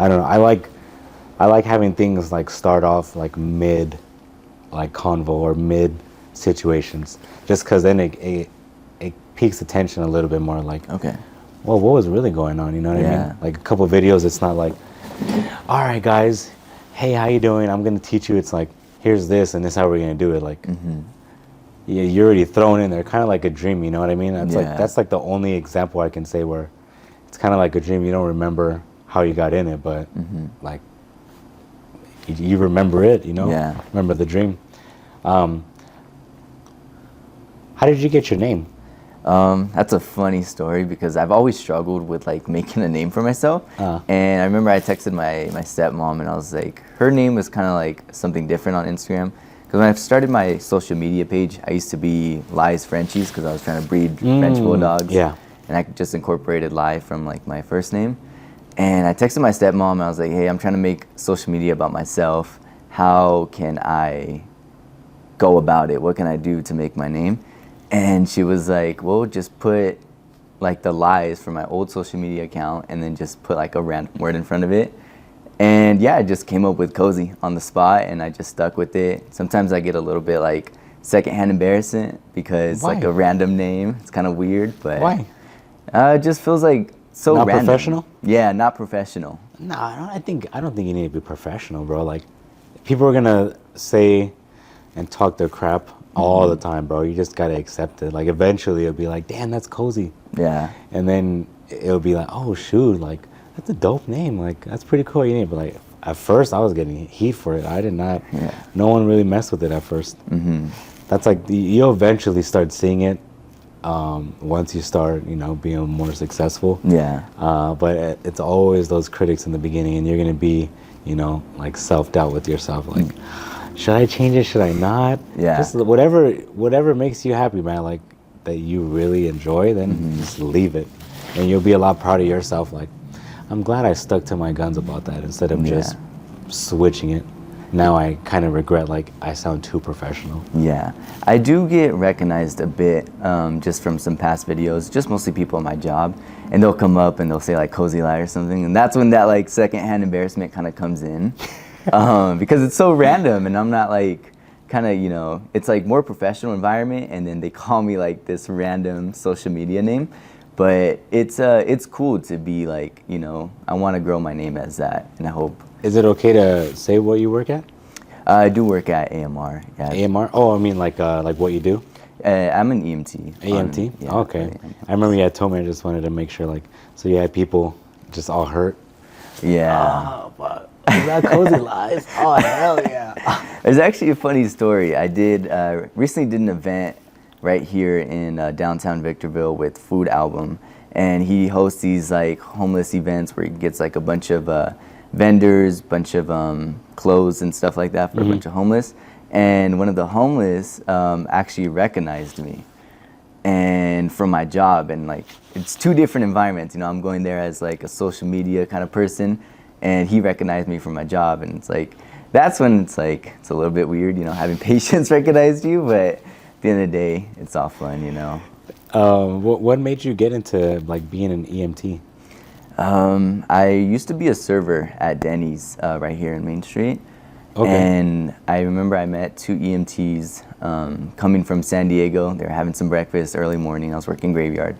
I don't know. I like having things like start off like mid, like convo or mid situations, just because then it piques attention a little bit more. Like, Okay. well, what was really going on? You know what I Yeah. mean? Like a couple videos, it's not like, all right, guys, hey, how you doing? I'm gonna teach you. It's like, here's this, and this is how we're gonna do it. Like, yeah, you're already thrown in there, kind of like a dream. You know what I mean? That's Yeah. that's like the only example I can say where it's kind of like a dream. You don't remember how you got in it, but like you remember it. You know? Yeah. Remember the dream. How did you get your name? That's a funny story because I've always struggled with like making a name for myself. And I remember I texted my stepmom and I was like, her name was kind of like something different on Instagram. Because when I started my social media page, I used to be Lie's Frenchies because I was trying to breed French bulldogs. Yeah. And I just incorporated Lie from like my first name. And I texted my stepmom and I was like, hey, I'm trying to make social media about myself. How can I go about it? What can I do to make my name? And she was like, well, just put like the lies for my old social media account and then just put like a random word in front of it. And yeah, I just came up with Cozy on the spot and I just stuck with it. Sometimes I get a little bit like secondhand embarrassment because it's like a random name. It's kind of weird, but Why? It just feels like so Not random. professional? Yeah, not professional. No, I don't think you need to be professional, bro. Like, people are gonna say and talk their crap all the time, bro. You just gotta accept it. Like, eventually it'll be like, damn, that's Cozy. Yeah. And then it'll be like, oh shoot, like that's a dope name. Like, that's pretty cool. You need, but like at first I was getting heat for it. I did not. Yeah. No one really messed with it at first. That's like you'll eventually start seeing it once you start, being more successful. Yeah. But it's always those critics in the beginning, and you're gonna be, like self-doubt with yourself. Like, should I change it? Should I not? Yeah. Just whatever makes you happy, man. Like that you really enjoy, then just leave it, and you'll be a lot proud of yourself. Like, I'm glad I stuck to my guns about that instead of just switching it. Now I kind of regret, like, I sound too professional. Yeah, I do get recognized a bit just from some past videos, just mostly people at my job, and they'll come up and they'll say like Cozy Lie or something, and that's when that like secondhand embarrassment kind of comes in because it's so random and I'm not like kind of, it's like more professional environment, and then they call me like this random social media name, but it's cool to be like, I want to grow my name as that, and I hope. Is it okay to say what you work at? I do work at AMR. Yeah. AMR? Oh, I mean like what you do? I'm an EMT. EMT? Okay. I remember you had told me. I just wanted to make sure, like, so you had people just all hurt. Yeah. Oh, but is that Cozy Lies? Oh, hell yeah. There's actually a funny story. I recently did an event right here in downtown Victorville with Food Album, and he hosts these like homeless events where he gets like a bunch of vendors, bunch of clothes and stuff like that for a bunch of homeless. And one of the homeless actually recognized me and from my job, and like it's two different environments. I'm going there as like a social media kind of person, and he recognized me from my job, and it's like that's when it's like it's a little bit weird, having patients recognize you, but at the end of the day, it's all fun, What made you get into like being an EMT? I used to be a server at Denny's right here in Main Street. Okay. And I remember I met two EMTs coming from San Diego. They were having some breakfast early morning. I was working graveyard.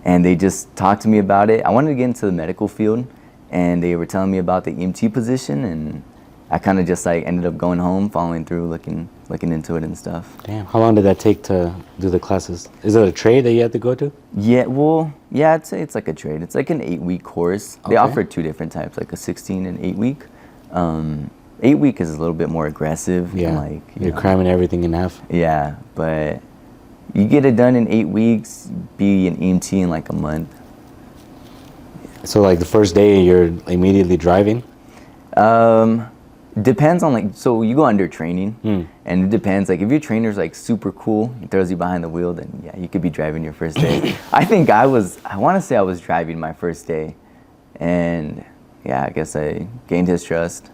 And they just talked to me about it. I wanted to get into the medical field, and they were telling me about the EMT position, and I kind of just like ended up going home, following through, looking into it and stuff. Damn. How long did that take to do the classes? Is it a trade that you had to go to? Yeah, well, yeah, I'd say it's like a trade. It's like an 8-week course. They offer two different types, like a 16 and 8-week. 8-week is a little bit more aggressive. Yeah, and like you're cramming everything in half. Yeah, but you get it done in 8 weeks, be an EMT in like a month. So like the first day you're immediately driving? Depends on like, so you go under training, and it depends, like if your trainer's like super cool, he throws you behind the wheel, then yeah, you could be driving your first day. I want to say I was driving my first day, and yeah, I guess I gained his trust.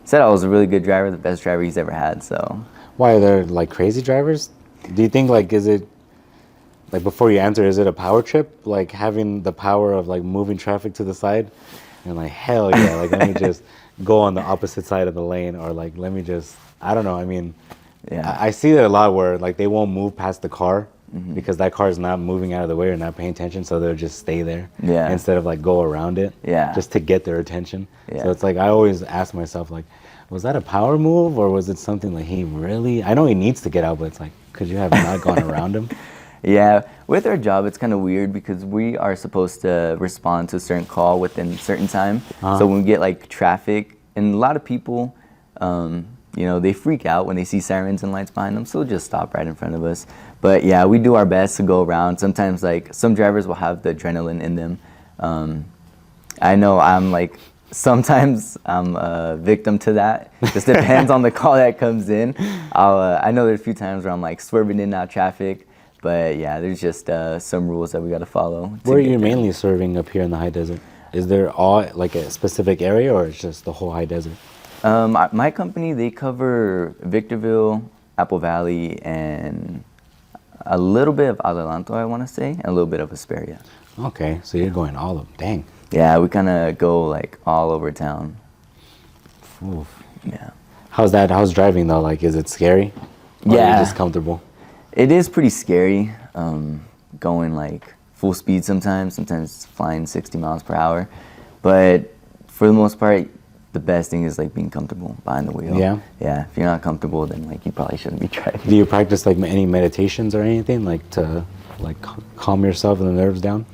Said I was a really good driver, the best driver he's ever had, so. Why, are there like crazy drivers? Do you think like, is it, like before you answer, is it a power trip? Like having the power of like moving traffic to the side? And like, hell yeah, like let me just go on the opposite side of the lane, or like let me just, I don't know. I mean, Yeah. I see that a lot where like they won't move past the car Mm-hmm. because that car is not moving out of the way or not paying attention, so they'll just stay there Yeah. instead of like go around it, Yeah. just to get their attention. Yeah. So it's like I always ask myself like, was that a power move or was it something like he really? I know he needs to get out, but it's like, could you have not gone around him? Yeah, with our job, it's kind of weird because we are supposed to respond to a certain call within a certain time. So when we get like traffic, and a lot of people, you know, they freak out when they see sirens and lights behind them, so they'll just stop right in front of us. But yeah, we do our best to go around. Sometimes like some drivers will have the adrenaline in them. I know I'm like, sometimes I'm a victim to that. Just depends on the call that comes in. I know there's a few times where I'm like swerving in and out of traffic. But yeah, there's just some rules that we got to follow. Where are you mainly serving up here in the high desert? Is there all like a specific area or it's just the whole high desert? My company, they cover Victorville, Apple Valley, and a little bit of Adelanto, I want to say, and a little bit of Hesperia. Okay, so you're going all of them. Dang. Yeah, we kind of go like all over town. Oof. Yeah. How's that? How's driving though? Like, is it scary? Or Yeah. Are you just comfortable? It is pretty scary, going like full speed sometimes flying 60 miles per hour. But for the most part, the best thing is like being comfortable behind the wheel. Yeah? Yeah, if you're not comfortable, then like you probably shouldn't be driving. Do you practice like any meditations or anything like to like calm yourself and the nerves down?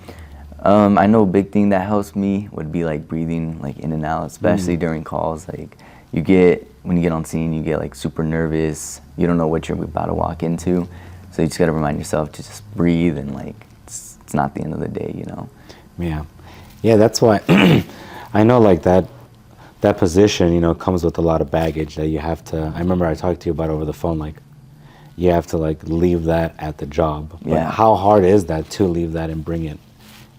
I know a big thing that helps me would be like breathing like in and out, especially during calls. Like when you get on scene, you get like super nervous. You don't know what you're about to walk into. So you just got to remind yourself to just breathe and like, it's not the end of the day, you know? Yeah. Yeah, that's why I know like that position, you know, comes with a lot of baggage that you have to, I remember I talked to you about over the phone, like you have to like leave that at the job. But Yeah. how hard is that to leave that and bring it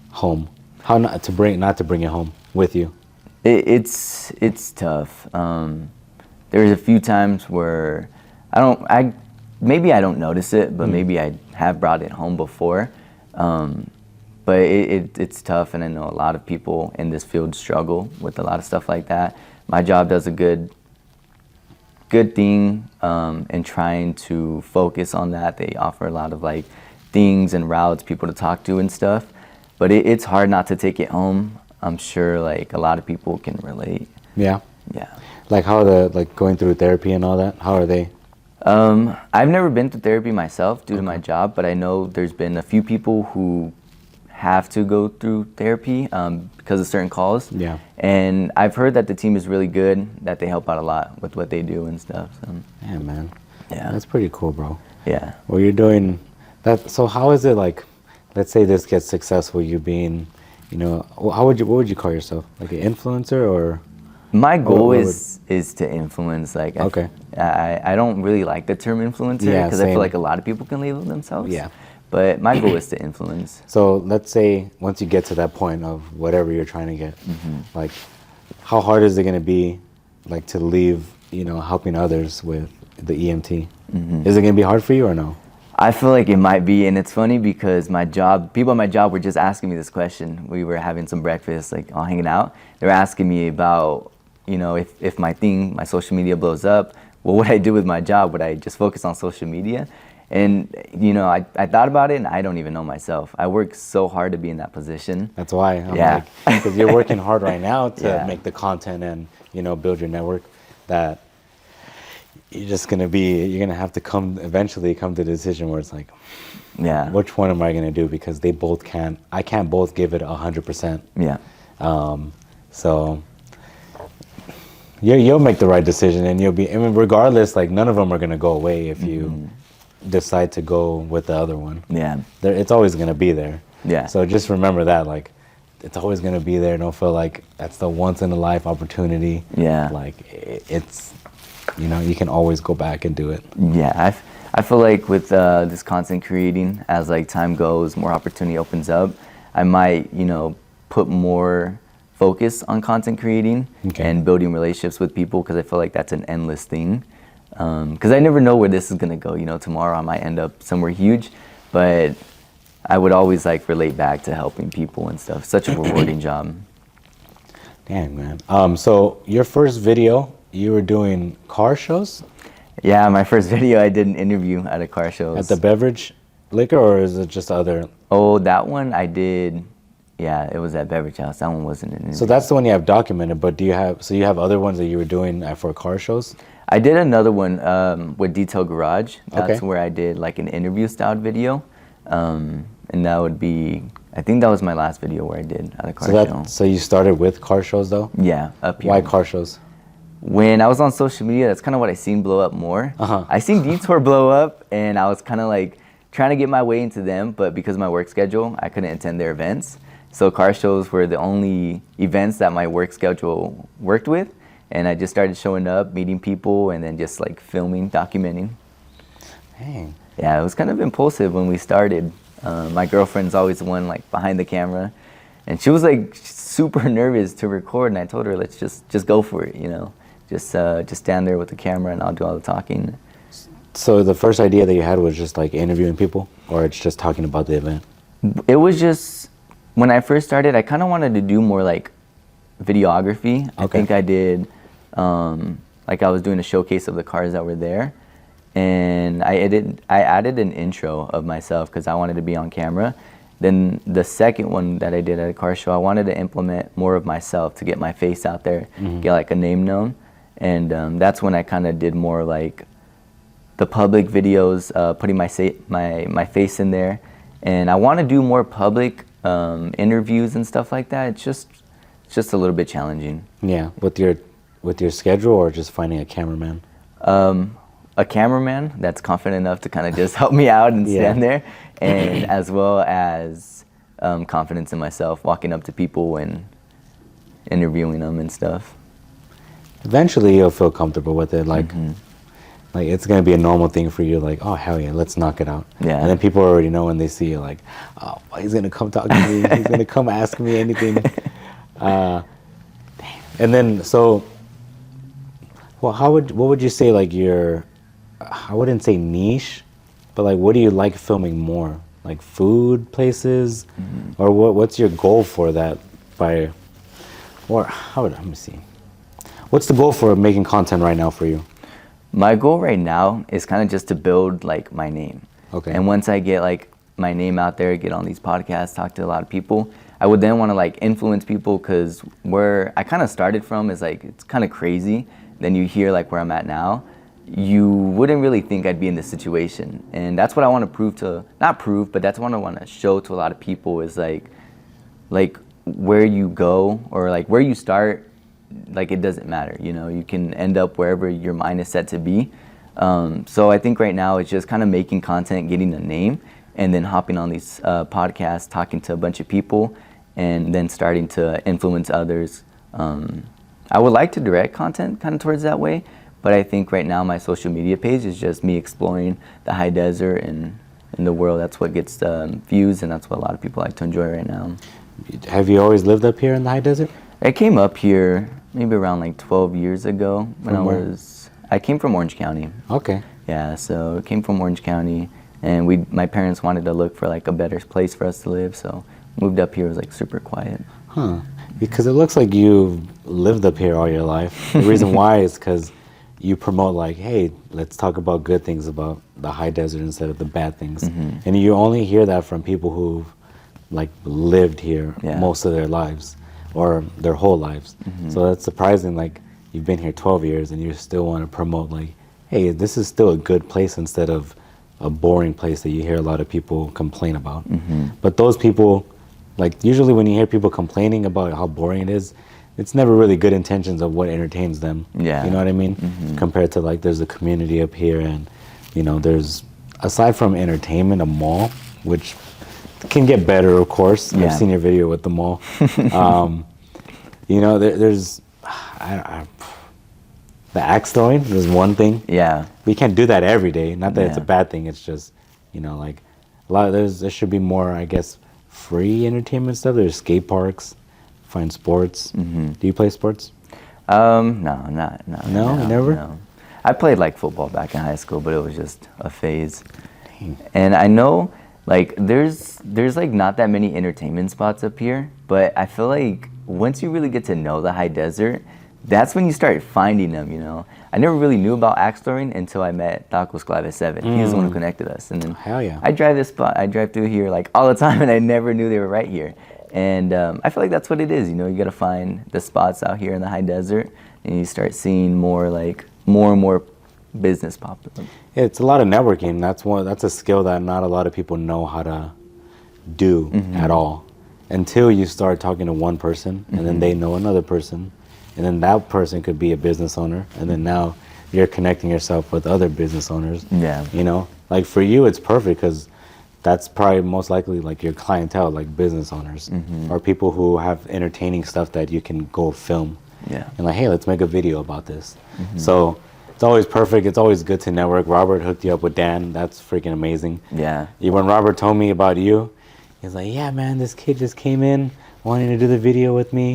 home? How not to bring it home with you? It's tough. There's a few times where maybe I don't notice it, but maybe I have brought it home before. But it's tough, and I know a lot of people in this field struggle with a lot of stuff like that. My job does a good thing in trying to focus on that. They offer a lot of like things and routes, people to talk to and stuff. But it's hard not to take it home. I'm sure like a lot of people can relate. Yeah. Yeah. Like how are like going through therapy and all that? How are they? I've never been to therapy myself due to my job, but I know there's been a few people who have to go through therapy because of certain calls. Yeah. And I've heard that the team is really good, that they help out a lot with what they do and stuff. So, Yeah, man. yeah. That's pretty cool, bro. Yeah. Well, you're doing that. So how is it like, let's say this gets successful, you being, you know, what would you call yourself? Like an influencer or? My goal what is to influence. Like, Okay. I don't really like the term influencer Yeah, because I same. feel like a lot of people can label themselves. Yeah. But my goal is to influence. So let's say once you get to that point of whatever you're trying to get, like how hard is it going to be like to leave, you know, helping others with the EMT? Is it going to be hard for you or no? I feel like it might be, and it's funny because people at my job were just asking me this question. We were having some breakfast, like all hanging out. They were asking me about, you know, if my social media blows up, what would I do with my job? Would I just focus on social media? And, you know, I thought about it, and I don't even know myself. I work so hard to be in that position. That's why. I'm Yeah. Because you're working hard right now to Yeah. make the content and, you know, build your network that you're going to have to eventually come to the decision where it's like, Yeah. which one am I going to do? Because I can't both give it 100%. Yeah. So you'll make the right decision, and I mean, regardless, like none of them are going to go away if you decide to go with the other one. Yeah. It's always going to be there. Yeah. So just remember that, like, it's always going to be there. Don't feel like that's the once in a life opportunity. Yeah. Like it's, you know, you can always go back and do it. Yeah, I feel like with this content creating, as like time goes, more opportunity opens up. I might, you know, put more focus on content creating and building relationships with people, because I feel like that's an endless thing. Because I never know where this is gonna go. You know, tomorrow I might end up somewhere huge, but I would always like relate back to helping people and stuff. Such a rewarding job. Dang, man. So your first video, you were doing car shows Yeah, my first video, I did an interview at a car show. at the beverage liquor, or is it just other? Oh, that one I did. Yeah, it was at Beverage House. That one wasn't an interview. So that's the one you have documented, but do you have, so you have other ones that you were doing for car shows? I did another one with Detail Garage. That's Okay. where I did like an interview styled video. And that would be, I think that was my last video where I did at a car show. So you started with car shows though? Yeah, up here. Why car shows? When I was on social media, that's kind of what I seen blow up more. Uh-huh. I seen Detour blow up, and I was kind of like trying to get my way into them, but because of my work schedule, I couldn't attend their events. So car shows were the only events that my work schedule worked with, and I just started showing up, meeting people, and then just like filming, documenting. Dang. Yeah, it was kind of impulsive when we started. My girlfriend's always the one like behind the camera, and she was like super nervous to record, and I told her, let's just go for it, you know. Just stand there with the camera and I'll do all the talking. So the first idea that you had was just like interviewing people, or it's just talking about the event? It was just, when I first started, I kind of wanted to do more like videography. I Okay. think I did, like I was doing a showcase of the cars that were there. And I added an intro of myself because I wanted to be on camera. Then the second one that I did at a car show, I wanted to implement more of myself to get my face out there, get like a name known. And that's when I kind of did more like the public videos, putting my face in there. And I want to do more public interviews and stuff like that. It's just a little bit challenging. Yeah, with your schedule, or just finding a cameraman? A cameraman that's confident enough to kind of just help me out and Yeah. stand there, and as well as confidence in myself, walking up to people and interviewing them and stuff. Eventually, you'll feel comfortable with it. Like it's gonna be a normal thing for you. Like, oh hell yeah, let's knock it out. Yeah. And then people already know when they see you. Like, oh, he's gonna come talk to me. He's gonna come ask me anything. And then so, well, what would you say like your, I wouldn't say niche, but like what do you like filming more? Like food places, or what's your goal for that? Let me see. What's the goal for making content right now for you? My goal right now is kind of just to build like my name. Okay. And once I get like my name out there, get on these podcasts, talk to a lot of people, I would then want to like influence people, because where I kind of started from is like, it's kind of crazy. Then you hear like where I'm at now, you wouldn't really think I'd be in this situation. And that's what I want to prove to, not prove, but that's what I want to show to a lot of people is like where you go or like where you start, like it doesn't matter, you know, you can end up wherever your mind is set to be. So I think right now it's just kind of making content, getting a name, and then hopping on these podcasts, talking to a bunch of people, and then starting to influence others. I would like to direct content kind of towards that way, but I think right now my social media page is just me exploring the high desert and in the world. That's what gets views, and that's what a lot of people like to enjoy right now. Have you always lived up here in the high desert? I came up here maybe around like 12 years ago when From where? I came from Orange County. Okay. Yeah, so I came from Orange County, and my parents wanted to look for like a better place for us to live, so moved up here. It was like super quiet. Huh. Because it looks like you've lived up here all your life. The reason why is because you promote like, hey, let's talk about good things about the high desert instead of the bad things. And you only hear that from people who've like lived here Yeah. most of their lives or their whole lives. So that's surprising. Like you've been here 12 years and you still want to promote like, hey, this is still a good place instead of a boring place that you hear a lot of people complain about. But those people, like usually when you hear people complaining about how boring it is, it's never really good intentions of what entertains them. Yeah. You know what I mean? Compared to like there's a community up here, and you know there's, aside from entertainment, a mall, which can get better, of course. Yeah. I've seen your video with the mall. You know, there's the axe throwing is one thing. Yeah. We can't do that every day. Not that it's a Yeah. bad thing. It's just, you know, like a lot of there should be more, I guess, free entertainment stuff. There's skate parks, find sports. Do you play sports? No, No? Never? No. I played like football back in high school, but it was just a phase. And I know like there's like not that many entertainment spots up here, but I feel like once you really get to know the high desert, that's when you start finding them, you know. I never really knew about axe throwing until I met Tacos Clave 7. He was the one who connected us. And then Hell yeah. I drive through here like all the time, and I never knew they were right here. And I feel like that's what it is, you know. You got to find the spots out here in the high desert, and you start seeing more and more business pop up. Yeah, it's a lot of networking. That's a skill that not a lot of people know how to do at all until you start talking to one person, and then they know another person, and then that person could be a business owner, and then now you're connecting yourself with other business owners. Yeah. You know, like for you, it's perfect because that's probably most likely like your clientele, like business owners or people who have entertaining stuff that you can go film. Yeah. And like, hey, let's make a video about this. So it's always perfect. It's always good to network. Robert hooked you up with Dan. That's freaking amazing. Yeah. When Robert told me about you, he's like, yeah, man, this kid just came in wanting to do the video with me.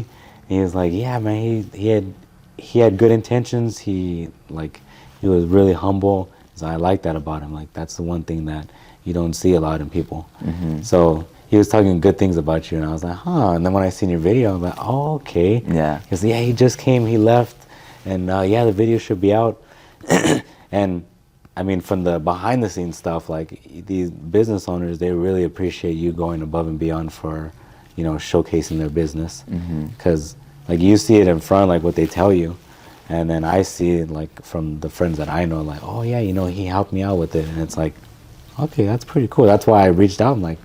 And he was like, yeah, man, he had good intentions. He was really humble. So I like that about him. Like, that's the one thing that you don't see a lot in people. So he was talking good things about you, and I was like, huh. And then when I seen your video, I'm like, oh, okay. Yeah. Because yeah, he just came, he left, and yeah, the video should be out. And I mean, from the behind the scenes stuff, like these business owners, they really appreciate you going above and beyond for, you know, showcasing their business. Because like you see it in front, like what they tell you, and then I see it like from the friends that I know, like, oh yeah, you know, he helped me out with it, and it's like, okay, that's pretty cool. That's why I reached out. I'm like,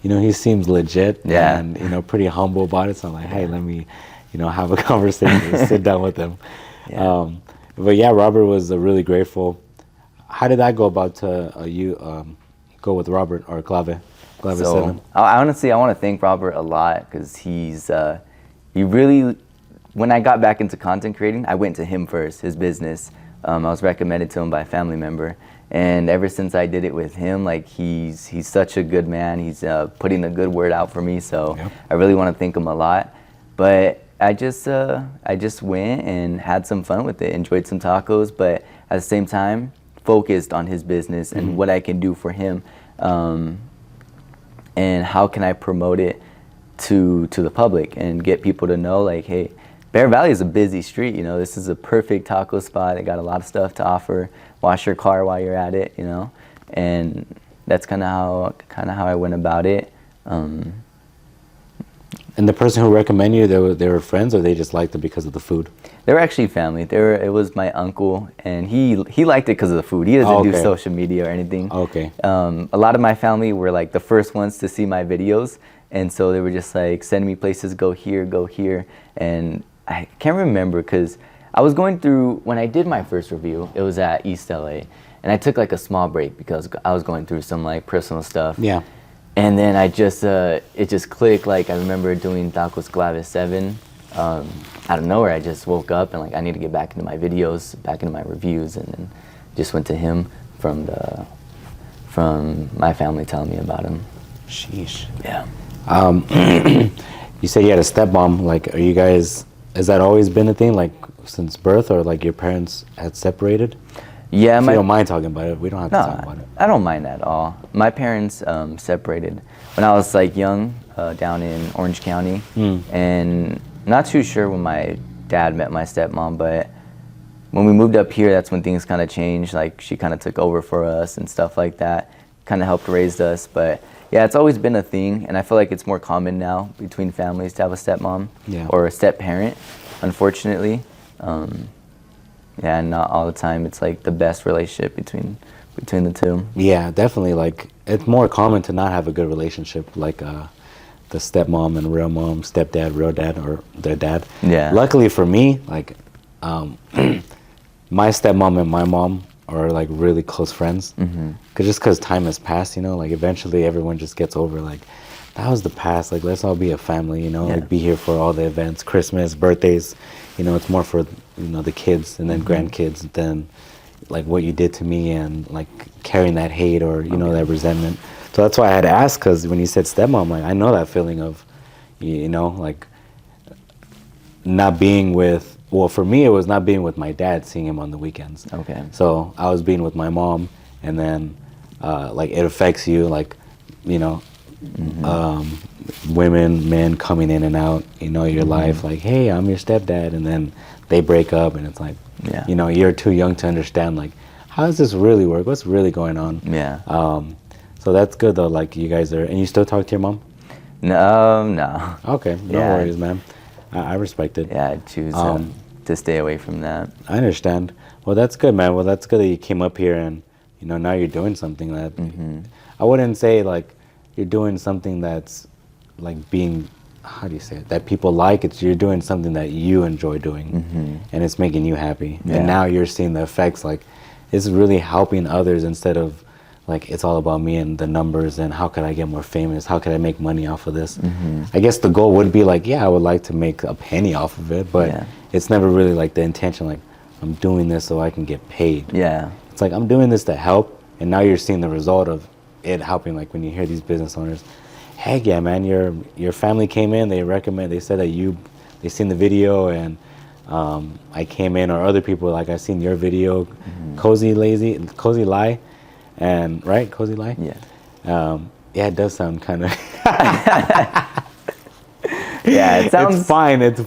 you know, he seems legit and, you know, pretty humble about it. So I'm like, hey, let me, you know, have a conversation, sit down with him. Yeah. But yeah, Robert was really grateful. How did that go about you go with Robert or Clave So 7? I honestly, I want to thank Robert a lot because he really, when I got back into content creating, I went to him first, his business. I was recommended to him by a family member. And ever since I did it with him, like he's such a good man. He's putting a good word out for me. So I really want to thank him a lot. But I just went and had some fun with it, enjoyed some tacos, but at the same time focused on his business and what I can do for him, and how can I promote it to the public and get people to know, like, hey, Bear Valley is a busy street. You know, this is a perfect taco spot. They got a lot of stuff to offer. Wash your car while you're at it, you know, and that's kind of how I went about it. And the person who recommended you, they were friends, or they just liked it because of the food? They were actually family. It was my uncle, and he liked it because of the food. He doesn't do social media or anything. Okay. A lot of my family were like the first ones to see my videos, and so they were just like sending me places, go here, and I can't remember because I was going through, when I did my first review, it was at East LA, and I took like a small break because I was going through some like personal stuff. Yeah. And then it just clicked. Like I remember doing Tacos Clave 7. Out of nowhere, I just woke up and like I need to get back into my videos, back into my reviews, and then just went to him from my family telling me about him. Sheesh. Yeah. You said you had a stepmom. Like, are you guys? Has that always been a thing, like since birth, or like your parents had separated? Yeah, if you don't mind talking about it, we don't have to talk about it. I don't mind at all. My parents separated when I was like young, down in Orange County, and not too sure when my dad met my stepmom, but when we moved up here, that's when things kind of changed. Like she kind of took over for us and stuff like that, kind of helped raise us. But yeah, it's always been a thing, and I feel like it's more common now between families to have a stepmom or a step-parent, unfortunately. Yeah, and not all the time it's like the best relationship between the two. Yeah, definitely. Like, it's more common to not have a good relationship, like the stepmom and real mom, stepdad, real dad, or their dad. Yeah. Luckily for me, like, my stepmom and my mom are like really close friends. Just because time has passed, you know, like eventually everyone just gets over like, that was the past. Like, let's all be a family, you know, like be here for all the events, Christmas, birthdays. You know, it's more for, you know, the kids and then grandkids than like what you did to me and like carrying that hate or, you know, that resentment. So that's why I had to ask, because when you said stepmom, like, I know that feeling of, you know, like not being with, well, for me, it was not being with my dad, seeing him on the weekends. Okay. So I was being with my mom, and then like it affects you, like, you know, women, men coming in and out, your life, like, hey, I'm your stepdad, and then they break up, and it's like, Yeah. you're too young to understand, like, how does this really work? What's really going on? Yeah. So that's good though. Like, you guys are, and you still talk to your mom? No. Okay, no Yeah. worries, man. I respect it. Yeah, I choose to stay away from that. I understand. Well, that's good, man. Well, that's good that you came up here and, now you're doing something that, I wouldn't say like you're doing something that's like being, how do you say it, that people like. It's you're doing something that you enjoy doing, and it's making you happy. Yeah. And now you're seeing the effects. Like, it's really helping others instead of like it's all about me and the numbers and how could I get more famous? How could I make money off of this? I guess the goal would be like, yeah, I would like to make a penny off of it, but Yeah. it's never really like the intention. Like, I'm doing this so I can get paid. Yeah. It's like, I'm doing this to help, and now you're seeing the result of it helping. Like, when you hear these business owners, heck yeah, man, your family came in, they said that they seen the video, and I came in, or other people, like, I seen your video, Cozy Lie, and right, Cozy Lie? Yeah. Yeah, it does sound kind of, Yeah, it sounds it's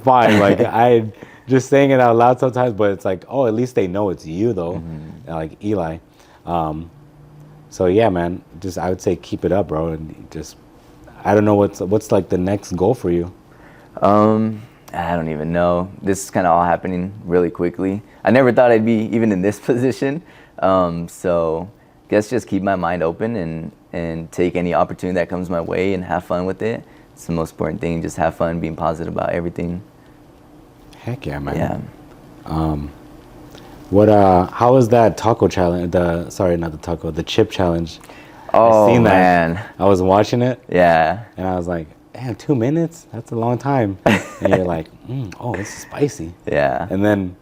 fine, like, I just saying it out loud sometimes, but it's like, oh, at least they know it's you though, like Eli. So yeah, man, I would say keep it up, bro, and just, I don't know what's like the next goal for you. I don't even know. This is kind of all happening really quickly. I never thought I'd be even in this position. So guess just keep my mind open and take any opportunity that comes my way and have fun with it. It's the most important thing. Just have fun, being positive about everything. Heck yeah, man. Yeah. How was that taco challenge? The chip challenge. Oh, I seen that. man. I was watching it, Yeah. and I was like, damn, 2 minutes? That's a long time. And you're like, oh, it's spicy. Yeah. And then,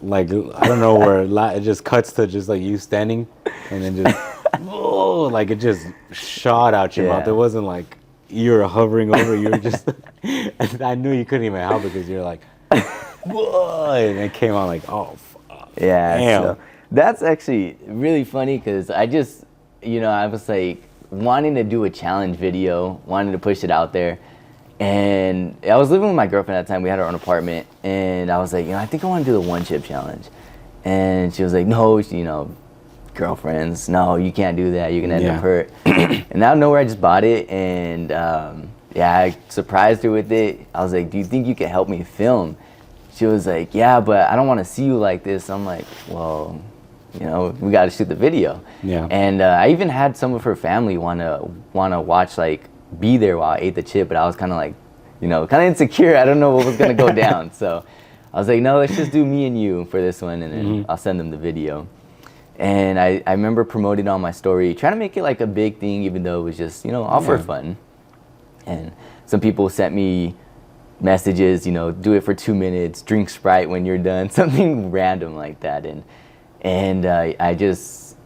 like, I don't know where it just cuts to just like you standing, and then just, whoa, like it just shot out your mouth. Yeah. It wasn't like you were hovering over. You were just, and I knew you couldn't even help it because you're like, whoa, and it came out like, oh, fuck. Yeah, Damn. so that's actually really funny because I just, I was like wanting to do a challenge video, wanting to push it out there. And I was living with my girlfriend at the time. We had our own apartment. And I was like, I think I want to do the one chip challenge. And she was like, no, girlfriends, no, you can't do that. You're going to end up hurt. And out of nowhere, I just bought it. And I surprised her with it. I was like, do you think you can help me film? She was like, yeah, but I don't want to see you like this. I'm like, well, we got to shoot the video. Yeah. And I even had some of her family wanna watch, like, be there while I ate the chip, but I was kind of like, kind of insecure. I don't know what was gonna go down. So I was like, no, let's just do me and you for this one, and then I'll send them the video. And I remember promoting it on my story, trying to make it like a big thing, even though it was just, all for fun. And some people sent me messages, do it for 2 minutes, drink Sprite when you're done, something random like that. And I just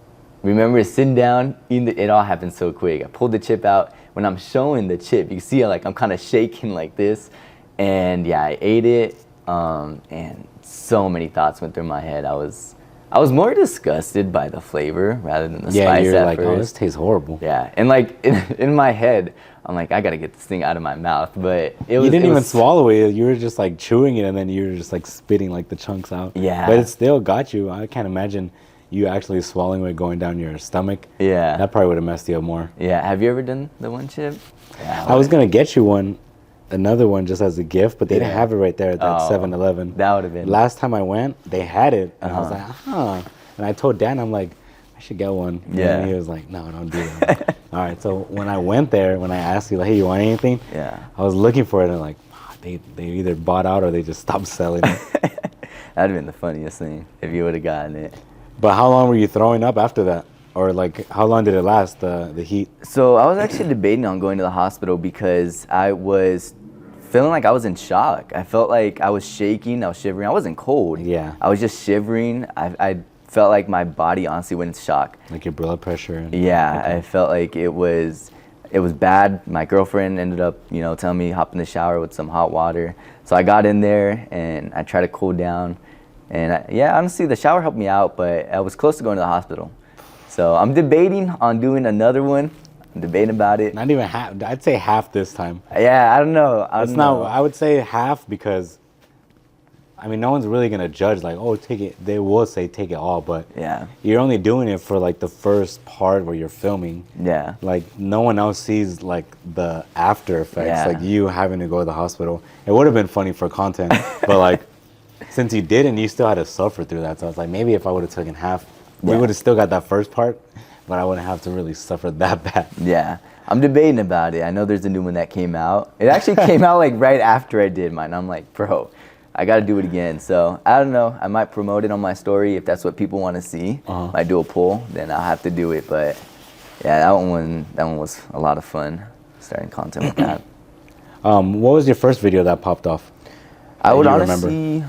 remember sitting down, it all happened so quick. I pulled the chip out. When I'm showing the chip, you see like I'm kind of shaking like this. And yeah, I ate it, and so many thoughts went through my head. I was more disgusted by the flavor rather than the spice you're at like, first. oh, this tastes horrible. Yeah, and like in my head, I'm like, I gotta get this thing out of my mouth. But You didn't even swallow it. You were just like chewing it, and then you were just like spitting like the chunks out. Yeah. But it still got you. I can't imagine you actually swallowing it going down your stomach. Yeah. That probably would have messed you up more. Yeah, have you ever done the one chip? Yeah, I was gonna get you another one just as a gift, but they didn't Yeah. have it right there at that Oh, 7-Eleven. that would have been. Last time I went, they had it, and I was like, And I told Dan, I'm like, I should get one. Yeah. And he was like, no, don't do that. All right, so when I went there, when I asked you, like, hey, you want anything? Yeah. I was looking for it, and like, they either bought out or they just stopped selling it. That'd have been the funniest thing if you would have gotten it. But how long were you throwing up after that? Or like, how long did it last, the heat? So I was actually debating on going to the hospital because I was feeling like I was in shock. I felt like I was shaking, I was shivering. I wasn't cold. Yeah. I was just shivering. I felt like my body honestly went into shock. Like your blood pressure? And, Yeah, I felt like it was bad. My girlfriend ended up, telling me hop in the shower with some hot water. So I got in there and I tried to cool down. And honestly, the shower helped me out, but I was close to going to the hospital. So I'm debating on doing another one. I'm debating about it. Not even half. I'd say half this time. Yeah, I don't know. I It's don't not. know. I would say half because, I mean, no one's really gonna judge like, oh, take it. They will say take it all, but Yeah. you're only doing it for like the first part where you're filming. Yeah. Like no one else sees like the after effects, Yeah. like you having to go to the hospital. It would have been funny for content, but like since you didn't, you still had to suffer through that. So I was like, maybe if I would have taken half, we Yeah. would have still got that first part, but I wouldn't have to really suffer that bad. Yeah. I'm debating about it. I know there's a new one that came out. It actually came out like right after I did mine. I'm like, bro, I got to do it again. So I don't know. I might promote it on my story if that's what people want to see. Might do a poll, then I'll have to do it. But yeah, that one was a lot of fun starting content with that. What was your first video that popped off? I that would you honestly, remember?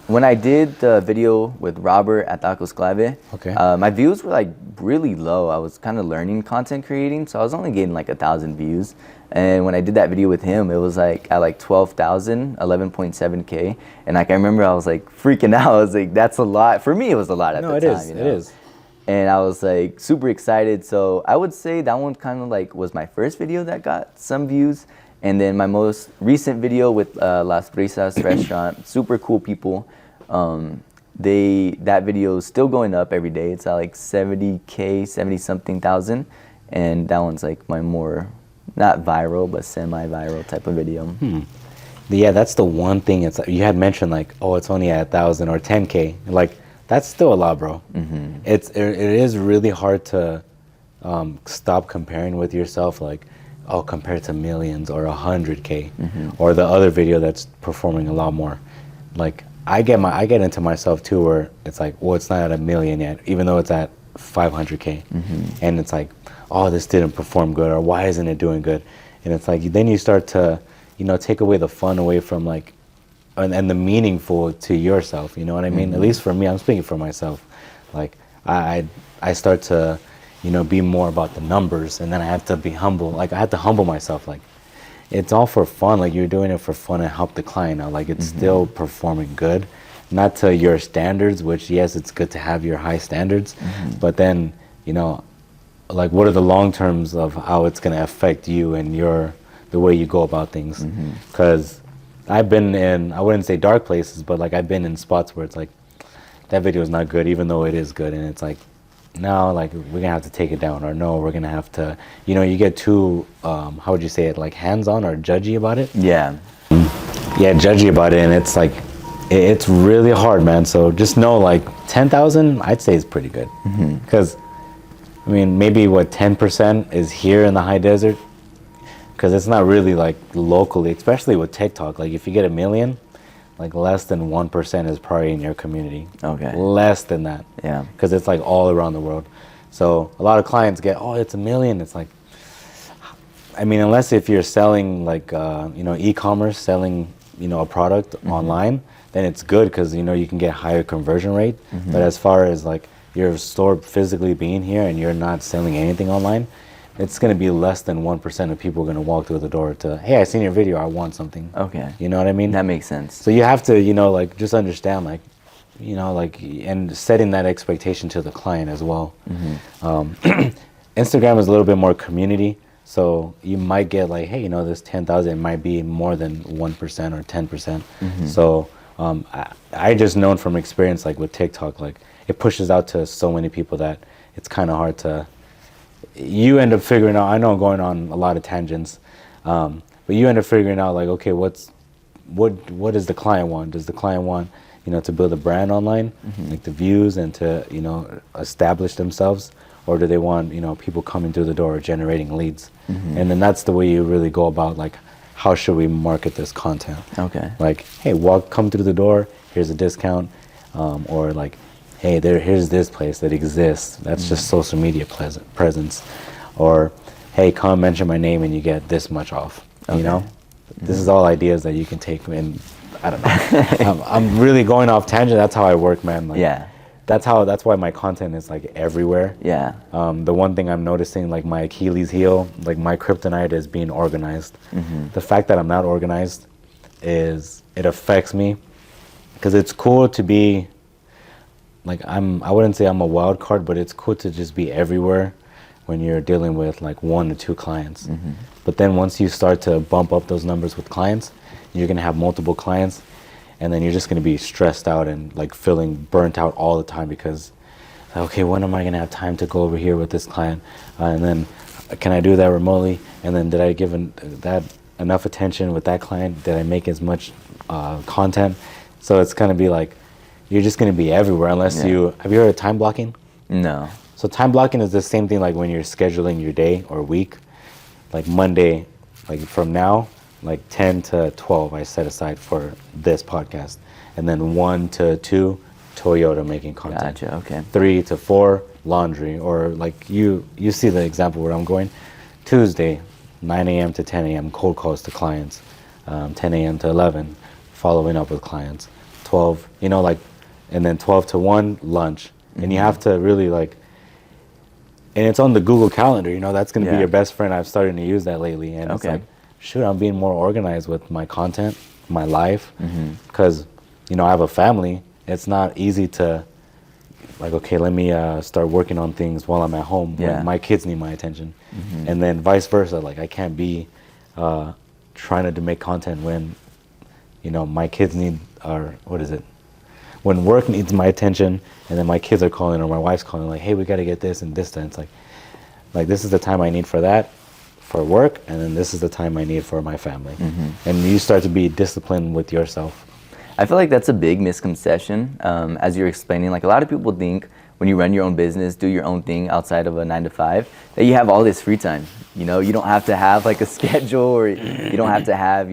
when I did the video with Robert at Tacos Clave, Okay. my views were like really low. I was kind of learning content creating, so I was only getting like 1,000 views. And when I did that video with him, it was like at like 12,000, 11.7K. And like I remember I was like freaking out. I was like, that's a lot. For me, it was a lot at No, the it time. is. You know? It is. And I was like super excited. So I would say that one kind of like was my first video that got some views. And then my most recent video with Las Brisas restaurant, super cool people. That video is still going up every day. It's at like 70K, 70 something thousand. And that one's like my more, not viral, but semi-viral type of video. Yeah, that's the one thing. It's you had mentioned like, oh, it's only at 1,000 or 10K. Like that's still a lot, bro. It is really hard to stop comparing with yourself. Like, oh, compared to millions or 100K, or the other video that's performing a lot more. Like I get into myself too, where it's like, well, it's not at 1 million yet, even though it's at 500K, and it's like, oh, this didn't perform good, or why isn't it doing good? And it's like then you start to, take away the fun away from like, and the meaningful to yourself. You know what I mean? At least for me, I'm speaking for myself. Like I start to, be more about the numbers, and then I have to be humble. Like I have to humble myself. Like it's all for fun. Like you're doing it for fun and help the client out. Like it's still performing good, not to your standards. Which yes, it's good to have your high standards, but then like what are the long terms of how it's gonna affect you and the way you go about things? Because I've been in, I wouldn't say dark places, but like I've been in spots where it's like that video is not good, even though it is good, and it's like, no, like we're gonna have to take it down, or no, we're gonna have to, you get too, how would you say it, like hands-on or judgy about it? Yeah. Yeah, judgy about it, and it's like, it's really hard, man. So just know, like 10,000, I'd say is pretty good, because I mean, maybe what 10% is here in the high desert, because it's not really like locally, especially with TikTok. Like if you get 1 million, like less than 1% is probably in your community. Okay. Less than that. Yeah. Because it's like all around the world. So a lot of clients get, oh, it's 1 million. It's like, I mean, unless if you're selling like, e-commerce, selling, a product online, then it's good because, you can get higher conversion rate. But as far as like your store physically being here and you're not selling anything online, it's going to be less than 1% of people are going to walk through the door to, hey, I seen your video, I want something. Okay. You know what I mean? That makes sense. So you have to, like just understand, like, like, and setting that expectation to the client as well. Instagram is a little bit more community. So you might get like, hey, this 10,000 it might be more than 1% or 10%. So I just known from experience, like with TikTok, like it pushes out to so many people that it's kind of hard to, you end up figuring out, I know I'm going on a lot of tangents, but you end up figuring out like, okay, what does the client want? Does the client want, to build a brand online, like the views and to, establish themselves? Or do they want, people coming through the door generating leads? And then that's the way you really go about like, how should we market this content? Okay. Like, hey, come through the door, here's a discount. Or like, hey, here's this place that exists. That's just social media presence. Or, hey, come mention my name and you get this much off. Okay. This is all ideas that you can take in. I don't know. I'm really going off tangent. That's how I work, man. Like, Yeah. That's why my content is like everywhere. Yeah. The one thing I'm noticing, like my Achilles heel, like my kryptonite is being organized. The fact that I'm not organized it affects me, because it's cool to be like, I wouldn't say I'm a wild card, but it's cool to just be everywhere. when you're dealing with like 1 or 2 clients. But then once you start to bump up those numbers with clients, you're going to have multiple clients, and then you're just going to be stressed out and like feeling burnt out all the time because, okay, when am I going to have time to go over here with this client? And then can I do that remotely? And then did I give that enough attention with that client? Did I make as much content? So it's going to be like, you're just going to be everywhere unless have you heard of time blocking? No. So time blocking is the same thing like when you're scheduling your day or week. Like Monday, like from now, like 10 to 12 I set aside for this podcast. And then 1 to 2, Toyota making content. Gotcha, okay. 3 to 4, laundry. Or like you see the example where I'm going. Tuesday, 9 a.m. to 10 a.m. cold calls to clients. 10 a.m. to 11, following up with clients. 12, and then 12 to 1, lunch. And you have to really like, and it's on the Google Calendar, that's going to be your best friend. I've started to use that lately. And it's like, shoot, I'm being more organized with my content, my life. Because, I have a family. It's not easy to, like, okay, let me start working on things while I'm at home when my kids need my attention. And then vice versa. Like, I can't be trying to make content when, my kids need, when work needs my attention, and then my kids are calling or my wife's calling, like, hey, we got to get this and this done. It's like this is the time I need for that, for work, and then this is the time I need for my family. And you start to be disciplined with yourself. I feel like that's a big misconception. As you're explaining, like a lot of people think when you run your own business, do your own thing outside of a 9 to 5, that you have all this free time. You don't have to have like a schedule, or you don't have to have,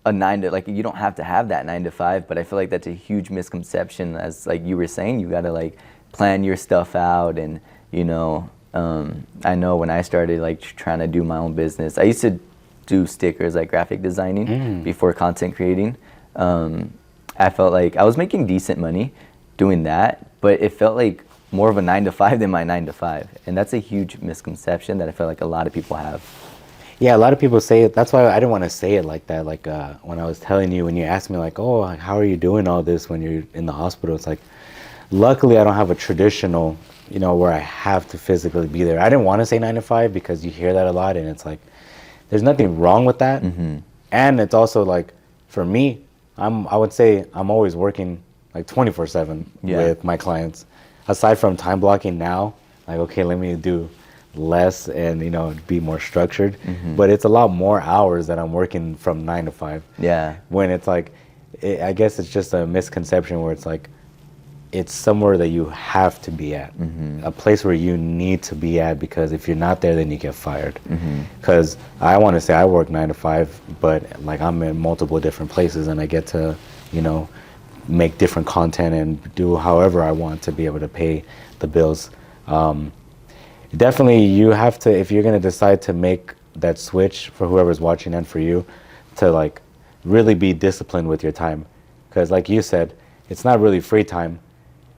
a 9 to, like, you don't have to have that 9 to 5, but I feel like that's a huge misconception. As like you were saying, you got to like plan your stuff out. And I know when I started like trying to do my own business, I used to do stickers, like graphic designing before content creating. I felt like I was making decent money doing that, but it felt like more of a 9 to 5 than my 9 to 5. And that's a huge misconception that I feel like a lot of people have. Yeah, a lot of people say it. That's why I didn't want to say it like that. Like when I was telling you, when you asked me like, oh, how are you doing all this when you're in the hospital? It's like, luckily I don't have a traditional, where I have to physically be there. I didn't want to say 9 to 5 because you hear that a lot, and it's like, there's nothing wrong with that. And it's also like, for me, I would say I'm always working like 24/7 with my clients. Aside from time blocking now, like, okay, let me do less and be more structured, but it's a lot more hours that I'm working from 9 to 5. When it's like, I guess it's just a misconception where it's like, it's somewhere that you have to be at, a place where you need to be at, because if you're not there, then you get fired. Because I want to say I work 9 to 5, but like I'm in multiple different places, and I get to make different content and do however I want to be able to pay the bills. Definitely, you have to, if you're going to decide to make that switch for whoever's watching and for you, to like really be disciplined with your time. Because like you said, it's not really free time.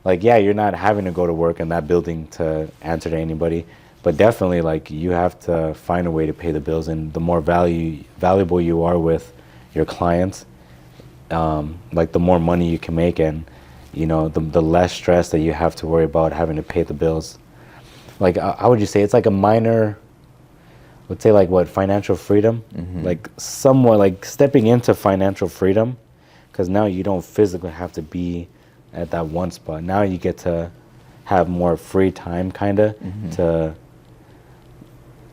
Like, yeah, you're not having to go to work in that building to answer to anybody, but definitely like you have to find a way to pay the bills. And the more valuable you are with your clients, like the more money you can make, and the less stress that you have to worry about having to pay the bills. Like, how would you say it's like a minor, let's say like what, financial freedom? Like somewhat like stepping into financial freedom, because now you don't physically have to be at that one spot. Now you get to have more free time, kind of, to,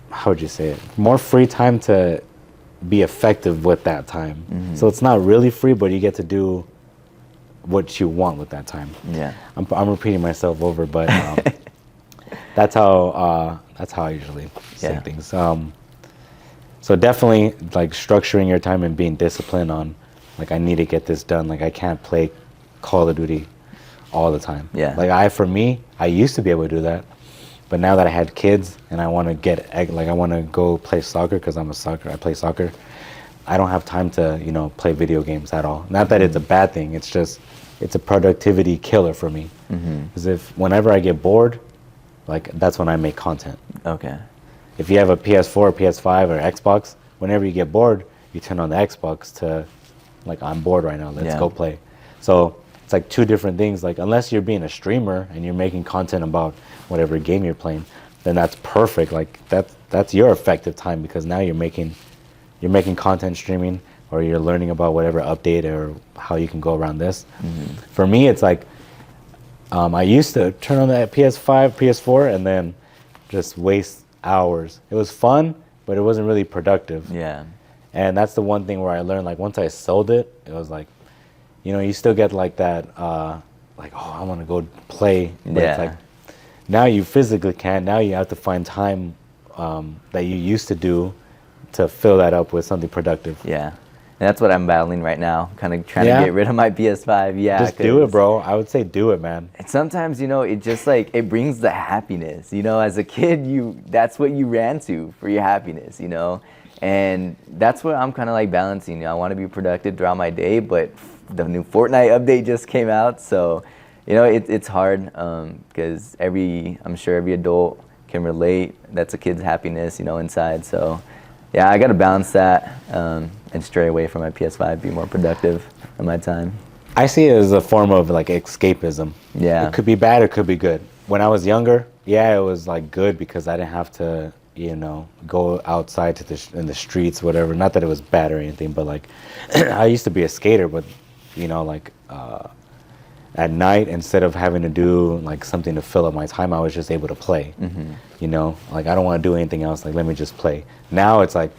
how would you say it? More free time to be effective with that time. So it's not really free, but you get to do what you want with that time. I'm repeating myself over, but that's how I usually say things. So definitely like structuring your time and being disciplined on, like, I need to get this done. Like, I can't play Call of Duty all the time. Like, I used to be able to do that, but now that I had kids and I want to I want to go play soccer, because I play soccer. I don't have time to, play video games at all. Not that it's a bad thing. It's just, it's a productivity killer for me. Because whenever I get bored, like, that's when I make content. If you have a PS4, PS5, or Xbox, whenever you get bored, you turn on the Xbox to, like, I'm bored right now, let's go play. So it's like two different things. Like, unless you're being a streamer and you're making content about whatever game you're playing, then that's perfect. Like that's your effective time because now you're making content streaming or you're learning about whatever update or how you can go around this. For me, it's like I used to turn on that PS5, PS4, and then just waste hours. It was fun, but it wasn't really productive. Yeah. And that's the one thing where I learned, like, once I sold it, it was like, you know, you still get like that, like, oh, I want to go play. But it's Yeah. like, now you physically can't. Now you have to find time that you used to do to fill that up with something productive. Yeah. And that's what I'm battling right now, kind of trying Yeah. to get rid of my PS5. Yeah. Just do 'cause it, bro. I would say do it, man. And sometimes, you know, it just like, it brings the happiness, you know, as a kid, that's what you ran to for your happiness, you know? And that's what I'm kind of like balancing. You know, I want to be productive throughout my day, but the new Fortnite update just came out. So, you know, it's hard because I'm sure every adult can relate. That's a kid's happiness, you know, inside. So, yeah, I got to balance that and stray away from my PS5, be more productive in my time. I see it as a form of like escapism. Yeah. It could be bad, it could be good. When I was younger, yeah, it was like good because I didn't have to, you know, go outside to in the streets, whatever. Not that it was bad or anything, but like I used to be a skater, but you know, like at night, instead of having to do like something to fill up my time, I was just able to play. You know, like I don't want to do anything else. Like let me just play. Now it's like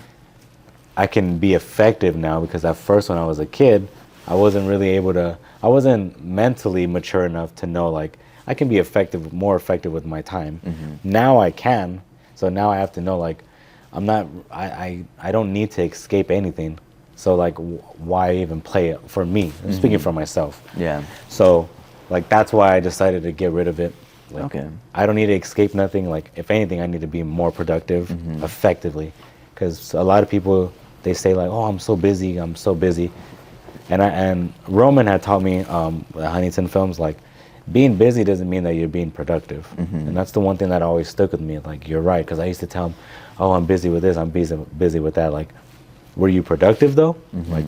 I can be effective now because at first when I was a kid, I wasn't really able to. I wasn't mentally mature enough to know like I can be effective, more effective with my time. Now I can. So now I have to know like I'm not. I don't need to escape anything. So like why even play it for me? I'm speaking for myself. Yeah. So like that's why I decided to get rid of it. Like, Okay. I don't need to escape nothing. Like if anything, I need to be more productive, effectively, because a lot of people they say like, "Oh, I'm so busy. I'm so busy," and Roman had taught me the Huntington Films like being busy doesn't mean that you're being productive, and that's the one thing that always stuck with me. Like you're right, because I used to tell him, "Oh, I'm busy with this. I'm busy with that." Like, were you productive though? Like,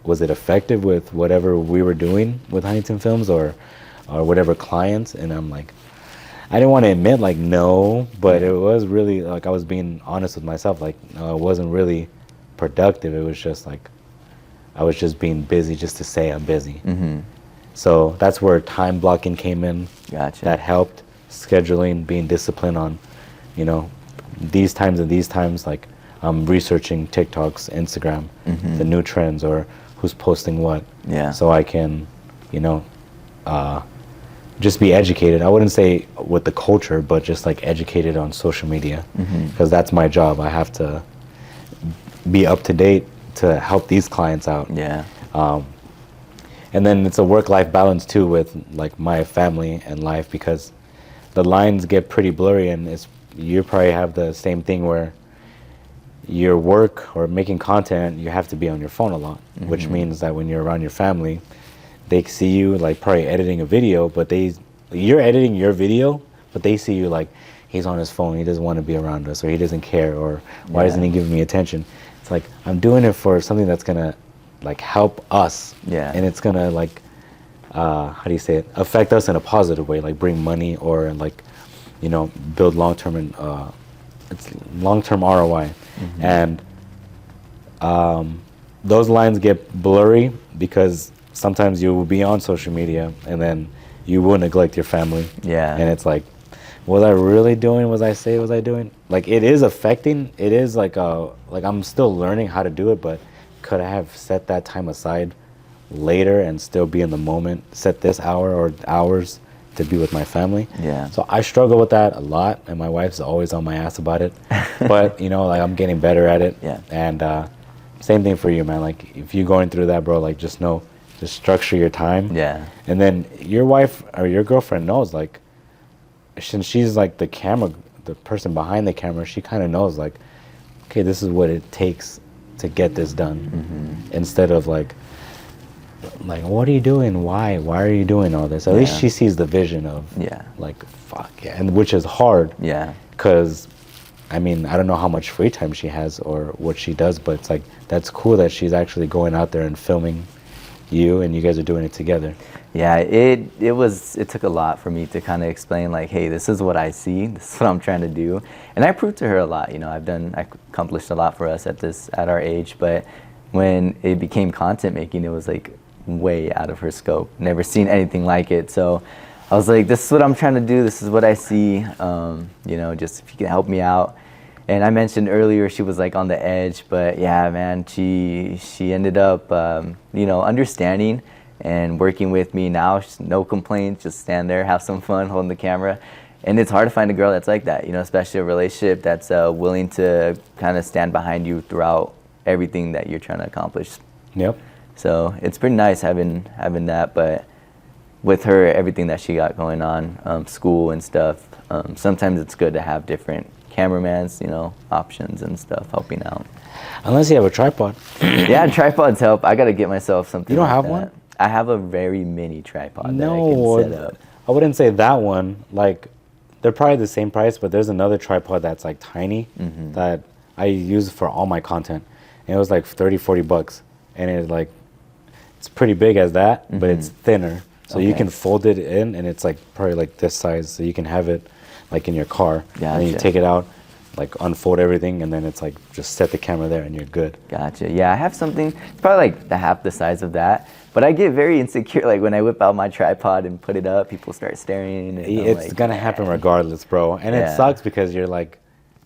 was it effective with whatever we were doing with Huntington Films or whatever clients? And I'm like, I didn't want to admit like no, but it was really like I was being honest with myself. Like no, it wasn't really productive. It was just like I was just being busy just to say I'm busy. So that's where time blocking came in. Gotcha. That helped scheduling, being disciplined on, you know, these times and these times. Like I'm researching TikToks, Instagram, the new trends or who's posting what. Yeah. So I can, you know, just be educated. I wouldn't say with the culture, but just like educated on social media, because that's my job. I have to be up to date to help these clients out. Yeah. And then it's a work-life balance too with like my family and life, because the lines get pretty blurry, and you probably have the same thing where your work or making content, you have to be on your phone a lot, which means that when you're around your family, they see you like probably editing a video, but you're editing your video, but they see you like he's on his phone, he doesn't want to be around us, or he doesn't care, or why isn't he giving me attention? It's like I'm doing it for something that's gonna like help us, and it's gonna like how do you say it, affect us in a positive way, like bring money or like, you know, build long-term and it's long-term ROI. And those lines get blurry because sometimes you will be on social media and then you will neglect your family. Yeah. And it's like, was I really doing what was I doing? Like it is affecting, it is like I'm still learning how to do it, but could I have set that time aside later and still be in the moment, set this hour or hours to be with my family? Yeah. So I struggle with that a lot, and my wife's always on my ass about it. But you know, like I'm getting better at it. Yeah. And same thing for you, man. Like if you're going through that, bro, like just know, just structure your time. Yeah. And then your wife or your girlfriend knows, like, since she's like the person behind the camera, she kind of knows, like, okay, this is what it takes to get this done. Instead of like, what are you doing? Why are you doing all this? At least she sees the vision of, like, fuck yeah, and which is hard. Yeah. Because, I mean, I don't know how much free time she has or what she does, but it's like, that's cool that she's actually going out there and filming you, and you guys are doing it together. Yeah, it took a lot for me to kind of explain like, hey, this is what I see, this is what I'm trying to do, and I proved to her a lot. You know, I accomplished a lot for us at our age, but when it became content making, it was like way out of her scope. Never seen anything like it, so I was like, this is what I'm trying to do. This is what I see. You know, just if you can help me out. And I mentioned earlier she was like on the edge, but yeah, man, she ended up, you know, understanding and working with me now. No complaints, just stand there, have some fun, holding the camera. And it's hard to find a girl that's like that, you know, especially a relationship that's willing to kind of stand behind you throughout everything that you're trying to accomplish. Yep. So it's pretty nice having that, but with her, everything that she got going on, school and stuff, sometimes it's good to have different cameramans, you know, options and stuff helping out. Unless you have a tripod. Yeah, tripods help. I gotta get myself something. You don't like have that. one? I have a very mini tripod No, that I can set up. I wouldn't say that one. Like, they're probably the same price, but there's another tripod that's like tiny that I use for all my content. And it was like 30, 40 bucks. And it's pretty big as that, but it's thinner. So you can fold it in, and it's like probably like this size. So you can have it like in your car. And then you Gotcha. take it out, like unfold everything, and then it's like just set the camera there and you're good. Gotcha. Yeah, I have something. It's probably like the half the size of that. But I get very insecure. Like when I whip out my tripod and put it up, people start staring. And I'm It's like, gonna happen regardless, bro. And Yeah. it sucks because you're like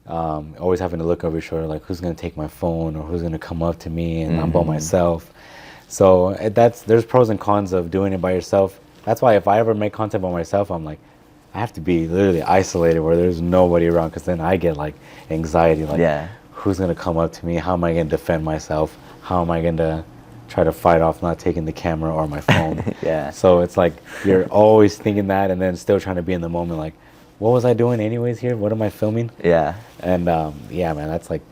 always having to look over your shoulder, like who's gonna take my phone or who's gonna come up to me, and I'm by myself. So there's pros and cons of doing it by yourself. That's why if I ever make content by myself, I'm like, I have to be literally isolated where there's nobody around, because then I get like anxiety, like Yeah. who's gonna come up to me? How am I gonna defend myself? How am I gonna try to fight off not taking the camera or my phone? Yeah. So it's like you're always thinking that, and then still trying to be in the moment, like, what was I doing anyways here? What am I filming? Yeah. And yeah, man, that's like,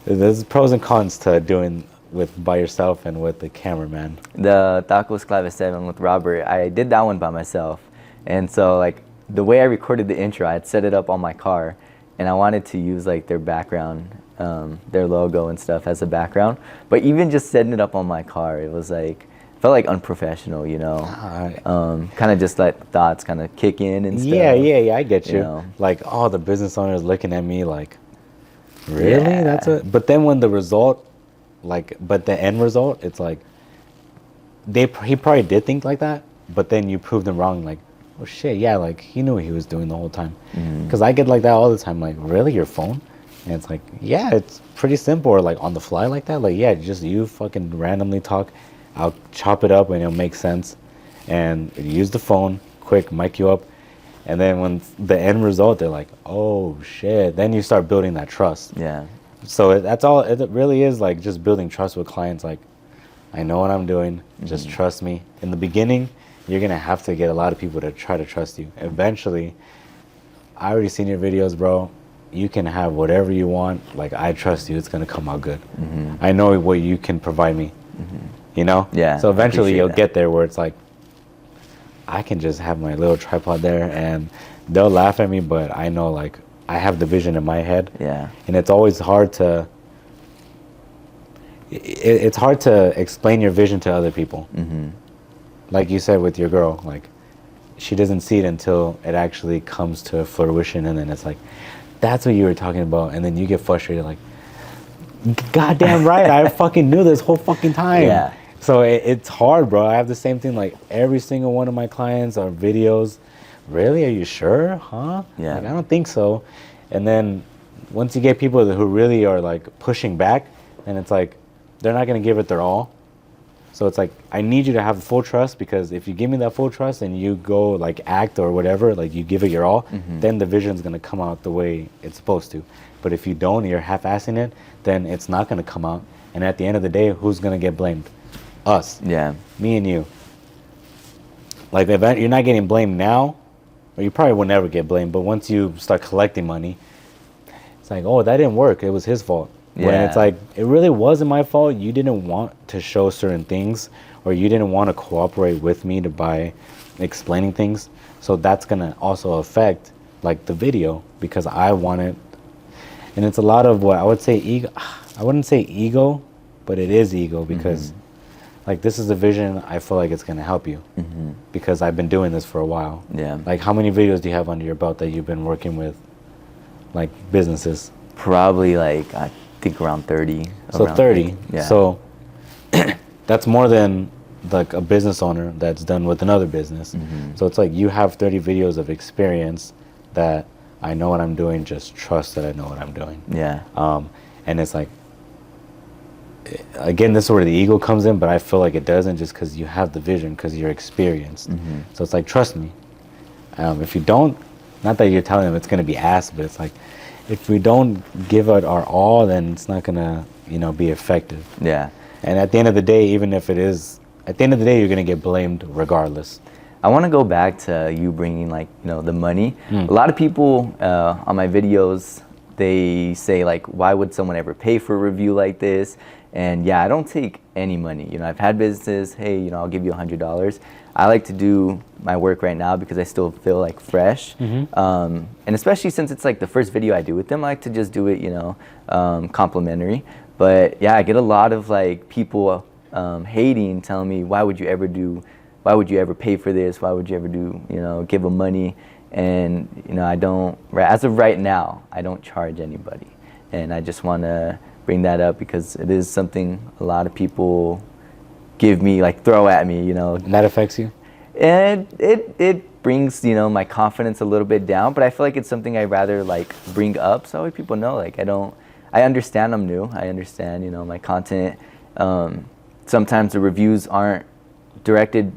there's pros and cons to doing with by yourself and with the cameraman. The Tacos Clave 7 with Robert, I did that one by myself. And so like the way I recorded the intro, I had set it up on my car, and I wanted to use like their background, their logo and stuff as a background. But even just setting it up on my car, it was like, felt like unprofessional, you know. Kind of just let thoughts kind of kick in and stuff. Yeah, I get you. know. Like, oh, the business owner is looking at me like, really? Yeah. That's it? But then when the result, but the end result, it's like, he probably did think like that, but then you proved him wrong, like, oh shit, yeah, like he knew what he was doing the whole time. Because I get like that all the time, like, really, your phone? And it's like, yeah, it's pretty simple, or like on the fly like that, like, yeah, just you fucking randomly talk, I'll chop it up and it'll make sense, and use the phone, quick, mic you up, and then when the end result, they're like, oh shit, then you start building that trust. Yeah. So that's all, it really is like just building trust with clients, like, I know what I'm doing, just trust me. In the beginning, you're gonna have to get a lot of people to try to trust you. Eventually, I already seen your videos, bro. You can have whatever you want. Like, I trust you, it's gonna come out good. I know what you can provide me, you know? Yeah, So I eventually appreciate you'll that. get there where it's like, I can just have my little tripod there and they'll laugh at me, but I know like, I have the vision in my head. Yeah. And it's always hard to, it's hard to explain your vision to other people. Like you said with your girl, like, she doesn't see it until it actually comes to fruition, and then it's like, that's what you were talking about, and then you get frustrated, like, goddamn right, I fucking knew this whole fucking time. Yeah. So it's hard, bro. I have the same thing, like, every single one of my clients or videos, really, are you sure? Huh? Yeah. Like, I don't think so. And then once you get people who really are like pushing back, then it's like, they're not gonna give it their all. So it's like, I need you to have full trust, because if you give me that full trust and you go like act or whatever, like you give it your all, then the vision's gonna come out the way it's supposed to. But if you don't, you're half-assing it, then it's not gonna come out. And at the end of the day, who's gonna get blamed? Us. Yeah. Me and you. Like, you're not getting blamed now, or you probably will never get blamed, but once you start collecting money, it's like, oh, that didn't work, it was his fault. When Yeah. it's like, it really wasn't my fault. You didn't want to show certain things, or you didn't want to cooperate with me by explaining things. So that's gonna also affect like the video, because I want it. And it's a lot of what I would say ego. I wouldn't say ego, but it is ego, because like this is the vision. I feel like it's gonna help you because I've been doing this for a while. Yeah. Like how many videos do you have under your belt that you've been working with, like businesses? Probably like I think around 30. So around 30. Yeah. So that's more than like a business owner that's done with another business. So it's like you have 30 videos of experience that I know what I'm doing, just trust that I know what I'm doing. Yeah. And it's like, again, this is where the ego comes in, but I feel like it doesn't just because you have the vision, because you're experienced. So it's like, trust me. If you don't, not that you're telling them it's going to be ass, but it's like, if we don't give it our all, then it's not going to, you know, be effective. Yeah. And at the end of the day, even if it is, at the end of the day, you're going to get blamed regardless. I want to go back to you bringing like, you know, the money. A lot of people on my videos, they say like, why would someone ever pay for a review like this? And yeah, I don't take any money. You know, I've had businesses, hey, you know, I'll give you $100. I like to do my work right now because I still feel like fresh. And especially since it's like the first video I do with them, I like to just do it, you know, complimentary. But yeah, I get a lot of like people hating, telling me, why would you ever pay for this? Why would you ever do, you know, give them money? And, you know, I don't, as of right now, I don't charge anybody. And I just want to bring that up because it is something a lot of people give me, like throw at me, you know. And that affects you? And it brings, you know, my confidence a little bit down, but I feel like it's something I'd rather like bring up so people know, like I understand I'm new. I understand, you know, my content. Sometimes the reviews aren't directed,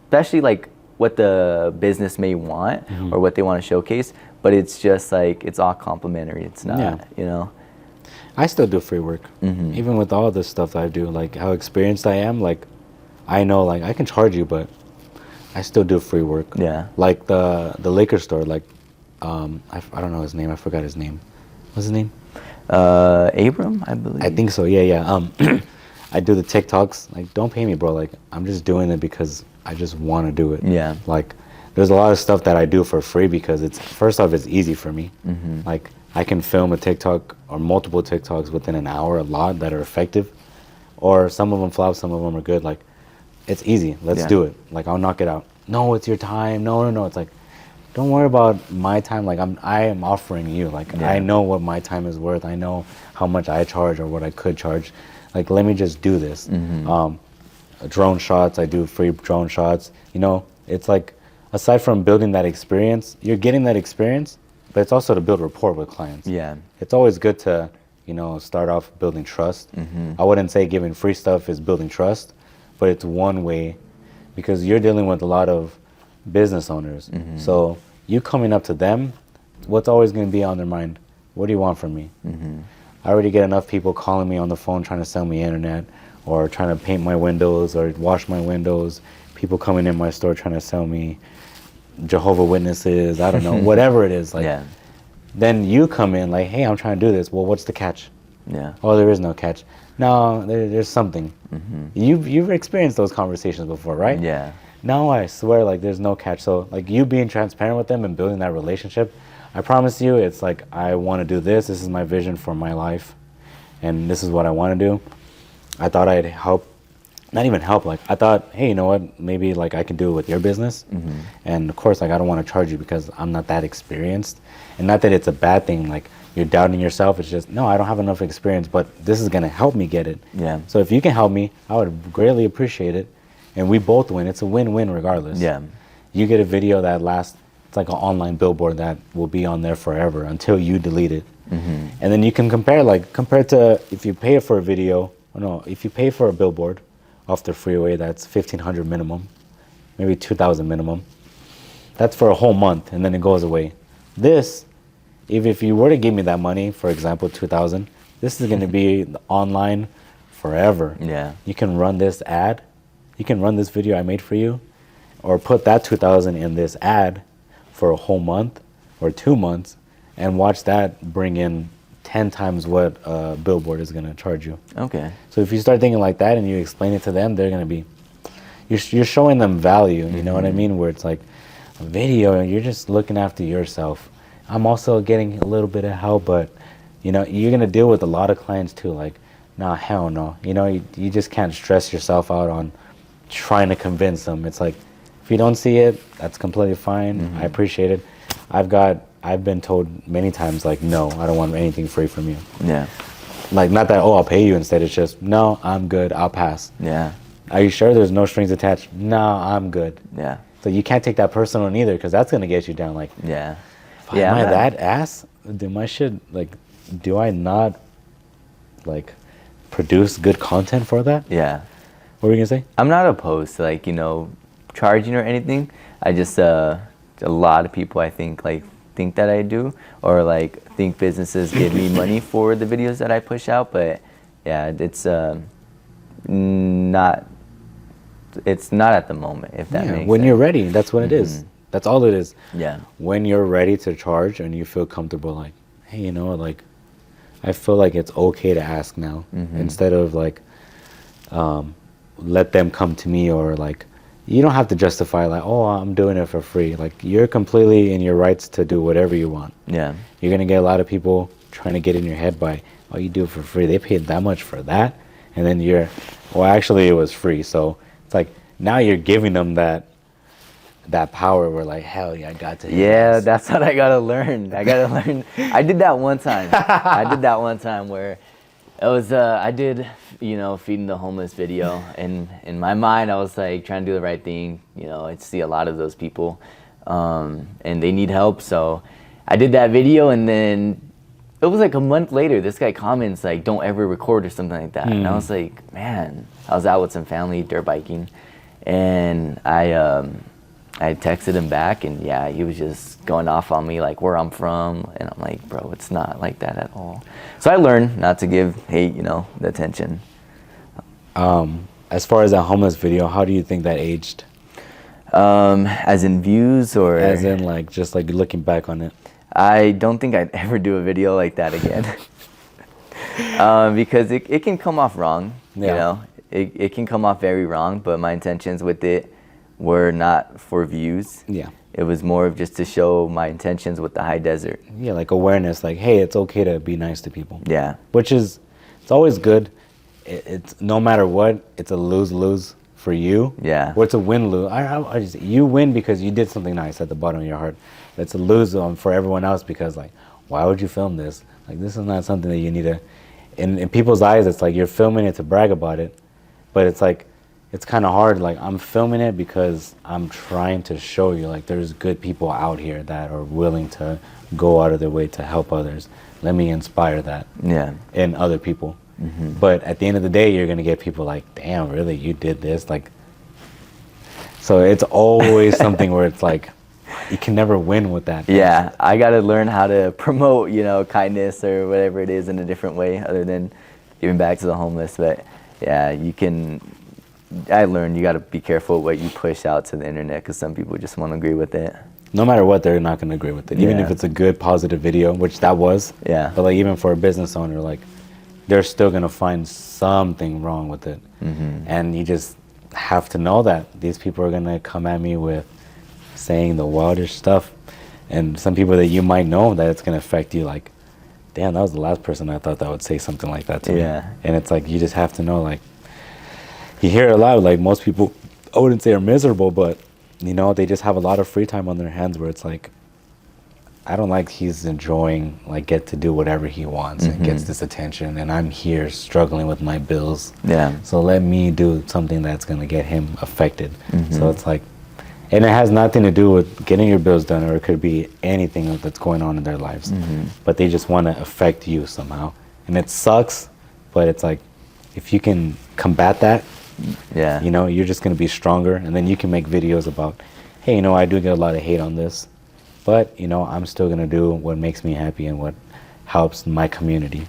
especially like what the business may want or what they want to showcase, but it's just like, it's all complimentary. It's not, you know. I still do free work. Even with all this stuff that I do, like how experienced I am, like I know like I can charge you, but I still do free work. Yeah. Like the liquor store, like I don't know his name. I forgot his name. What's his name? Abram, I believe. I think so. Yeah. I do the TikToks. Like, don't pay me, bro. Like, I'm just doing it because I just want to do it. Yeah. Like, there's a lot of stuff that I do for free because it's, first off, it's easy for me. Like, I can film a TikTok or multiple TikToks within an hour, a lot that are effective. Or some of them flop, some of them are good. Like, it's easy. Let's do it. Like, I'll knock it out. No, it's your time. No. It's like, don't worry about my time. Like, I am offering you. Like, I know what my time is worth. I know how much I charge or what I could charge. Like, let me just do this. Drone shots, I do free drone shots. You know, it's like, aside from building that experience, you're getting that experience, but it's also to build rapport with clients. Yeah. It's always good to, you know, start off building trust. I wouldn't say giving free stuff is building trust, but it's one way because you're dealing with a lot of business owners. So you coming up to them, what's always going to be on their mind? What do you want from me? I already get enough people calling me on the phone trying to sell me internet or trying to paint my windows or wash my windows. People coming in my store trying to sell me Jehovah Witnesses, I don't know, whatever it is. Like, then you come in like, hey, I'm trying to do this. Well, what's the catch? Yeah. Oh, there is no catch. No, there's something. You've experienced those conversations before, right? Yeah. No, I swear, like, there's no catch. So, like, you being transparent with them and building that relationship, I promise you, it's like, I want to do this. This is my vision for my life. And this is what I want to do. I thought I'd help. Not even help. Like, I thought, hey, you know what? Maybe, like, I can do it with your business. And, of course, like, I don't want to charge you because I'm not that experienced. And not that it's a bad thing. Like, you're doubting yourself. It's just, no, I don't have enough experience. But this is going to help me get it. Yeah. So if you can help me, I would greatly appreciate it. And we both win. It's a win-win regardless. Yeah. You get a video that lasts, it's like an online billboard that will be on there forever until you delete it. And then you can compare to if you pay for a video, if you pay for a billboard off the freeway, that's $1,500 minimum, maybe $2,000 minimum. That's for a whole month and then it goes away. This, even if you were to give me that money, for example, $2,000, this is going to be online forever. Yeah. You can run this ad. You can run this video I made for you or put that $2,000 in this ad for a whole month or 2 months and watch that bring in 10 times what a billboard is going to charge you. Okay. So if you start thinking like that and you explain it to them, they're going to be, you're showing them value, you know what I mean? Where it's like a video, you're just looking after yourself. I'm also getting a little bit of help, but you know, you're going to deal with a lot of clients too. Like nah, hell no. You know, you just can't stress yourself out on trying to convince them. It's like, if you don't see it, that's completely fine. I appreciate it. I've been told many times, like, no, I don't want anything free from you. Yeah. Like, not that, oh, I'll pay you. Instead, it's just, no, I'm good. I'll pass. Yeah. Are you sure there's no strings attached? No, I'm good. Yeah. So you can't take that personal either, because that's going to get you down. Like, Yeah. am I that ass? Do my shit, like, do I not, like, produce good content for that? Yeah. What were you going to say? I'm not opposed to, like, you know, charging or anything. I just, a lot of people, I think, like, think that I do, or, like, think businesses give me money for the videos that I push out. But, yeah, it's not at the moment, if that makes when sense. you're ready, that's what it is. That's all it is. Yeah. When you're ready to charge and you feel comfortable, like, hey, you know what, like, I feel like it's okay to ask now, instead of, like, let them come to me, or, like, you don't have to justify, like, oh, I'm doing it for free. Like, you're completely in your rights to do whatever you want. Yeah. You're going to get a lot of people trying to get in your head by, oh, you do it for free. They paid that much for that. And then you're, well, actually, it was free. So it's like, now you're giving them that power where, like, hell yeah, I got to. Yeah, that's what I gotta learn. I did that one time. Where it was, I did, you know, feeding the homeless video. And in my mind, I was like trying to do the right thing. You know, I see a lot of those people, and they need help. So I did that video, and then it was like a month later, this guy comments like, don't ever record or something like that. And I was like, man, I was out with some family dirt biking, and I texted him back, and yeah, he was just going off on me, like, where I'm from. And I'm like, bro, it's not like that at all. So I learned not to give hate, you know, the attention. As far as that homeless video, how do you think that aged? As in views, or? As in, like, just, like, looking back on it. I don't think I'd ever do a video like that again. Because it can come off wrong, you know? It can come off very wrong, but my intentions with it were not for views. Yeah. It was more of just to show my intentions with the high desert. Yeah, like awareness, like, hey, it's okay to be nice to people. Yeah. Which is, it's always good. It's no matter what, it's a lose-lose for you. Yeah. Or it's a win-lose. I just, you win because you did something nice at the bottom of your heart. It's a lose for everyone else because, like, why would you film this? Like, this is not something that you need to, in people's eyes, it's like you're filming it to brag about it. But it's like, it's kind of hard. Like, I'm filming it because I'm trying to show you, like, there's good people out here that are willing to go out of their way to help others. Let me inspire that in other people. But at the end of the day, you're going to get people like, damn, really, you did this? Like, so it's always something where it's like, you can never win with that. Yeah, I got to learn how to promote, you know, kindness or whatever it is in a different way other than giving back to the homeless. But yeah, I learned you got to be careful what you push out to the internet, because some people just won't agree with it. No matter what, they're not going to agree with it. Even if it's a good, positive video, which that was. Yeah. But, like, even for a business owner, like, they're still going to find something wrong with it. And you just have to know that these people are going to come at me with saying the wildest stuff. And some people that you might know that it's going to affect you, like, damn, that was the last person I thought that would say something like that to me. And it's like, you just have to know, like, you hear it a lot, like, most people, I wouldn't say are miserable, but, you know, they just have a lot of free time on their hands where it's like, I don't like he's enjoying, like, get to do whatever he wants and gets this attention, and I'm here struggling with my bills. So let me do something that's going to get him affected. So it's like, and it has nothing to do with getting your bills done, or it could be anything that's going on in their lives. But they just want to affect you somehow. And it sucks, but it's like, if you can combat that, you know, you're just going to be stronger, and then you can make videos about, hey, you know, I do get a lot of hate on this, but, you know, I'm still going to do what makes me happy and what helps my community.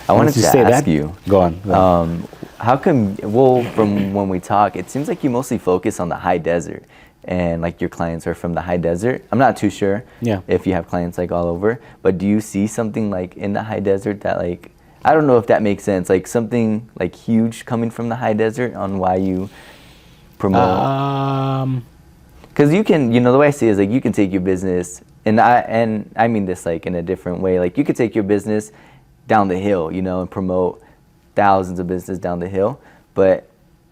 I wanted to ask you. Go on. How come, well, from when we talk, it seems like you mostly focus on the high desert, and, like, your clients are from the high desert. I'm not too sure if you have clients, like, all over, but do you see something, like, in the high desert that, like, I don't know if that makes sense, like something like huge coming from the high desert on why you promote? Because you can, you know, the way I see it is, like, you can take your business, and I mean this, like, in a different way, like, you could take your business down the hill, you know, and promote thousands of businesses down the hill, but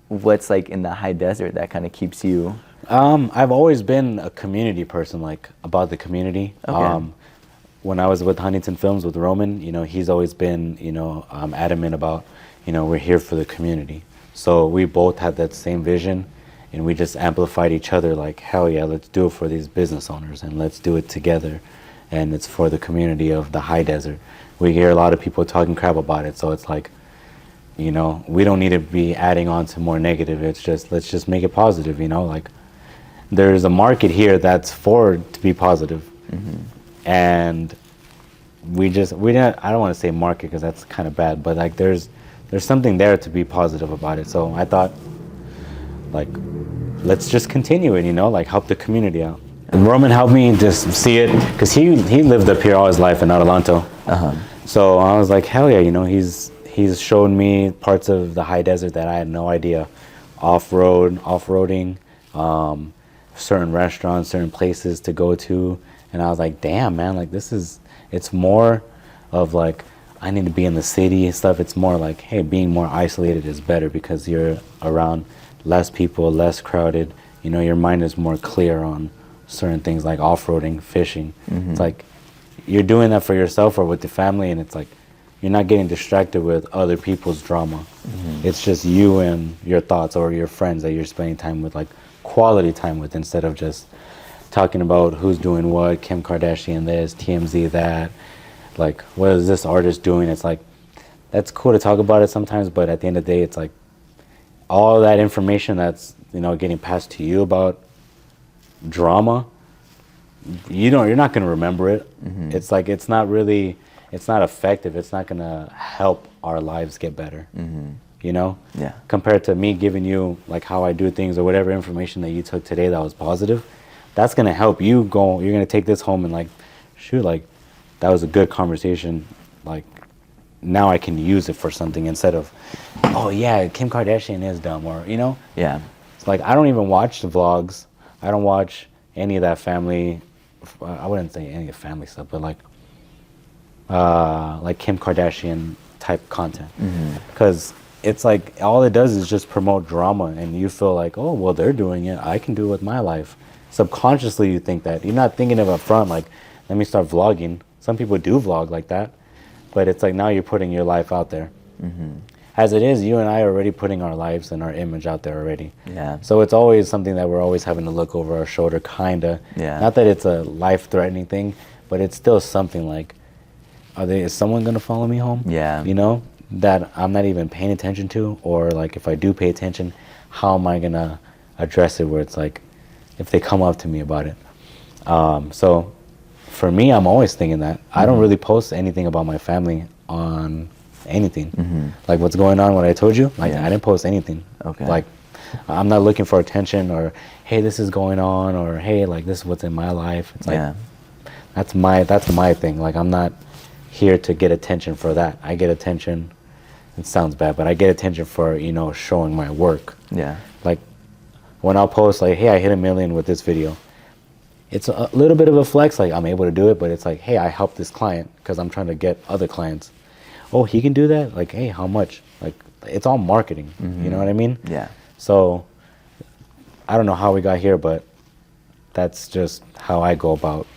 what's like in the high desert that kind of keeps you? I've always been a community person, like about the community. Okay. When I was with Huntington Films with Roman, he's always been, adamant about, we're here for the community. So we both had that same vision, and we just amplified each other. Like, hell yeah, let's do it for these business owners, and let's do it together. And it's for the community of the high desert. We hear a lot of people talking crap about it, so it's like, we don't need to be adding on to more negative. It's just, let's just make it positive, like there's a market here that's for to be positive. And we didn't, I don't want to say market because that's kind of bad, but like there's something there to be positive about it. So I thought, like, let's just continue it, like help the community out. And Roman helped me just see it because he lived up here all his life in Adelanto. So I was like, hell yeah, he's shown me parts of the high desert that I had no idea. Off-roading, certain restaurants, certain places to go to. And I was like, damn, man, like it's more of like, I need to be in the city and stuff. It's more like, hey, being more isolated is better because you're around less people, less crowded. Your mind is more clear on certain things like off-roading, fishing. It's like you're doing that for yourself or with the family, and it's like you're not getting distracted with other people's drama. It's just you and your thoughts or your friends that you're spending time with, like quality time with, instead of just talking about who's doing what, Kim Kardashian this, TMZ that, like what is this artist doing. It's like, that's cool to talk about it sometimes, but at the end of the day, it's like all that information that's getting passed to you about drama, you're not going to remember it. It's like it's not effective. It's not going to help our lives get better. Yeah. Compared to me giving you like how I do things or whatever information that you took today that was positive, that's going to help you go. You're going to take this home and like, shoot, like that was a good conversation. Like now I can use it for something instead of, oh yeah, Kim Kardashian is dumb, or Yeah. It's like I don't even watch the vlogs. I don't watch any of that family. I wouldn't say any of the family stuff, but like Kim Kardashian type content, because it's like all it does is just promote drama, and you feel like, oh well, they're doing it, I can do it with my life. Subconsciously you think that. You're not thinking of it up front, like let me start vlogging. Some people do vlog like that, but it's like now you're putting your life out there. As it is, you and I are already putting our lives and our image out there already. Yeah. So it's always something that we're always having to look over our shoulder, kinda. Yeah. Not that it's a life-threatening thing, but it's still something like, is someone gonna follow me home? Yeah. That I'm not even paying attention to, or like if I do pay attention, how am I gonna address it? Where it's like, if they come up to me about it. So for me, I'm always thinking that. I don't really post anything about my family on anything. Like what's going on, what I told you, like I didn't post anything. Okay. Like I'm not looking for attention or, hey, this is going on, or hey, like this is what's in my life. It's like, that's my thing. Like I'm not here to get attention for that. I get attention, it sounds bad, but I get attention for, showing my work. Yeah. Like when I'll post like, hey, I hit 1 million with this video. It's a little bit of a flex, like I'm able to do it, but it's like, hey, I helped this client because I'm trying to get other clients. Oh, he can do that? Like, hey, how much? Like, it's all marketing. You know what I mean? Yeah. So, I don't know how we got here, but that's just how I go about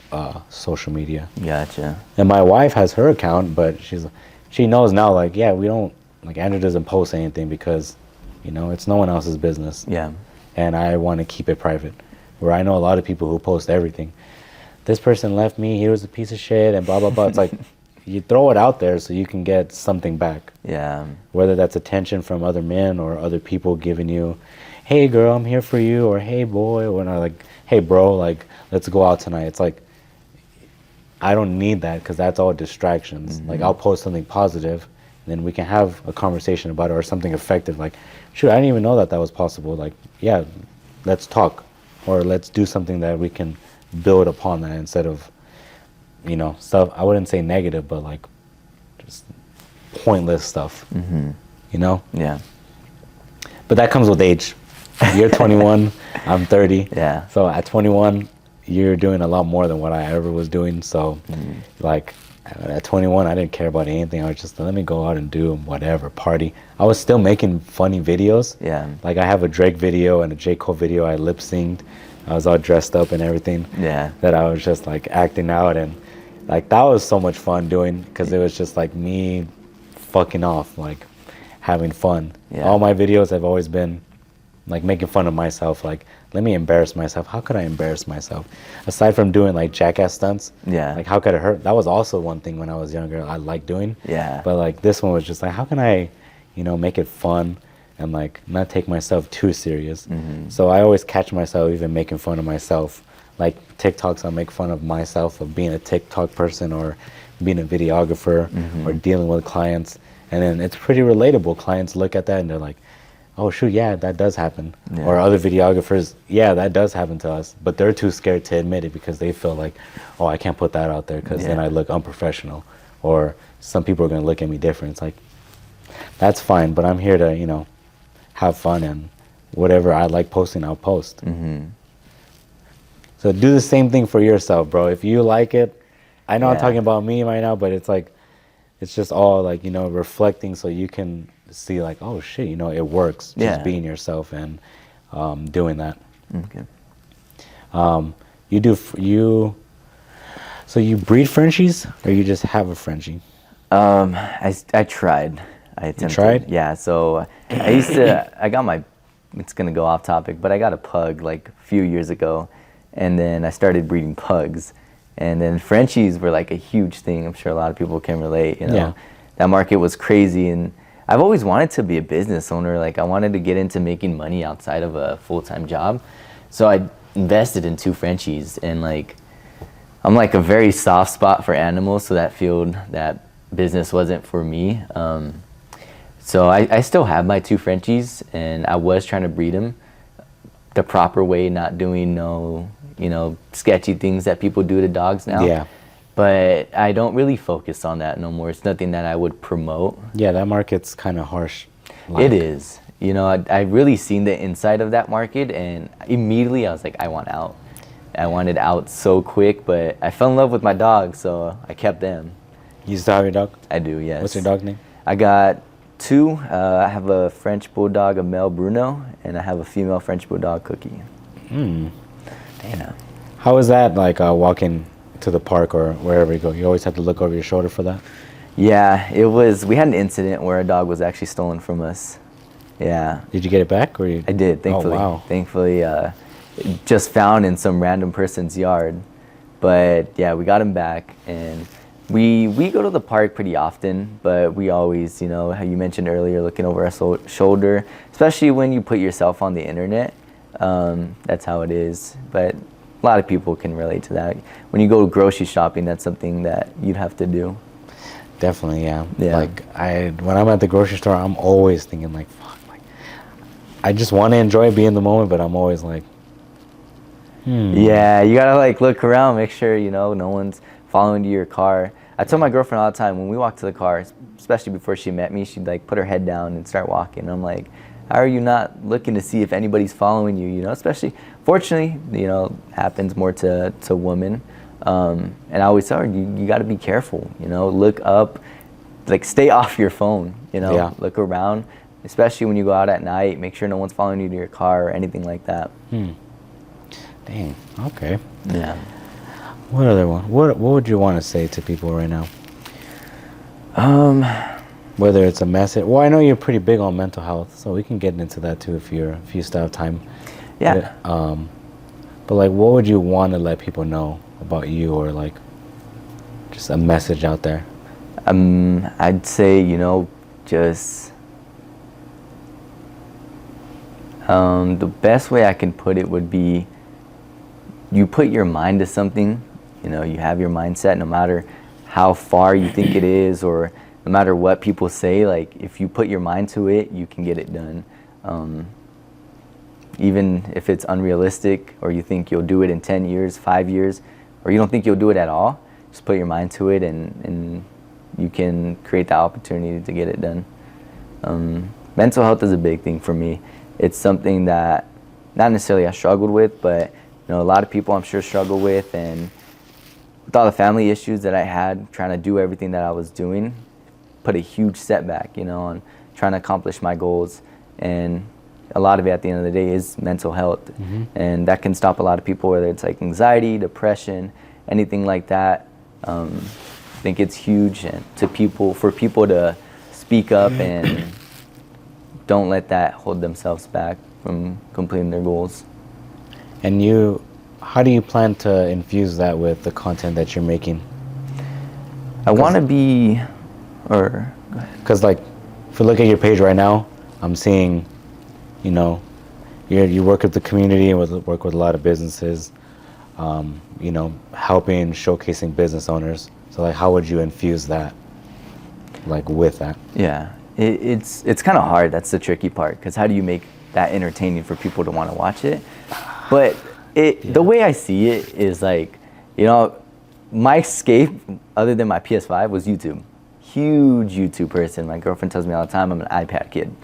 social media. Gotcha. And my wife has her account, but she knows now, like, yeah, we don't, like, Andrew doesn't post anything because, it's no one else's business. Yeah. And I want to keep it private. Where I know a lot of people who post everything. This person left me, he was a piece of shit, and blah, blah, blah. It's like, you throw it out there so you can get something back. Yeah. Whether that's attention from other men or other people giving you, hey girl, I'm here for you, or hey boy, or not, like, hey bro, like, let's go out tonight. It's like, I don't need that because that's all distractions. Like, I'll post something positive, and then we can have a conversation about it, or something effective. Like, shoot, I didn't even know that was possible. Like, yeah, let's talk, or let's do something that we can build upon that instead of, stuff, I wouldn't say negative, but like just pointless stuff, Yeah. But that comes with age. You're 21, I'm 30. Yeah. So at 21, you're doing a lot more than what I ever was doing. So like, At 21, I didn't care about anything. I was just, let me go out and do whatever, party. I was still making funny videos. Yeah. Like I have a Drake video and a J. Cole video. I lip synced. I was all dressed up and everything. Yeah. That I was just like acting out, and like that was so much fun doing, because it was just like me fucking off, like having fun. Yeah. All my videos have always been like making fun of myself. Like, let me embarrass myself. How could I embarrass myself? Aside from doing like jackass stunts. Yeah. Like, how could it hurt? That was also one thing when I was younger I liked doing. Yeah. But like this one was just like, how can I, make it fun and like not take myself too serious. So I always catch myself even making fun of myself. Like TikToks, I'll make fun of myself of being a TikTok person or being a videographer or dealing with clients. And then it's pretty relatable. Clients look at that and they're like, oh shoot, yeah, that does happen. Yeah. Or other videographers, yeah, that does happen to us. But they're too scared to admit it because they feel like, oh, I can't put that out there because then Yeah. I look unprofessional. Or some people are going to look at me different. It's like, that's fine, but I'm here to, have fun, and whatever I like posting, I'll post. So do the same thing for yourself, bro. If you like it, I know I'm Yeah. talking about me right now, but it's like, it's just all like, reflecting so you can see like, oh shit, it works. Just Yeah. being yourself and doing that. Okay. So you breed Frenchies or you just have a Frenchie? I tried. I attempted. tried? Yeah. So I got my, it's gonna go off topic, but I got a pug like a few years ago, and then I started breeding pugs, and then Frenchies were like a huge thing. I'm sure a lot of people can relate. Yeah. That market was crazy, and I've always wanted to be a business owner. Like I wanted to get into making money outside of a full-time job, so I invested in 2 Frenchies, and like I'm like a very soft spot for animals, so that business wasn't for me. So I still have my 2 Frenchies, and I was trying to breed them the proper way, not doing no, sketchy things that people do to dogs now. Yeah. But I don't really focus on that no more. It's nothing that I would promote. Yeah, that market's kind of harsh. It is. I really seen the inside of that market, and immediately I was like, I want out. I wanted out so quick, but I fell in love with my dog, so I kept them. You still have your dog? I do, yes. What's your dog name? I got 2. I have a French Bulldog, a male Bruno, and I have a female French Bulldog, Cookie. Yeah. How was that like walking to the park or wherever you go? You always have to look over your shoulder for that? Yeah, it was. We had an incident where a dog was actually stolen from us. Yeah. Did you get it back? Or you? I did, thankfully. Oh, wow. Thankfully, just found in some random person's yard. But yeah, we got him back, and we go to the park pretty often, but we always, how you mentioned earlier, looking over our shoulder, especially when you put yourself on the internet. That's how it is. But a lot of people can relate to that. When you go grocery shopping, that's something that you'd have to do. Definitely, yeah. Yeah. Like when I'm at the grocery store, I'm always thinking like, fuck, like I just want to enjoy being in the moment, but I'm always like, Yeah, you gotta like look around, make sure no one's following you your car. I tell my girlfriend all the time when we walk to the car, especially before she met me, she'd like put her head down and start walking. I'm like, how are you not looking to see if anybody's following you? Especially, fortunately, happens more to women. And I always tell her, you got to be careful. Look up, like stay off your phone. Yeah. Look around, especially when you go out at night. Make sure no one's following you to your car or anything like that. dang, okay. Yeah. What other one? What would you want to say to people right now? Whether it's a message. Well, I know you're pretty big on mental health, so we can get into that too if you still have time. Yeah. But like, what would you want to let people know about you, or like, just a message out there? I'd say, just the best way I can put it would be, you put your mind to something, you have your mindset, no matter how far you think it is, or no matter what people say, like if you put your mind to it, you can get it done. Even if it's unrealistic, or you think you'll do it in 10 years, 5 years, or you don't think you'll do it at all, just put your mind to it, and you can create the opportunity to get it done. Mental health is a big thing for me. It's something that not necessarily I struggled with, but a lot of people I'm sure struggle with, and with all the family issues that I had, trying to do everything that I was doing, put a huge setback, you know, on trying to accomplish my goals. And a lot of it at the end of the day is mental health. And that can stop a lot of people, whether it's like anxiety, depression, anything like that. I think it's huge and for people to speak up and don't let that hold themselves back from completing their goals. And how do you plan to infuse that with the content that you're making? I want to be, because like, if you look at your page right now, I'm seeing, you know, you work with the community and work with a lot of businesses, you know, helping, showcasing business owners. So like, how would you infuse that, like, with that? Yeah, it's kind of hard. That's the tricky part, because how do you make that entertaining for people to want to watch it? But the way I see it is like, you know, my escape, other than my PS5, was YouTube. Huge YouTube person. My girlfriend tells me all the time I'm an iPad kid.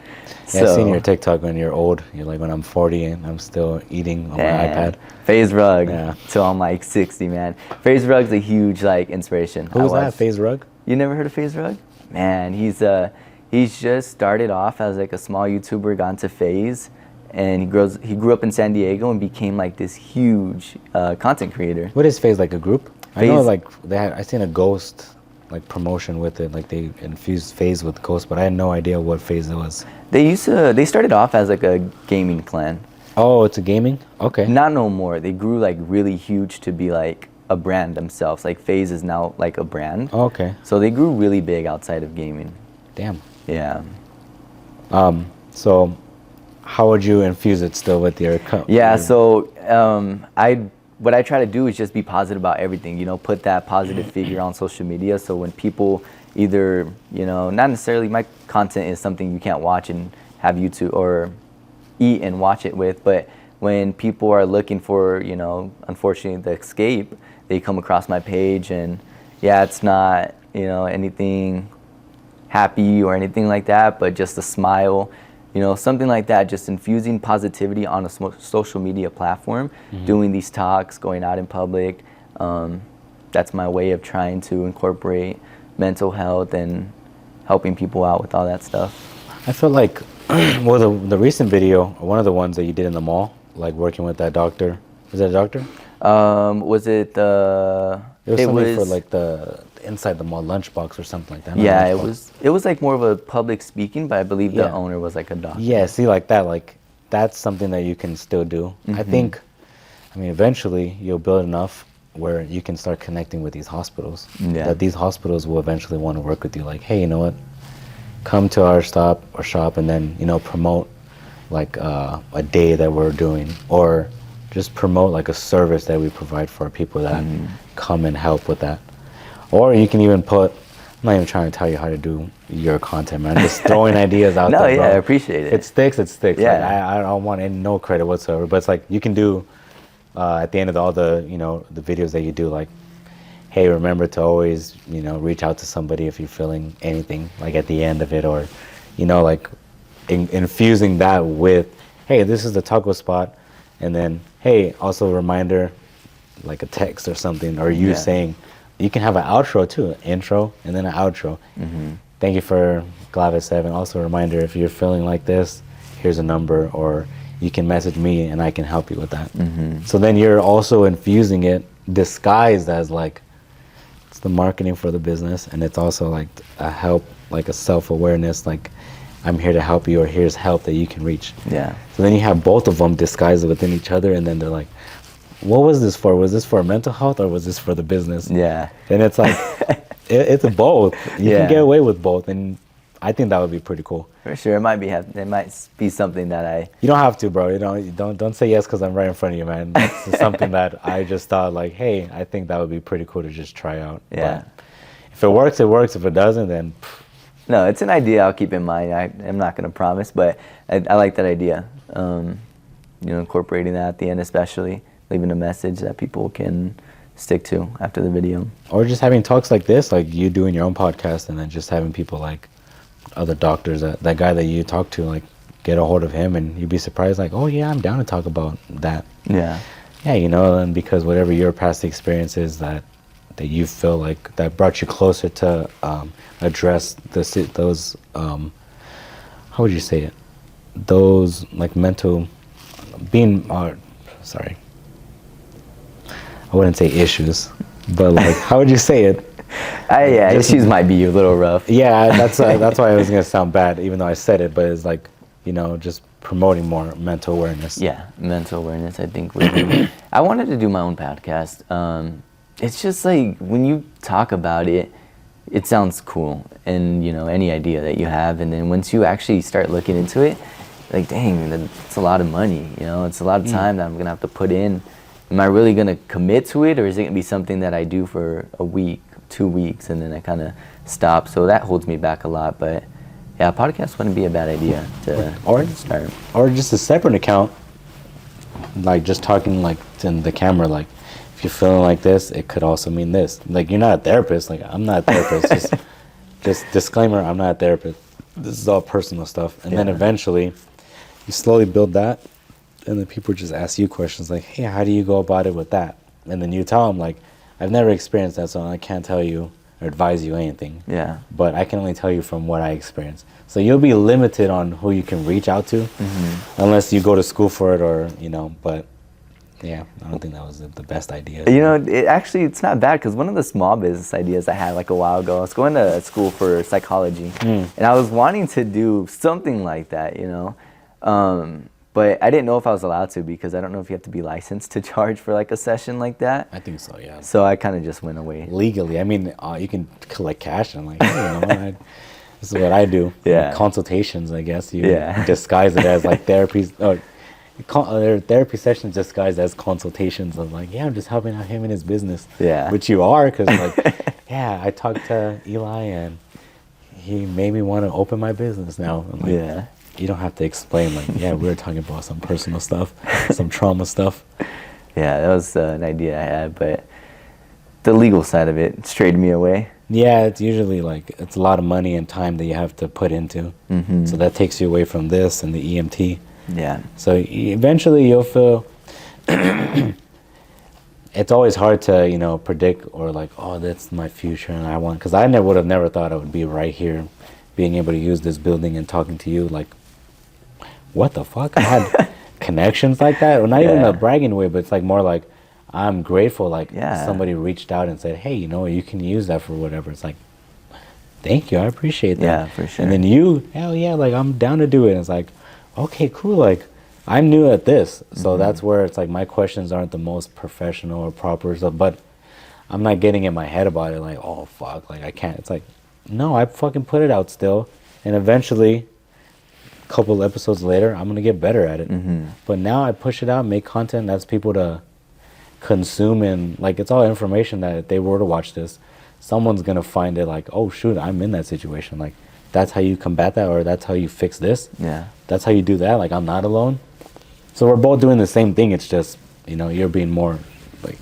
Yeah, I've seen your TikTok when you're old. You're like, when I'm 40 and I'm still eating on my iPad. FaZe Rug, till I'm like 60, man. FaZe Rug's a huge like inspiration. Who's that, FaZe Rug? You never heard of FaZe Rug? Man, he's just started off as like a small YouTuber, got into FaZe, and he grew up in San Diego and became like this huge content creator. What is FaZe, like a group? FaZe, I know like I seen a Ghost like promotion with it, like they infused FaZe with Ghost, but I had no idea what FaZe it was. They started off as like a gaming clan. Oh, it's a gaming? Okay. Not no more. They grew like really huge to be like a brand themselves. Like FaZe is now like a brand. Oh, okay. So they grew really big outside of gaming. Damn. Yeah. So how would you infuse it still with your Yeah, so what I try to do is just be positive about everything, you know, put that positive figure on social media. So when people either, you know, not necessarily my content is something you can't watch and have YouTube or eat and watch it with, but when people are looking for, you know, unfortunately the escape, they come across my page and yeah, it's not, you know, anything happy or anything like that, but just a smile, you know, something like that, just infusing positivity on a social media platform, doing these talks, going out in public. That's my way of trying to incorporate mental health and helping people out with all that stuff. I feel like, well, the recent video, one of the ones that you did in the mall, like working with that doctor. Was that a doctor? Was it the... It was for like the inside the mall lunchbox or something like that. Yeah, it was like more of a public speaking, but I believe the owner was like a doctor. Yeah, see, like that, like that's something that you can still do. I think, I mean, eventually you'll build enough where you can start connecting with these hospitals. Yeah. That these hospitals will eventually want to work with you. Like, hey, you know what? Come to our stop or shop and then, you know, promote like a day that we're doing, or just promote like a service that we provide for people that come and help with that. Or you can even put, I'm not even trying to tell you how to do your content, man. Just throwing ideas out there. No, yeah, bro. I appreciate it. If it sticks, it sticks. Yeah. Like, I don't want no credit whatsoever. But it's like you can do at the end of all the, you know, the videos that you do, like, hey, remember to always, you know, reach out to somebody if you're feeling anything, like at the end of it, or, you know, like infusing that with, hey, this is the taco spot, and then, hey, also a reminder, like a text or something, or you saying, you can have an outro too, an intro and then an outro. Thank you for Glavis 7. Also a reminder, if you're feeling like this, here's a number, or you can message me and I can help you with that. So then you're also infusing it disguised as like, it's the marketing for the business, and it's also like a help, like a self-awareness, like I'm here to help you, or here's help that you can reach. Yeah. So then you have both of them disguised within each other, and then they're like, what was this for? Was this for mental health or was this for the business? Yeah. And it's like, it's both. You can get away with both, and I think that would be pretty cool. For sure, it might be something that I... You don't have to, bro. You know, don't say yes because I'm right in front of you, man. This is something that I just thought, like, hey, I think that would be pretty cool to just try out. Yeah. But if it works, it works. If it doesn't, then... No, it's an idea I'll keep in mind. I'm not going to promise, but I like that idea. You know, incorporating that at the end, especially leaving a message that people can stick to after the video. Or just having talks like this, like you doing your own podcast, and then just having people like other doctors, that guy that you talk to, like get a hold of him, and you'd be surprised, like, oh yeah, I'm down to talk about that. Yeah. Yeah, you know, and because whatever your past experience is that that you feel like that brought you closer to address those how would you say it? Those like mental being sorry. I wouldn't say issues, but like how would you say it? Yeah, issues might be a little rough. Yeah, that's why I was gonna sound bad, even though I said it. But it's like, just promoting more mental awareness. Yeah, mental awareness, I think, would be. I wanted to do my own podcast. It's just like when you talk about it, it sounds cool, and any idea that you have, and then once you actually start looking into it, like, dang, it's a lot of money. It's a lot of time that I'm gonna have to put in. Am I really gonna commit to it, or is it gonna be something that I do for a week, 2 weeks, and then I kind of stop? So that holds me back a lot. But yeah, a podcast wouldn't be a bad idea to start. Or just a separate account, like just talking like in the camera, like if you're feeling like this, it could also mean this. Like you're not a therapist. Like I'm not a therapist. just disclaimer, I'm not a therapist. This is all personal stuff. And then eventually, you slowly build that, and then people just ask you questions like, "Hey, how do you go about it with that?" And then you tell them like, "I've never experienced that, so I can't tell you or advise you anything. Yeah. But I can only tell you from what I experienced." So you'll be limited on who you can reach out to, unless you go to school for it, or But yeah, I don't think that was the best idea. It's not bad, because one of the small business ideas I had like a while ago, I was going to school for psychology, and I was wanting to do something like that, but I didn't know if I was allowed to, because I don't know if you have to be licensed to charge for like a session like that. I think so, yeah. So I kind of just went away. Legally, I mean, you can collect cash and like, hey, this is what I do. Yeah. Consultations, I guess. You disguise it as like therapies, or their therapy sessions disguised as consultations of like, yeah, I'm just helping out him in his business. Yeah. Which you are, because like, yeah, I talked to Eli and he made me want to open my business now. I'm like, Yeah. You don't have to explain like, yeah, we were talking about some personal stuff, some trauma stuff. Yeah, that was an idea I had, but the legal side of it strayed me away. Yeah, it's usually like, it's a lot of money and time that you have to put into. So that takes you away from this and the EMT. Yeah. So eventually you'll feel, it's always hard to, predict or like, oh, that's my future and I want, because I would have never thought I would be right here, being able to use this building and talking to you. Like, what the fuck? I had connections like that, or not even a bragging way, but it's like more like, I'm grateful, like somebody reached out and said, hey, you can use that for whatever. It's like, thank you, I appreciate that. Yeah, for sure. And then you, hell yeah, like I'm down to do it. And it's like, okay, cool, like I'm new at this. So that's where it's like my questions aren't the most professional or proper stuff, but I'm not getting in my head about it like, oh fuck, like I can't. It's like, no, I fucking put it out still. And eventually, a couple episodes later, I'm gonna get better at it. But now I push it out, make content that's people to consume, and like it's all information that if they were to watch this, someone's gonna find it like, oh shoot, I'm in that situation. Like that's how you combat that, or that's how you fix this. Yeah. That's how you do that. Like I'm not alone. So we're both doing the same thing. It's just you're being more like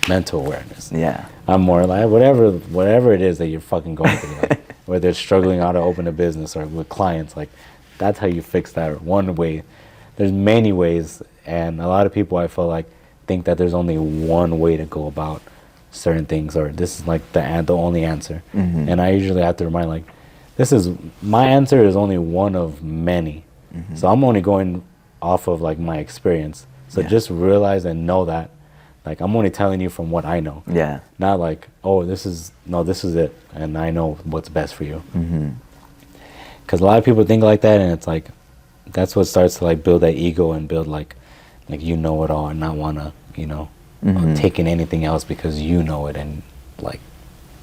mental awareness. Yeah. I'm more like whatever it is that you're fucking going through, like, whether it's struggling how to open a business or with clients, like that's how you fix that one way. There's many ways, and a lot of people I feel like think that there's only one way to go about certain things, or this is like the only answer. And I usually have to remind like, my answer is only one of many. So I'm only going off of like my experience. So just realize and know that like I'm only telling you from what I know. Yeah. Not like, oh, this is it, and I know what's best for you. Because a lot of people think like that, and it's like that's what starts to like build that ego and build like you know it all, and not want to take in anything else because you know it. And like,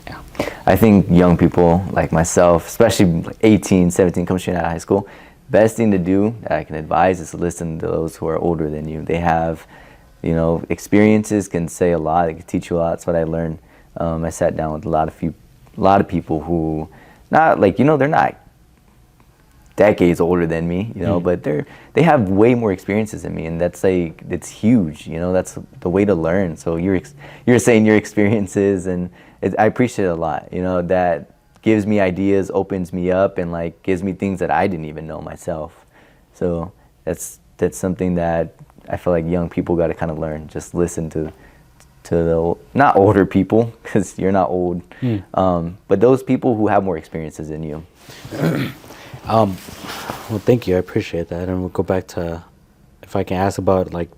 yeah, I think young people like myself, especially like 18, 17, coming straight out of high school, best thing to do that I can advise is to listen to those who are older than you. They have experiences, can say a lot. They can teach you a lot. That's what I learned. I sat down with a lot of people who, not like they're not decades older than me, but they have way more experiences than me, and that's like it's huge. That's the way to learn. So you're saying your experiences, and I appreciate it a lot. That gives me ideas, opens me up, and like gives me things that I didn't even know myself. So that's something that I feel like young people got to kind of learn. Just listen to to the not older people, because you're not old, but those people who have more experiences than you. Well, thank you. I appreciate that. And we'll go back to, if I can ask about like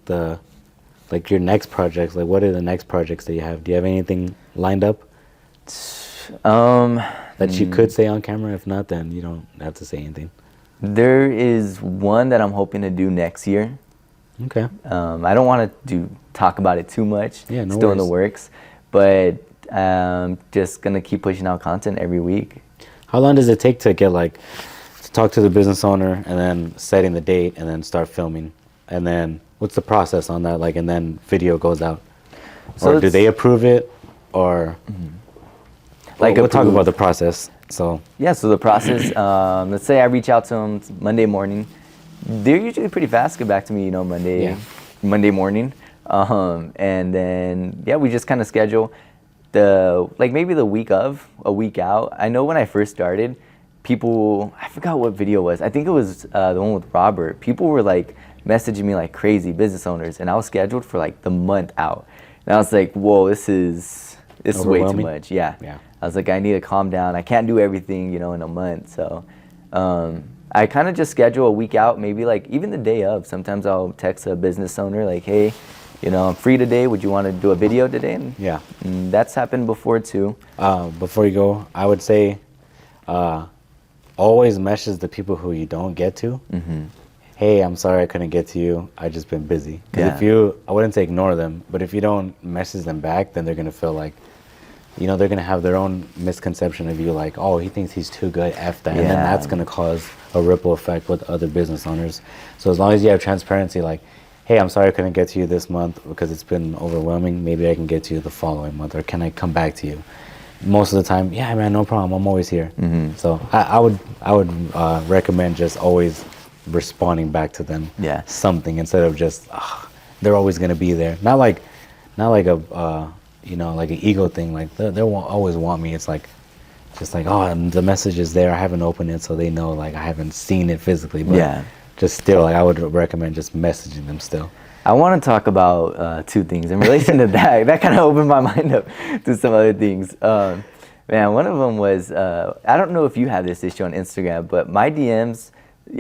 your next projects. Like, what are the next projects that you have? Do you have anything lined up that you could say on camera? If not, then you don't have to say anything. There is one that I'm hoping to do next year. Okay. I don't want to talk about it too much. Yeah, no Still in the worries. works, but just gonna keep pushing out content every week. How long does it take to get like to talk to the business owner and then setting the date and then start filming? And then what's the process on that? Like, and then video goes out. So or do they approve it? Or Like we'll talk approve. about the process. So Yeah, so the process, let's say I reach out to them Monday morning. They're usually pretty fast, get back to me, Monday morning. And then, yeah, we just kind of schedule maybe a week out. I know when I first started, people, I forgot what video it was. I think it was the one with Robert. People were like messaging me like crazy, business owners, and I was scheduled for like the month out. And I was like, whoa, this is way too Overwhelming? much. Yeah. Yeah. I was like, I need to calm down. I can't do everything, in a month. So I kind of just schedule a week out, maybe like even the day of. Sometimes I'll text a business owner like, hey, I'm free today. Would you want to do a video today? And that's happened before too. before you go, I would say always message the people who you don't get to. Hey, I'm sorry I couldn't get to you. I just been busy. Because Yeah. I wouldn't say ignore them, but if you don't message them back, then they're gonna feel like, they're gonna have their own misconception of you, like, oh, he thinks he's too good, F that. And then Yeah. that's gonna cause a ripple effect with other business owners. So as long as you have transparency, like, hey, I'm sorry I couldn't get to you this month because it's been overwhelming. Maybe I can get to you the following month, or can I come back to you? Most of the time, yeah, man, no problem. I'm always here. So I would recommend just always responding back to them. Yeah. Something instead of just they're always gonna be there. Not like a like an ego thing. Like they won't always want me. It's like just like, oh, the message is there. I haven't opened it, so they know like I haven't seen it physically. But Yeah. just still, like I would recommend just messaging them still. I want to talk about two things in relation to that. That kind of opened my mind up to some other things. Man, one of them was, I don't know if you have this issue on Instagram, but my DMs,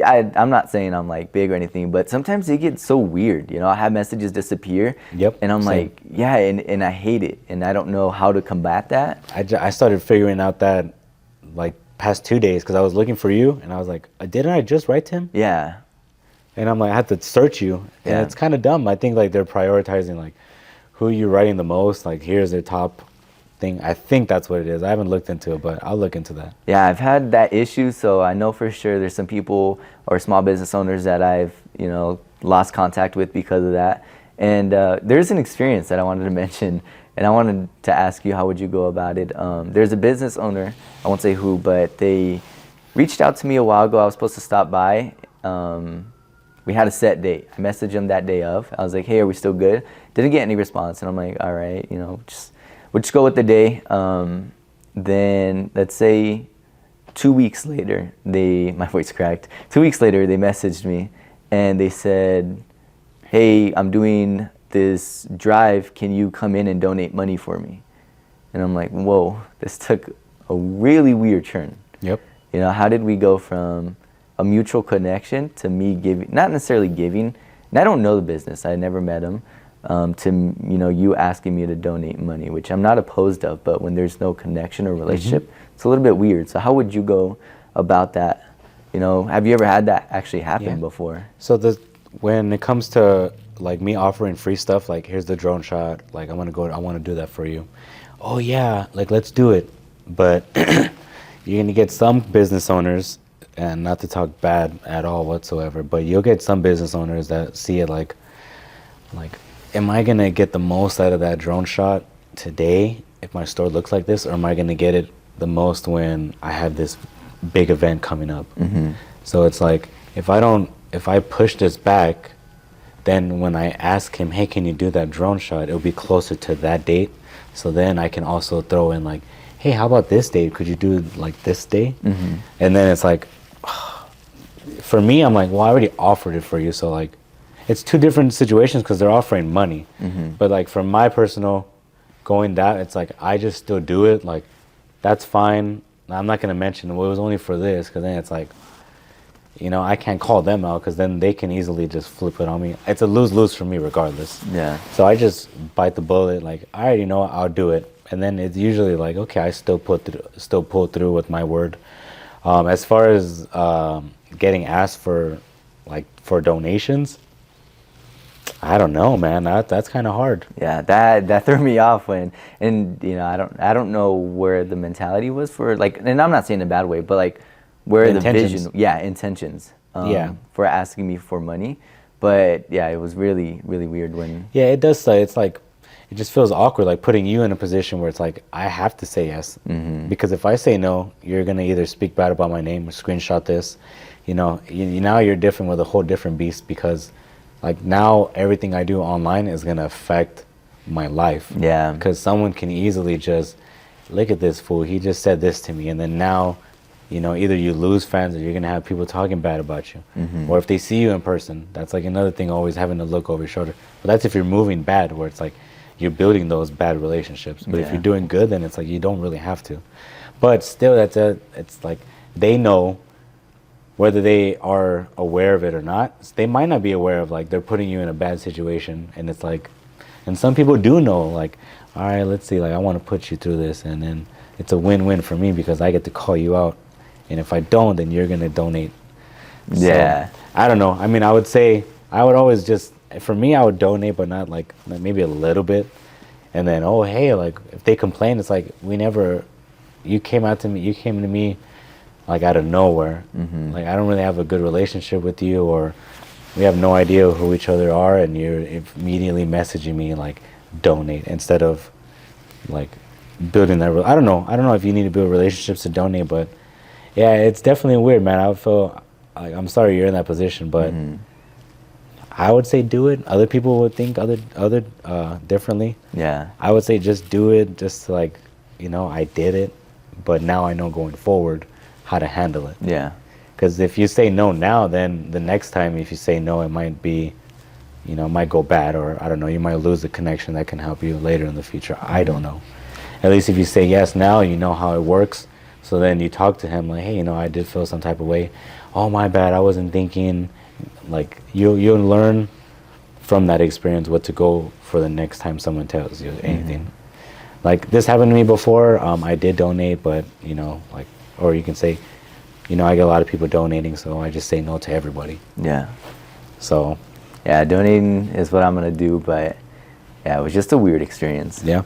I'm not saying I'm like big or anything, but sometimes they get so weird. I have messages disappear. Yep, And I'm same. like, yeah, and I hate it. And I don't know how to combat that. I started figuring out that like past 2 days because I was looking for you and I was like, didn't I just write to him? Yeah. And I'm like, I had to search you, and Yeah. it's kind of dumb. I think like they're prioritizing like who you're writing the most. Like here's their top thing. I think that's what it is. I haven't looked into it, but I'll look into that. Yeah, I've had that issue, so I know for sure there's some people or small business owners that I've, lost contact with because of that. And there's an experience that I wanted to mention, and I wanted to ask you, how would you go about it? There's a business owner, I won't say who, but they reached out to me a while ago. I was supposed to stop by. We had a set date. I messaged them that day of. I was like, hey, are we still good? Didn't get any response, and I'm like, all right, we'll just go with the day. Then let's say 2 weeks later, my voice cracked. 2 weeks later, they messaged me and they said, hey, I'm doing this drive. Can you come in and donate money for me? And I'm like, whoa, this took a really weird turn. Yep. How did we go from a mutual connection to me giving, not necessarily giving, and I don't know the business, I never met him, to you asking me to donate money, which I'm not opposed of, but when there's no connection or relationship, it's a little bit weird. So how would you go about that? Have you ever had that actually happen before? So when it comes to like me offering free stuff, like here's the drone shot, like I want to do that for you. Oh yeah, like let's do it. But you're gonna get some business owners, and not to talk bad at all whatsoever, but you'll get some business owners that see it like, am I gonna get the most out of that drone shot today if my store looks like this, or am I gonna get it the most when I have this big event coming up? So it's like, if I push this back, then when I ask him, hey, can you do that drone shot, it'll be closer to that date. So then I can also throw in like, hey, how about this date? Could you do like this day? And then it's like, for me, I'm like, well, I already offered it for you. So like, it's two different situations because they're offering money. But like from my personal going that, it's like I just still do it. Like that's fine. I'm not gonna mention well, it was only for this, because then it's like, I can't call them out because then they can easily just flip it on me. It's a lose-lose for me regardless. Yeah. So I just bite the bullet. Like I already know I'll do it, and then it's usually like, okay, I still pull through with my word. As far as getting asked for donations, I don't know, man. That's kind of hard. Yeah, that threw me off when, and I don't know where the mentality was for, like, and I'm not saying in a bad way, but like where the Intentions. vision, intentions, Yeah. for asking me for money. But yeah, it was really, really weird when. Yeah, it does say it's like it just feels awkward, like putting you in a position where it's like I have to say yes, because if I say no, you're gonna either speak bad about my name or screenshot this. Now you're different with a whole different beast, because like now everything I do online is gonna affect my life. Yeah. Because someone can easily just look at this fool. He just said this to me, and then now, either you lose fans or you're gonna have people talking bad about you, or if they see you in person, that's like another thing. Always having to look over your shoulder. But that's if you're moving bad, where it's like you're building those bad relationships. But if Yeah. you're doing good, then it's like you don't really have to. But still, it's like they know. Whether they are aware of it or not, they might not be aware of, like, they're putting you in a bad situation, and it's like, and some people do know, like, all right, let's see, like, I want to put you through this, and then it's a win-win for me because I get to call you out, and if I don't, then you're gonna donate. Yeah. So, I don't know. I mean, I would say I would always just, for me, I would donate, but not like maybe a little bit, and then hey, like if they complain, it's like you came to me. Like out of nowhere, like I don't really have a good relationship with you, or we have no idea who each other are, and you're immediately messaging me like donate instead of like building that. I don't know if you need to build relationships to donate, but yeah, it's definitely weird, man. I feel like I'm sorry you're in that position, but I would say do it. Other people would think other differently. Yeah. I would say just do it, just to, like I did it, but now I know going forward how to handle it. Yeah. Because if you say no now, then the next time if you say no, it might be, it might go bad, or I don't know, you might lose the connection that can help you later in the future. I don't know. At least if you say yes now, you know how it works. So then you talk to him like, hey, I did feel some type of way. Oh, my bad, I wasn't thinking. Like you'll learn from that experience what to go for the next time someone tells you anything. Like this happened to me before. I did donate, but or you can say, I get a lot of people donating, so I just say no to everybody. Yeah. So. Yeah, donating is what I'm gonna do, but yeah, it was just a weird experience. Yeah.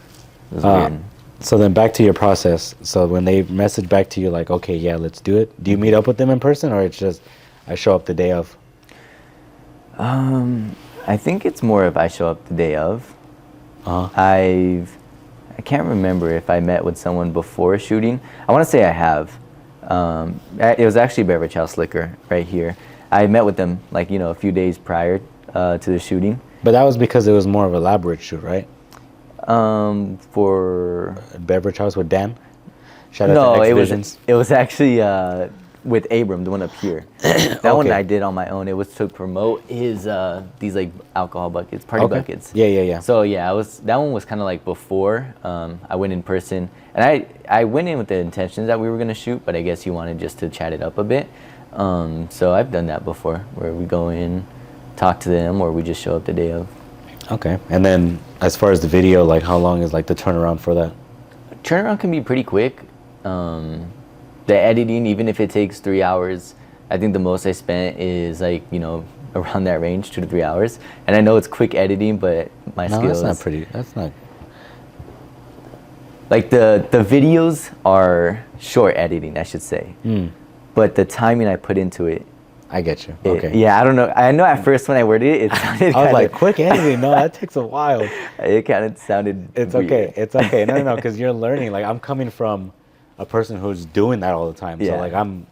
It was weird. So then back to your process. So when they message back to you like, okay, yeah, let's do it. Do you meet up with them in person, or it's just I show up the day of? I think it's more of I show up the day of. I can't remember if I met with someone before shooting. I want to say I have. It was actually Beverage House Liquor right here. I met with them like a few days prior to the shooting. But that was because it was more of an elaborate shoot, right? For Beverage House with Dan. Shout out no, to it X-Visions. was actually with Abram, the one up here. That one Okay. I did on my own. It was to promote his these like alcohol buckets, party Okay. buckets. Yeah. So yeah, that one was kind of like before I went in person, and I went in with the intentions that we were gonna shoot, but I guess he wanted just to chat it up a bit. So I've done that before, where we go in, talk to them, or we just show up the day of. Okay. And then as far as the video, like how long is like the turnaround for that? Turnaround can be pretty quick. The editing, even if it takes 3 hours, I think the most I spent is like around that range, 2 to 3 hours. And I know it's quick editing, but my No, skills. that's not. Like the videos are short editing, I should say. But the timing I put into it. I get you. it- Okay. Yeah, I don't know. I know at first when I worded it, it sounded. I was kinda, like, quick editing. No, that takes a while. It kind of sounded. It's weird. okay. It's okay. No, because you're learning. Like I'm coming from a person who's doing that all the time. So Yeah. like I'm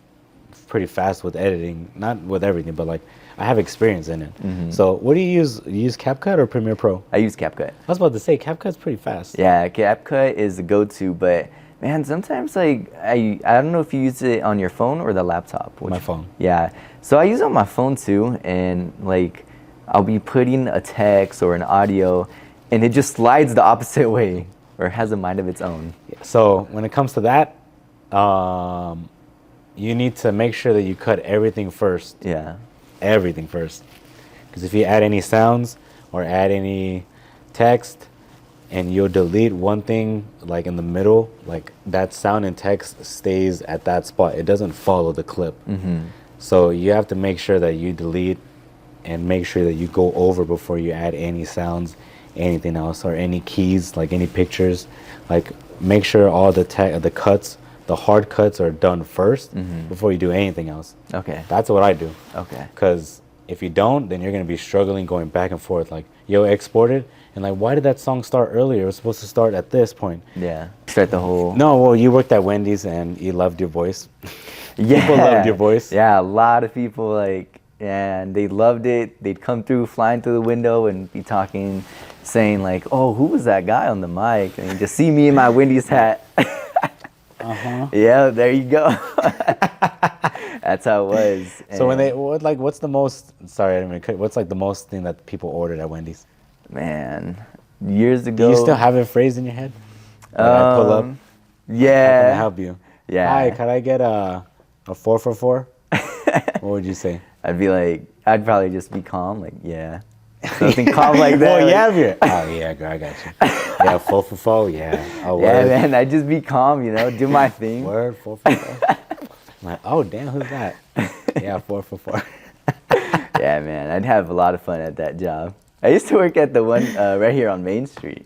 pretty fast with editing, not with everything, but like I have experience in it. So what do you use? You use CapCut or Premiere Pro? I use CapCut. I was about to say CapCut's pretty fast. Yeah, CapCut is the go-to, but man, sometimes like I don't know if you use it on your phone or the laptop. My phone. Yeah, so I use it on my phone too, and like I'll be putting a text or an audio, and it just slides the opposite way, or has a mind of its own. So when it comes to that, you need to make sure that you cut everything first. Yeah. Everything first. Because if you add any sounds or add any text and you'll delete one thing like in the middle, like that sound and text stays at that spot. It doesn't follow the clip. So you have to make sure that you delete and make sure that you go over before you add any sounds, anything else, or any keys, like any pictures. Like make sure all the cuts, the hard cuts are done first before you do anything else. Okay. That's what I do. Okay. Because if you don't, then you're going to be struggling going back and forth. Like, yo, export it. And like, why did that song start earlier? It was supposed to start at this point. Yeah. Start the whole. No, well, you worked at Wendy's and you loved your voice. Yeah. People loved your voice. Yeah, a lot of people like, and they loved it. They'd come through, flying through the window, and be talking, saying like, "Oh, who was that guy on the mic?" And you just see me in my Wendy's hat. Yeah, there you go. That's how it was. So when And, what's the most? Sorry, I didn't mean to cut. What's like the most thing that people ordered at Wendy's? man, years ago. Do you still have it phrased in your head? Like I pull up. How can I Yeah. help you? Yeah. Hi, could I get a 4 for 4? What would you say? I'd be like, I'd probably just be calm, like, yeah. Something calm like that. Oh like- yeah, oh yeah, girl, I got you. Yeah, 4 for 4. Yeah. Oh, Yeah, word. man, I'd just be calm, do my thing. Word, 4 for 4. I'm like, oh damn, who's that? Yeah, 4 for 4. Yeah, man, I'd have a lot of fun at that job. I used to work at the one right here on Main Street.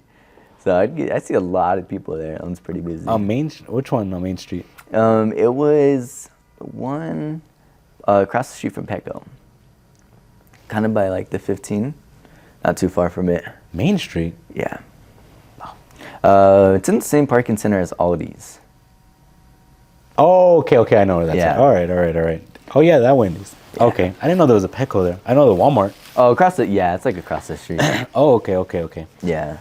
So I'd see a lot of people there. That one's pretty busy. Which one on Main Street? It was one across the street from Petco. Kind of by like the 15. Not too far from it. Main Street. Yeah. It's in the same parking center as Aldi's. Oh, okay, I know where that's Yeah. at. All right. Oh yeah, that Wendy's. Okay, I didn't know there was a Petco there. I know the Walmart. Oh, it's like across the street. Oh, okay. Yeah.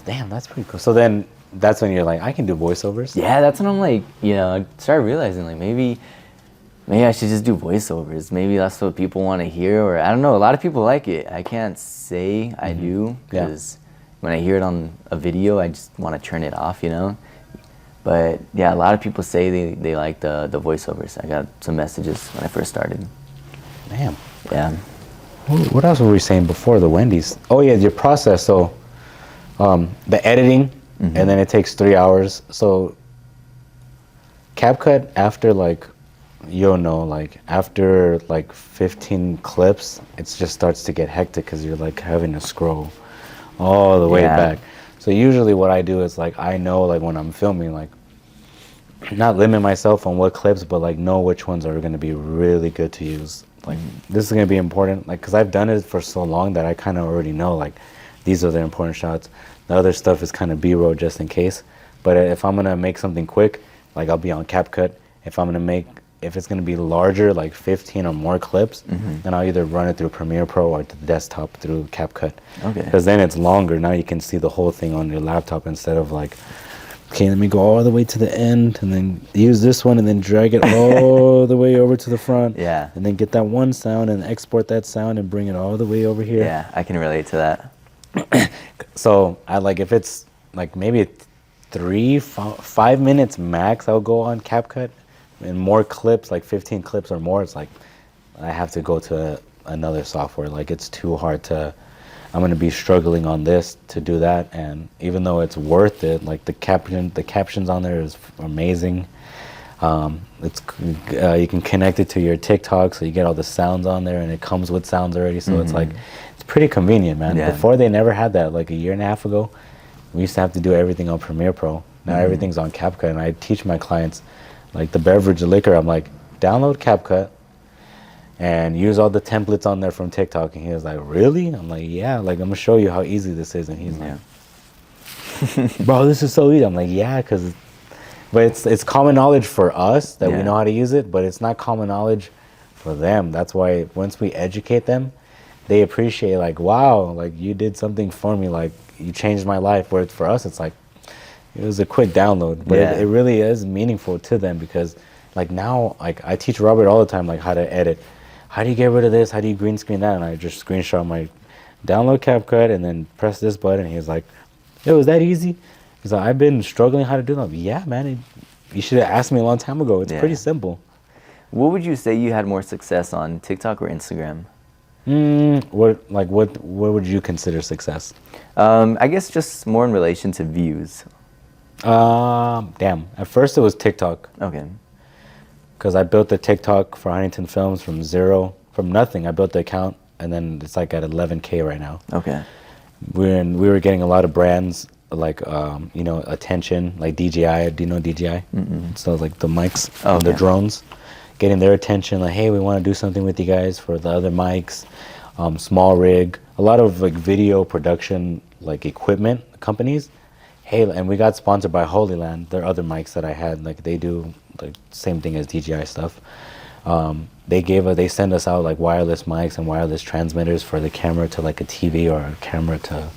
Damn, that's pretty cool. So then that's when you're like, I can do voiceovers. Yeah, that's when I'm like, I started realizing like maybe I should just do voiceovers. Maybe that's what people want to hear, or I don't know. A lot of people like it. I can't say I do Yeah. because when I hear it on a video, I just want to turn it off, But yeah, a lot of people say they like the voiceovers. I got some messages when I first started. Damn. Yeah. What else were we saying before the Wendy's? Oh yeah, your process. So, the editing, and then it takes 3 hours. So, CapCut after after 15 clips, it just starts to get hectic because you're like having to scroll all the way Yeah. back. So usually what I do is I know when I'm filming not limit myself on what clips, but know which ones are going to be really good to use. This is going to be important, because I've done it for so long that I kind of already know, these are the important shots. The other stuff is kind of B-roll just in case. But if I'm going to make something quick, I'll be on CapCut. If it's going to be larger, 15 or more clips, then I'll either run it through Premiere Pro or to the desktop through CapCut. Okay. Because then it's longer. Now you can see the whole thing on your laptop instead of okay, let me go all the way to the end and then use this one and then drag it all the way over to the front. Yeah. And then get that one sound and export that sound and bring it all the way over here. Yeah, I can relate to that. So if it's maybe 5 minutes max, I'll go on CapCut. And more clips, 15 clips or more, it's I have to go to another software. It's too hard to. I'm going to be struggling on this to do that, and even though it's worth it, the captions on there is amazing. You can connect it to your TikTok, so you get all the sounds on there, and it comes with sounds already. So it's pretty convenient, man. Yeah. Before they never had that. A year and a half ago, we used to have to do everything on Premiere Pro. Now everything's on CapCut, and I teach my clients, the beverage, the liquor. I'm download CapCut and use all the templates on there from TikTok. And he was like, really? I'm like, yeah, I'm gonna show you how easy this is. And he's like, bro, this is so easy. I'm like, yeah, but it's common knowledge for us that we know how to use it, but it's not common knowledge for them. That's why once we educate them, they appreciate wow, you did something for me, you changed my life. Where for us, it's it was a quick download, but it really is meaningful to them because now I teach Robert all the time how to edit. How do you get rid of this? How do you green screen that? And I just screenshot my download CapCut and then press this button. He's like, it was that easy? He's like, I've been struggling how to do that. Yeah, man, you should have asked me a long time ago. It's Yeah. pretty simple. What would you say you had more success on, TikTok or Instagram? What would you consider success? I guess just more in relation to views. Damn. At first it was TikTok Okay. because I built the TikTok for Huntington Films from nothing. I built the account and then it's like at 11K right now. Okay. We were getting a lot of brands like attention, like DJI. Do you know DJI? So like the mics and the Okay. drones, getting their attention. Like, hey, we want to do something with you guys for the other mics. Small rig, a lot of like video production like equipment companies. Hey, and we got sponsored by Holy Land. Their other mics that I had, like they do the same thing as DJI stuff. They send us out like wireless mics and wireless transmitters for the camera to like a TV or a camera to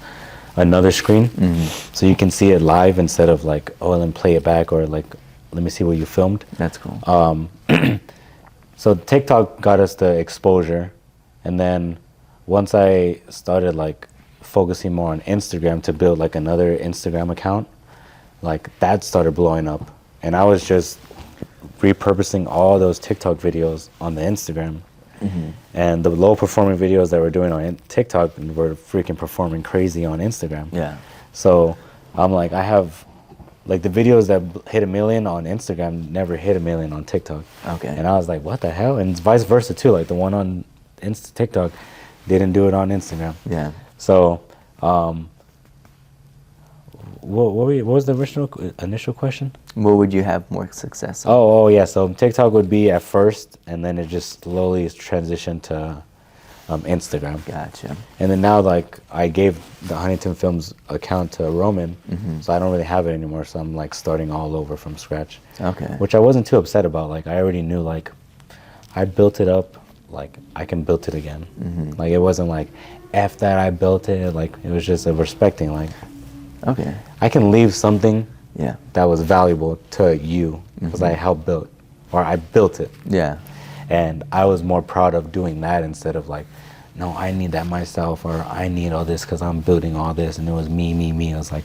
another screen, so you can see it live instead of like, oh, let me play it back or like, let me see what you filmed. That's cool. So TikTok got us the exposure, and then once I started like focusing more on Instagram to build like another Instagram account, like that started blowing up, and I was just repurposing all those TikTok videos on the Instagram. And the low performing videos that we're doing on TikTok were freaking performing crazy on Instagram. Yeah. So I'm like, I have like the videos that hit 1 million on Instagram never hit 1 million on TikTok. Okay. And I was like, what the hell? And it's vice versa too. Like the one on TikTok didn't do it on Instagram. Yeah. So, what was the initial question? What would you have more success on? Oh yeah. So TikTok would be at first, and then it just slowly transitioned to Instagram. Gotcha. And then now, like, I gave the Huntington Films account to Roman, so I don't really have it anymore. So I'm like starting all over from scratch. Okay. Which I wasn't too upset about. Like, I already knew, like, I built it up. Like, I can build it again. Like, it wasn't like, F that I built it. Like, it was just a respecting. Like, Okay. I can leave something Yeah. that was valuable to you because I helped build, or I built it. Yeah. And I was more proud of doing that instead of like, no, I need that myself, or I need all this because I'm building all this, and it was me. I was like,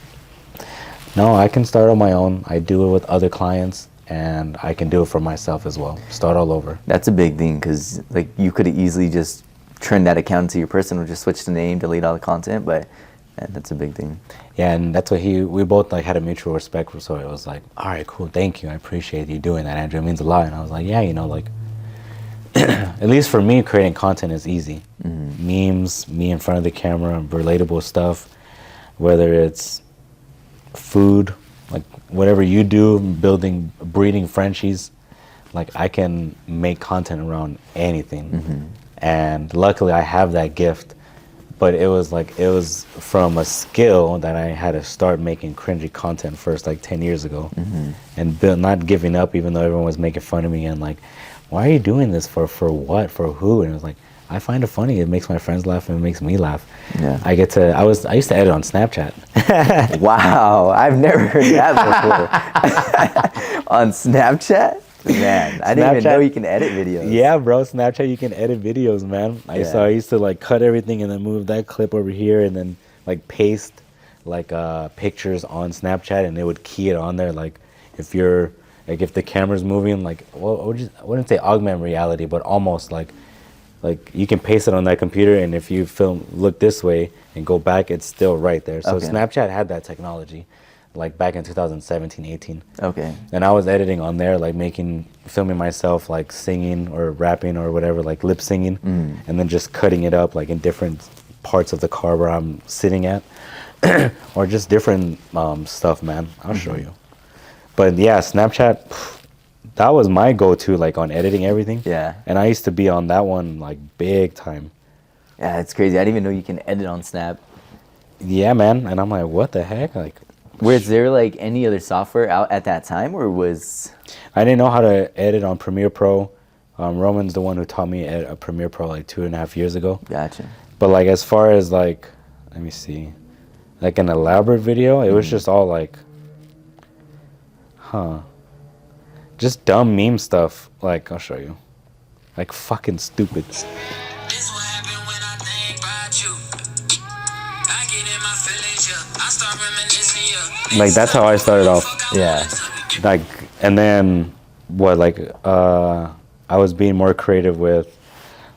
no, I can start on my own. I do it with other clients, and I can do it for myself as well. Start all over. That's a big thing because like you could have easily just turned that account to your personal, just switch the name, delete all the content, but that's a big thing. Yeah, and that's what we both like had a mutual respect for. So it was like, all right, cool, thank you, I appreciate you doing that, Andrew. It means a lot. And I was like, yeah, like. At least for me, creating content is easy. Memes, me in front of the camera, relatable stuff, whether it's food, like whatever you do, breeding Frenchies, like I can make content around anything. And luckily I have that gift, but it was from a skill that I had to start making cringy content first, like 10 years ago, and not giving up even though everyone was making fun of me and like, why are you doing this for what, for who? And it was like, I find it funny. It makes my friends laugh and it makes me laugh. Yeah. I used to edit on Snapchat. Wow, I've never heard that before. On Snapchat? Man, I didn't even know you can edit videos. Yeah, bro, Snapchat, you can edit videos, man. I used to like cut everything and then move that clip over here and then like paste like pictures on Snapchat, and it would key it on there. Like if the camera's moving, like I wouldn't say augmented reality, but almost like you can paste it on that computer, and if you look this way and go back, it's still right there. So Okay. Snapchat had that technology, like back in 2017, 18. Okay. And I was editing on there, like filming myself, like singing or rapping or whatever, like lip singing, and then just cutting it up like in different parts of the car where I'm sitting at, or just different stuff, man. I'll show you. But yeah, Snapchat, that was my go-to, like on editing everything. Yeah. And I used to be on that one like big time. Yeah, it's crazy. I didn't even know you can edit on Snap. Yeah, man. And I'm like, what the heck? Like, Was there like any other software out at that time, or was? I didn't know how to edit on Premiere Pro. Roman's the one who taught me at Premiere Pro like 2.5 years ago. Gotcha. But like as far as like, let me see, like an elaborate video, it was just all like, just dumb meme stuff. Like, I'll show you. Like fucking stupid. This what happen when I think about you. I get in my feelings, yeah. I start reminiscing. Like that's how I started off. Yeah. Like, and then what? Like, I was being more creative with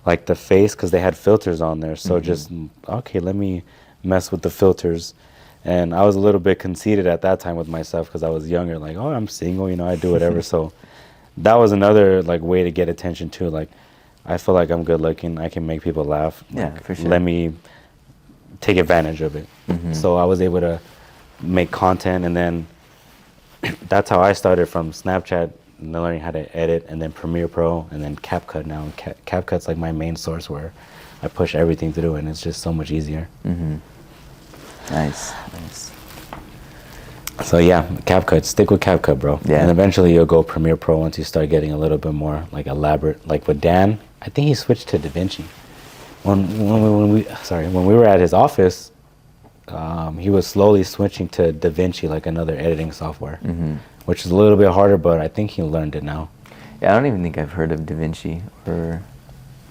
like the face because they had filters on there. So just okay, let me mess with the filters. And I was a little bit conceited at that time with myself because I was younger. Like, oh, I'm single, you know, I do whatever. So that was another like way to get attention too. Like, I feel like I'm good looking. I can make people laugh. Yeah, Like, for sure. Let me take advantage of it. So I was able to make content, and then that's how I started from Snapchat, and learning how to edit, and then Premiere Pro, and then CapCut now. And CapCut's like my main source where I push everything through, and it's just so much easier. Nice. So yeah, CapCut. Stick with CapCut, bro. Yeah. And eventually you'll go Premiere Pro once you start getting a little bit more like elaborate. Like with Dan, I think he switched to DaVinci. When we were at his office, he was slowly switching to DaVinci, like another editing software, which is a little bit harder, but I think he learned it now. Yeah, I don't even think I've heard of DaVinci, or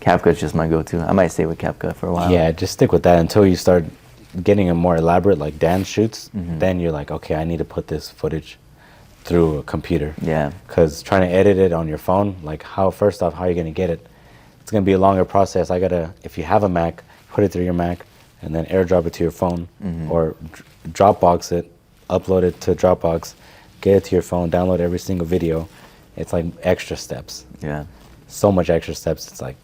CapCut's just my go-to. I might stay with CapCut for a while. Yeah, just stick with that until you start getting a more elaborate, like Dan shoots. Then you're like, okay, I need to put this footage through a computer. Yeah. Because trying to edit it on your phone, like first off, how are you gonna get it? It's gonna be a longer process. If you have a Mac, put it through your Mac, and then AirDrop it to your phone, or Dropbox it, upload it to Dropbox, get it to your phone, download every single video. It's like extra steps. Yeah. So much extra steps. It's like,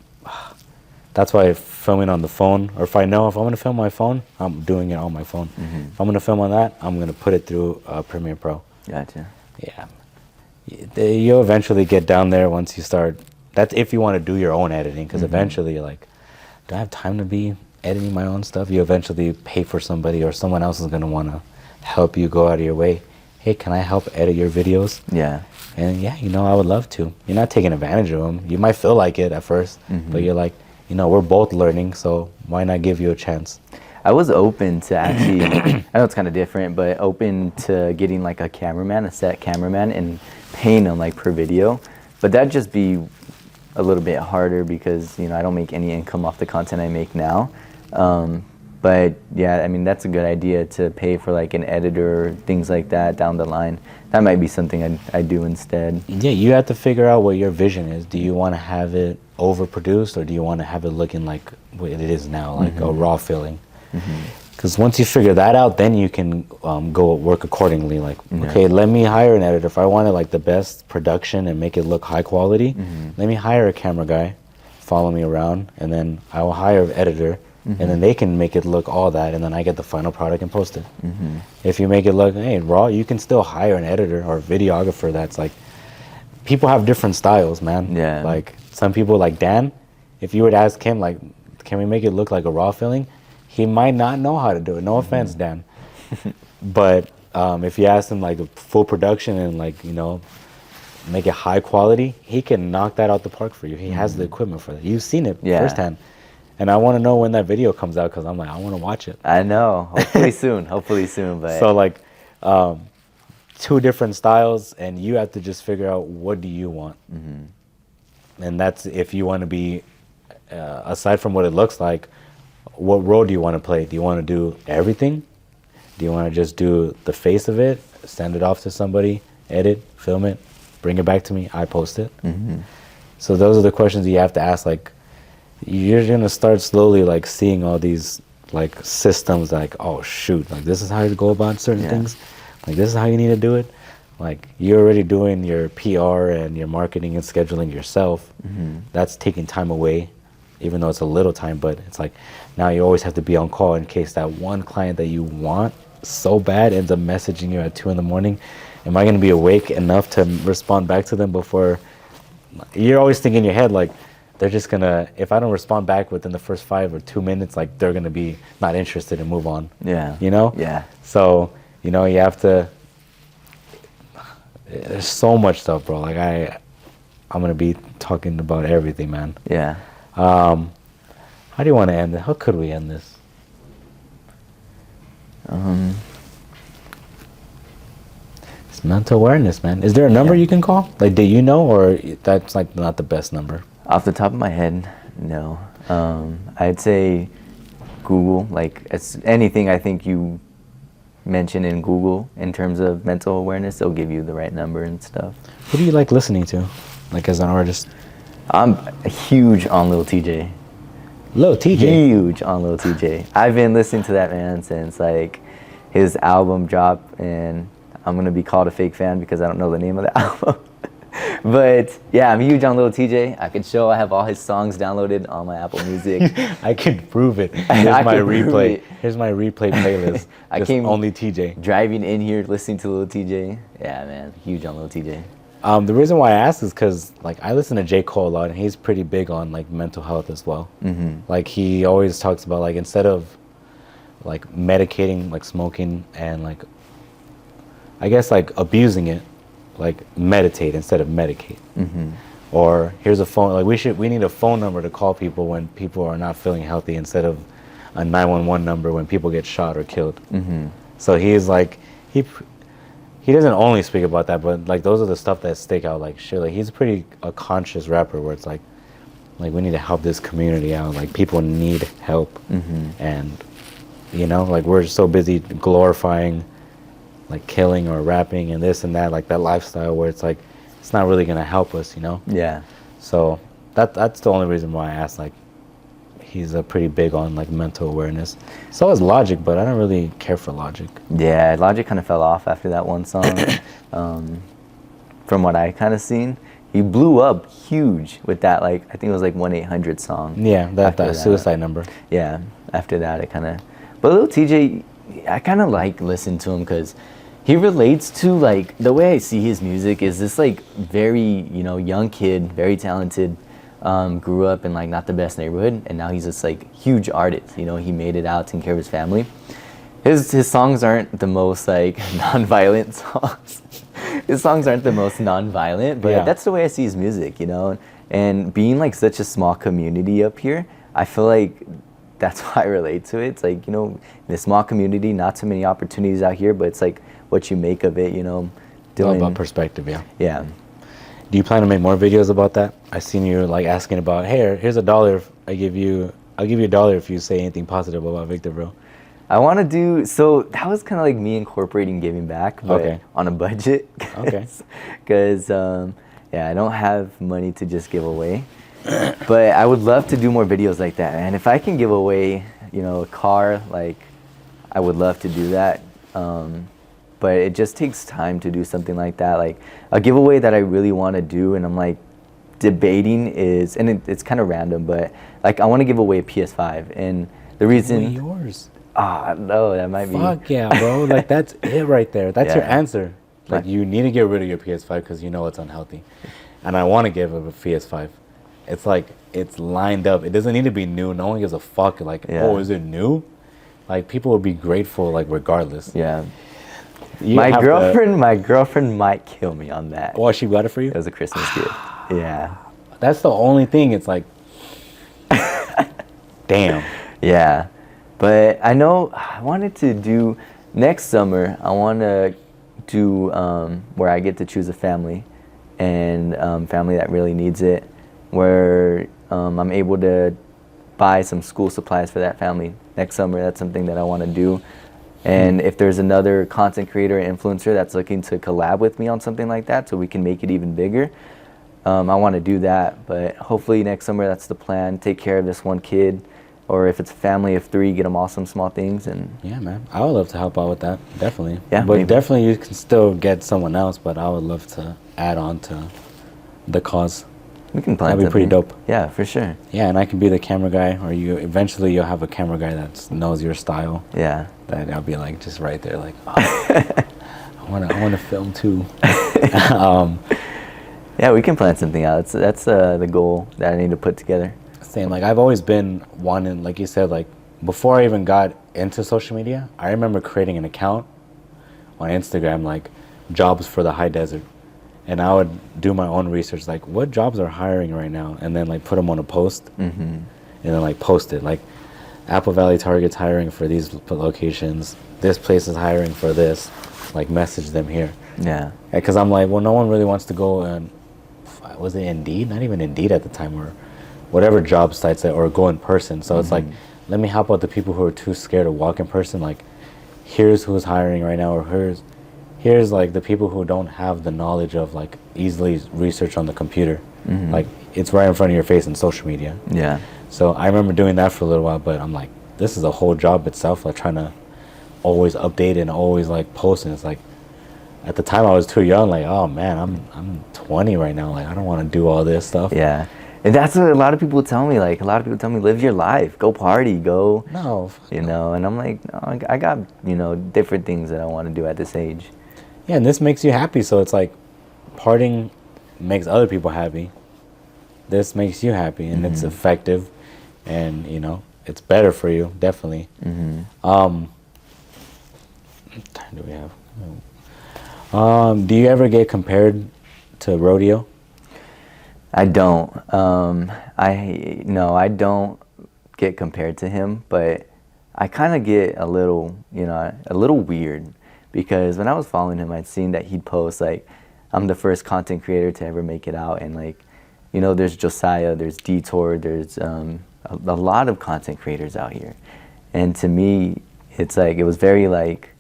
that's why filming on the phone, or if I'm gonna film my phone, I'm doing it on my phone. If I'm gonna film on that, I'm gonna put it through Premiere Pro. Gotcha. Yeah. You'll eventually get down there once you start. That's if you want to do your own editing, because eventually you're like, do I have time to be editing my own stuff? You eventually pay for somebody, or someone else is going to want to help you go out of your way. Hey, can I help edit your videos? Yeah. And yeah, I would love to. You're not taking advantage of them. You might feel like it at first, but you're like, we're both learning, so why not give you a chance? I was open to actually, I know it's kind of different, but open to getting like a cameraman, a set cameraman, and paying them like per video. But that'd just be a little bit harder because, I don't make any income off the content I make now. But yeah, I mean, that's a good idea to pay for like an editor, things like that down the line. That might be something I'd do instead. Yeah, you have to figure out what your vision is. Do you want to have it overproduced, or do you want to have it looking like what it is now, like a raw feeling? Because once you figure that out, then you can go work accordingly. Like, okay, let me hire an editor. If I wanted like the best production and make it look high quality, let me hire a camera guy, follow me around, and then I will hire an editor, and then they can make it look all that, and then I get the final product and post it. If you make it look, hey, raw, you can still hire an editor or a videographer. That's like, people have different styles, man. Yeah. Like some people, like Dan, if you would ask him, like, can we make it look like a raw feeling? He might not know how to do it. No offense, Dan. But if you ask him like a full production and like, make it high quality, he can knock that out the park for you. He has the equipment for that. You've seen it firsthand. And I want to know when that video comes out, because I'm like, I want to watch it. I know. Hopefully soon. Hopefully soon. But So like, two different styles, and you have to just figure out what do you want. And that's if you want to be, aside from what it looks like, what role do you want to play? Do you want to do everything? Do you want to just do the face of it, send it off to somebody, edit, film it, bring it back to me, I post it? So those are the questions you have to ask. Like, you're going to start slowly like seeing all these like systems, like, oh shoot, like this is how you go about certain things. Like this is how you need to do it. Like you're already doing your PR and your marketing and scheduling yourself. That's taking time away, even though it's a little time, but it's like now you always have to be on call in case that one client that you want so bad ends up messaging you at 2 a.m. Am I going to be awake enough to respond back to them before? You're always thinking in your head, like, they're just going to, if I don't respond back within the first 5 or 2 minutes, like they're going to be not interested and move on. Yeah. Yeah. So, you have to, there's so much stuff, bro. Like I'm going to be talking about everything, man. Yeah. How do you want to end it? How could we end this? It's mental awareness, man. Is there a number you can call? Like, do you know, or that's like not the best number? Off the top of my head, no. I'd say Google. Like, it's anything I think you mention in Google in terms of mental awareness, they'll give you the right number and stuff. Who do you like listening to, like as an artist? I'm huge on Lil TJ. Lil TJ. Huge on Lil TJ. I've been listening to that man since like his album dropped, and I'm gonna be called a fake fan because I don't know the name of the album. But yeah, I'm huge on Lil TJ. I could show I have all his songs downloaded on my Apple Music. I can prove it. Here's my replay. Here's my replay playlist. I Just came only TJ. driving in here listening to Lil TJ. Yeah, man, huge on Lil TJ. The reason why I asked is because like I listen to J. Cole a lot, and he's pretty big on like mental health as well. Like he always talks about like instead of like medicating, like smoking, and like I guess like abusing it, like meditate instead of medicate. Or here's a phone. Like we need a phone number to call people when people are not feeling healthy instead of a 911 number when people get shot or killed. So he's like he doesn't only speak about that, but like those are the stuff that stick out. Like shit, like he's pretty a conscious rapper where it's like we need to help this community out. Like people need help, and you know, like we're so busy glorifying like killing or rapping and this and that, like that lifestyle where it's like it's not really gonna help us, you know. Yeah. So that's the only reason why I asked. Like he's pretty big on like mental awareness. So is Logic, but I don't really care for Logic. Yeah, Logic kind of fell off after that one song. From what I kind of seen, he blew up huge with that, like I think it was like 1-800 song. Yeah, that suicide number. Yeah, after that it kind of. But Lil TJ, I kind of like listen to him because he relates to like the way I see his music is this like very young kid, very talented. Grew up in like not the best neighborhood, and now he's this like huge artist. You know, he made it out, taking care of his family. His songs aren't the most like non-violent songs. His songs aren't the most non-violent, but that's the way I see his music. You know, and being like such a small community up here, I feel like that's why I relate to it. It's like in a small community, not too many opportunities out here, but it's like what you make of it. You know, All about perspective, yeah. Yeah. Do you plan to make more videos about that? I seen you like asking about, hey, here's $1. I'll give you $1 if you say anything positive about Victorville. I want to do, so that was kind of like me incorporating giving back, but on a budget. Okay. Because, I don't have money to just give away. But I would love to do more videos like that. And if I can give away, a car, like, I would love to do that. But it just takes time to do something like that. Like a giveaway that I really want to do, and I'm like debating is, and it's kind of random, but like I want to give away a PS5, and the reason yours. No, that might be. Fuck yeah, bro! Like that's it right there. That's your answer. Like you need to get rid of your PS5 because you know it's unhealthy, and I want to give a PS5. It's like it's lined up. It doesn't need to be new. No one gives a fuck. Like oh, is it new? Like people would be grateful. Like regardless. Yeah. My girlfriend might kill me on that. Oh, she got it for you? It was a Christmas gift. Yeah. That's the only thing. It's like, damn. Yeah. But I know I wanted to do, next summer, I want to do where I get to choose a family, and family that really needs it, where I'm able to buy some school supplies for that family next summer. That's something that I want to do. And if there's another content creator or influencer that's looking to collab with me on something like that so we can make it even bigger, I want to do that. But hopefully next summer, that's the plan. Take care of this one kid, or if it's a family of 3, get them all some small things. And yeah, man, I would love to help out with that. Definitely. Yeah, but definitely you can still get someone else, but I would love to add on to the cause. We can plan That'd be pretty dope. Yeah, for sure. Yeah, and I can be the camera guy, or you'll have a camera guy that knows your style. Yeah. That I'll be like just right there, like, oh, I want to film too. Yeah, we can plan something out. That's the goal that I need to put together. Same, like I've always been wanting, like you said, like before I even got into social media, I remember creating an account on Instagram, like jobs for the high desert. And I would do my own research, like what jobs are hiring right now, and then like put them on a post, and then like post it, like Apple Valley Target's hiring for these locations, this place is hiring for this, like message them here. Yeah. Because I'm like, well, no one really wants to go and, was it Indeed? Not even Indeed at the time, or whatever job sites that, or go in person. So it's like, let me help out the people who are too scared to walk in person. Like, here's who's hiring right now, or here's like the people who don't have the knowledge of like easily research on the computer. Like it's right in front of your face in social media. Yeah. So I remember doing that for a little while, but I'm like, this is a whole job itself, like trying to always update and always like post. And it's like, at the time I was too young, like, oh man, I'm 20 right now, like I don't want to do all this stuff. Yeah. And that's what a lot of people tell me. Like, a lot of people tell me, live your life, go party, go, No, you know. And I'm like, no, I got, you know, different things that I want to do at this age. yeah, and this makes you happy, so it's like partying makes other people happy. This makes you happy, and it's effective, and you know it's better for you, definitely. What time do we have? Do you ever get compared to Rodeo? I don't. I don't get compared to him, but I kind of get a little, you know, a little weird, because when I was following him, I'd seen that he'd post like, I'm the first content creator to ever make it out, and like, you know, there's Josiah, there's Detour, there's a lot of content creators out here, and to me, it's like, it was very like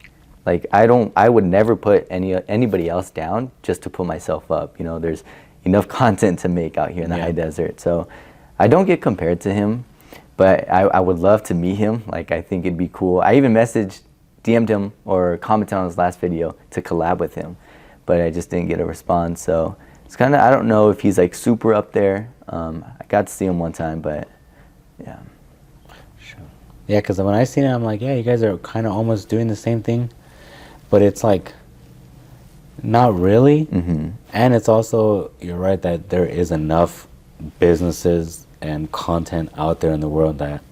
I would never put anybody else down just to put myself up. You know, there's enough content to make out here in the high desert, so I don't get compared to him, but I would love to meet him. Like, I think it'd be cool. I even DM'd him or commented on his last video to collab with him, but I just didn't get a response. So it's kind of, I don't know if he's like super up there. I got to see him one time, but yeah. Sure. Yeah, because when I seen it, I'm like, yeah, you guys are kind of almost doing the same thing, but it's like not really. And it's also, you're right that there is enough businesses and content out there in the world that,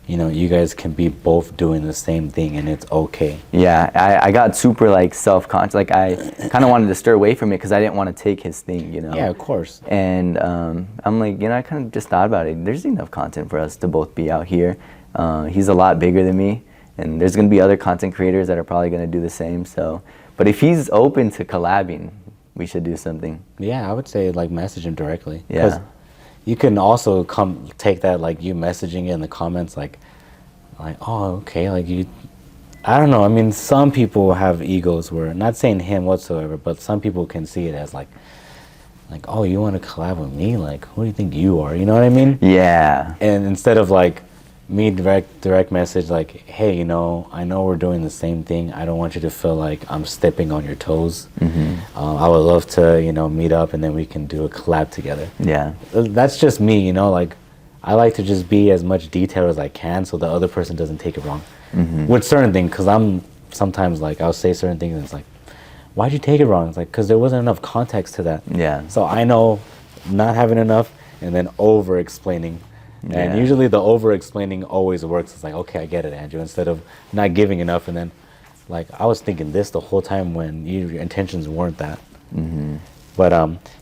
you know, you guys can be both doing the same thing and it's okay. Yeah, I got super like self-conscious. Like, I kind of wanted to stir away from it because I didn't want to take his thing, you know? Yeah, of course. And I'm like, you know, I kind of just thought about it. There's enough content for us to both be out here. He's a lot bigger than me, and there's going to be other content creators that are probably going to do the same. So, but if he's open to collabing, we should do something. Yeah, I would say like message him directly. Yeah. 'Cause you can also take that, like you messaging it in the comments, like, oh, okay, like you, I don't know. I mean, some people have egos where, not saying him whatsoever, but some people can see it as like, oh, you want to collab with me? Like, who do you think you are? You know what I mean? Yeah. And instead of like me direct message, like, hey, you know, I know we're doing the same thing. I don't want you to feel like I'm stepping on your toes. I would love to, you know, meet up and then we can do a collab together. Yeah. That's just me, you know, like I like to just be as much detail as I can so the other person doesn't take it wrong with certain things, because I'm sometimes like, I'll say certain things and it's like, why'd you take it wrong? It's like, because there wasn't enough context to that. Yeah. So I know not having enough and then over explaining. And Yeah. usually the over explaining always works. It's like, okay, I get it, Andrew, instead of not giving enough and then like, I was thinking this the whole time when your intentions weren't that. But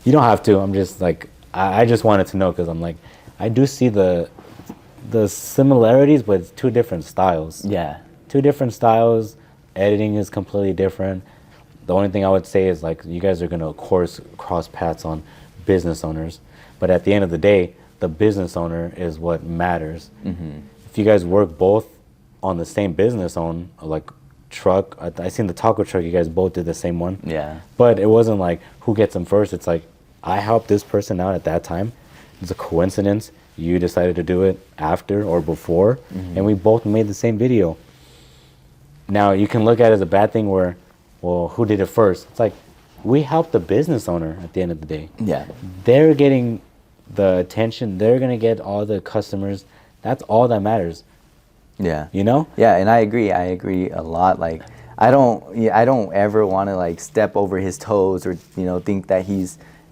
you don't have to. I'm just like, I just wanted to know, because I'm like, I do see the similarities, but it's two different styles. Yeah. Two different styles. Editing is completely different. The only thing I would say is like, you guys are gonna, of course, cross paths on business owners, but at the end of the day, the business owner is what matters. If you guys work both on the same business like truck, I seen the taco truck, you guys both did the same one. Yeah. But it wasn't like who gets them first. It's like, I helped this person out at that time. It's a coincidence you decided to do it after or before, and we both made the same video. Now you can look at it as a bad thing where, well, who did it first? It's like, we helped the business owner at the end of the day. Yeah. They're getting the attention, they're gonna get all the customers. That's all that matters. Yeah. You know? Yeah, and I agree a lot. Like, I don't ever want to like step over his toes or, you know, think that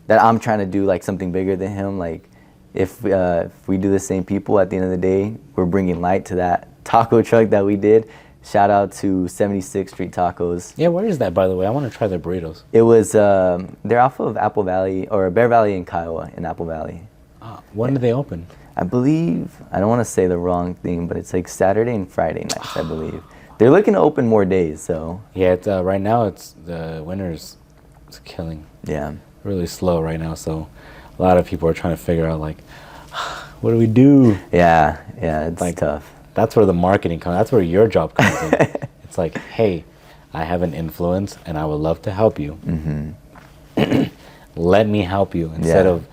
I'm trying to do like something bigger than him. Like, if we do the same people, at the end of the day, we're bringing light to that taco truck that we did. Shout out to 76th Street Tacos. Yeah, where is that, by the way? I want to try their burritos. It was, they're off of Apple Valley, or Bear Valley in Kiowa, in Apple Valley. When did they open? I believe, I don't want to say the wrong thing, but it's like Saturday and Friday nights, I believe. They're looking to open more days, so. Yeah, it's, right now it's the winter's, it's killing. Yeah. Really slow right now, so a lot of people are trying to figure out like, what do we do? Yeah, it's Like, tough. That's where the marketing comes. That's where your job comes in. It's It's like, hey, I have an influence and I would love to help you. Let me help you instead Yeah. of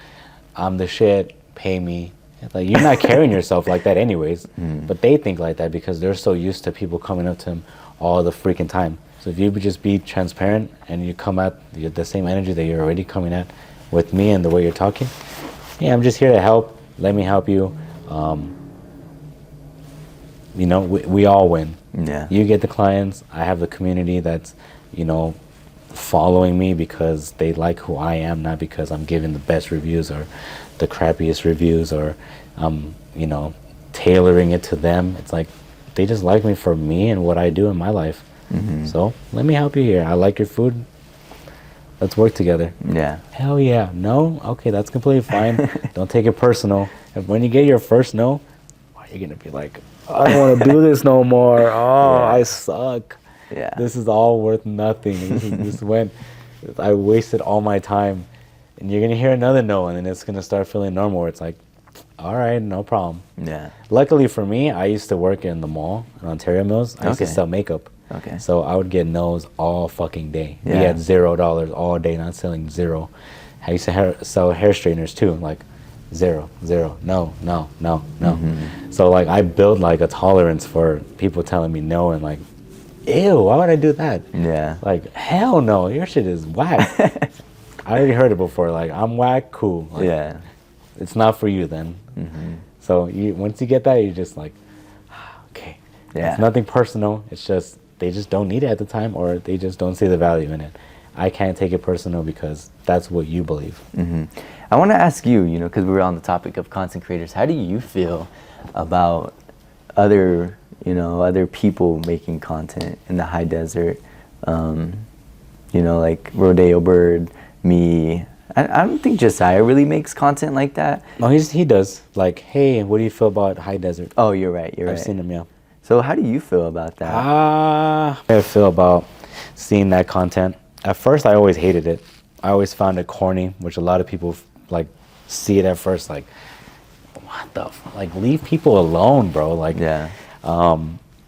I'm the shit, pay me. It's like, you're not carrying yourself like that anyways, but they think like that because they're so used to people coming up to them all the freaking time. So if you would just be transparent and you come at the same energy that you're already coming at with me and the way you're talking, yeah, I'm just here to help. Let me help you. You know, we all win. Yeah. You get the clients. I have the community that's, you know, following me because they like who I am, not because I'm giving the best reviews or the crappiest reviews or you know, tailoring it to them. It's like they just like me for me and what I do in my life. So let me help you here. I like your food. Let's work together. Yeah. Hell yeah. No? Okay, that's completely fine. Don't take it personal. If when you get your first no, you're going to be like, I don't want to do this no more. Oh, Yeah. I suck. Yeah. This is all worth nothing. This went, I wasted all my time. And you're going to hear another no, and then it's going to start feeling normal where it's like, all right, no problem. Yeah. Luckily for me, I used to work in the mall in Ontario Mills. I used to Okay. sell makeup. Okay. So I would get no's all fucking day. We Yeah. had $0 all day, not selling zero. I used to sell hair straighteners too, like zero, no. So like I built like a tolerance for people telling me no and like, ew, why would I do that? Yeah. Like, hell no, your shit is whack. I already heard it before, like, I'm whack, cool. Like, Yeah. it's not for you then. So once you get that, you're just like, okay. Yeah. It's nothing personal. It's just, they just don't need it at the time or they just don't see the value in it. I can't take it personal because that's what you believe. I want to ask you, you know, because we were on the topic of content creators, how do you feel about other, you know, other people making content in the high desert? You know, like Rodeo Bird, me. I don't think Josiah really makes content like that. No, he does. Like, hey, what do you feel about High Desert? Oh, you're right. You're I've right. seen him, yeah. So how do you feel about that? How I feel about seeing that content. At first, I always hated it. I always found it corny, which a lot of people like see it at first like, what the like leave people alone, bro. Like, Yeah.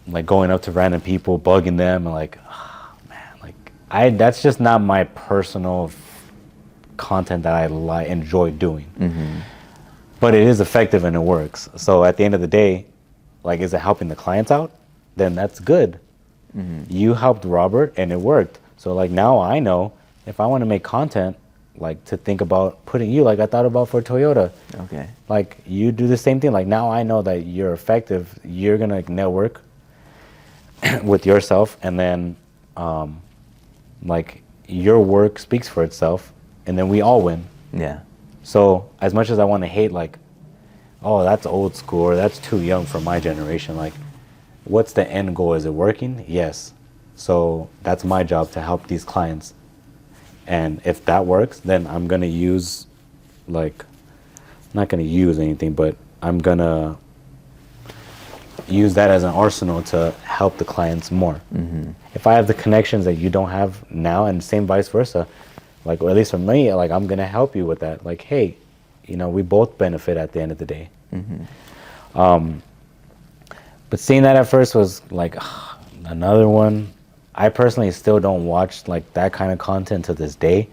like going up to random people, bugging them, and like, oh, man, like that's just not my personal content that I enjoy doing. But it is effective and it works. So at the end of the day, like, is it helping the clients out? Then that's good. You helped Robert and it worked. So like now I know if I want to make content, like to think about putting you, like I thought about for Toyota. Okay. Like you do the same thing. Like now I know that you're effective. You're gonna network with yourself, and then like your work speaks for itself, and then we all win. Yeah. So as much as I want to hate, like, oh, that's old school or that's too young for my generation, like, what's the end goal? Is it working? Yes. So that's my job to help these clients. And if that works, then I'm going to use, like, not going to use anything, but I'm going to use that as an arsenal to help the clients more. If I have the connections that you don't have now, and same vice versa, like, or at least for me, like, I'm going to help you with that. Like, hey, you know, we both benefit at the end of the day. But seeing that at first was like, another one. I personally still don't watch like that kind of content to this day.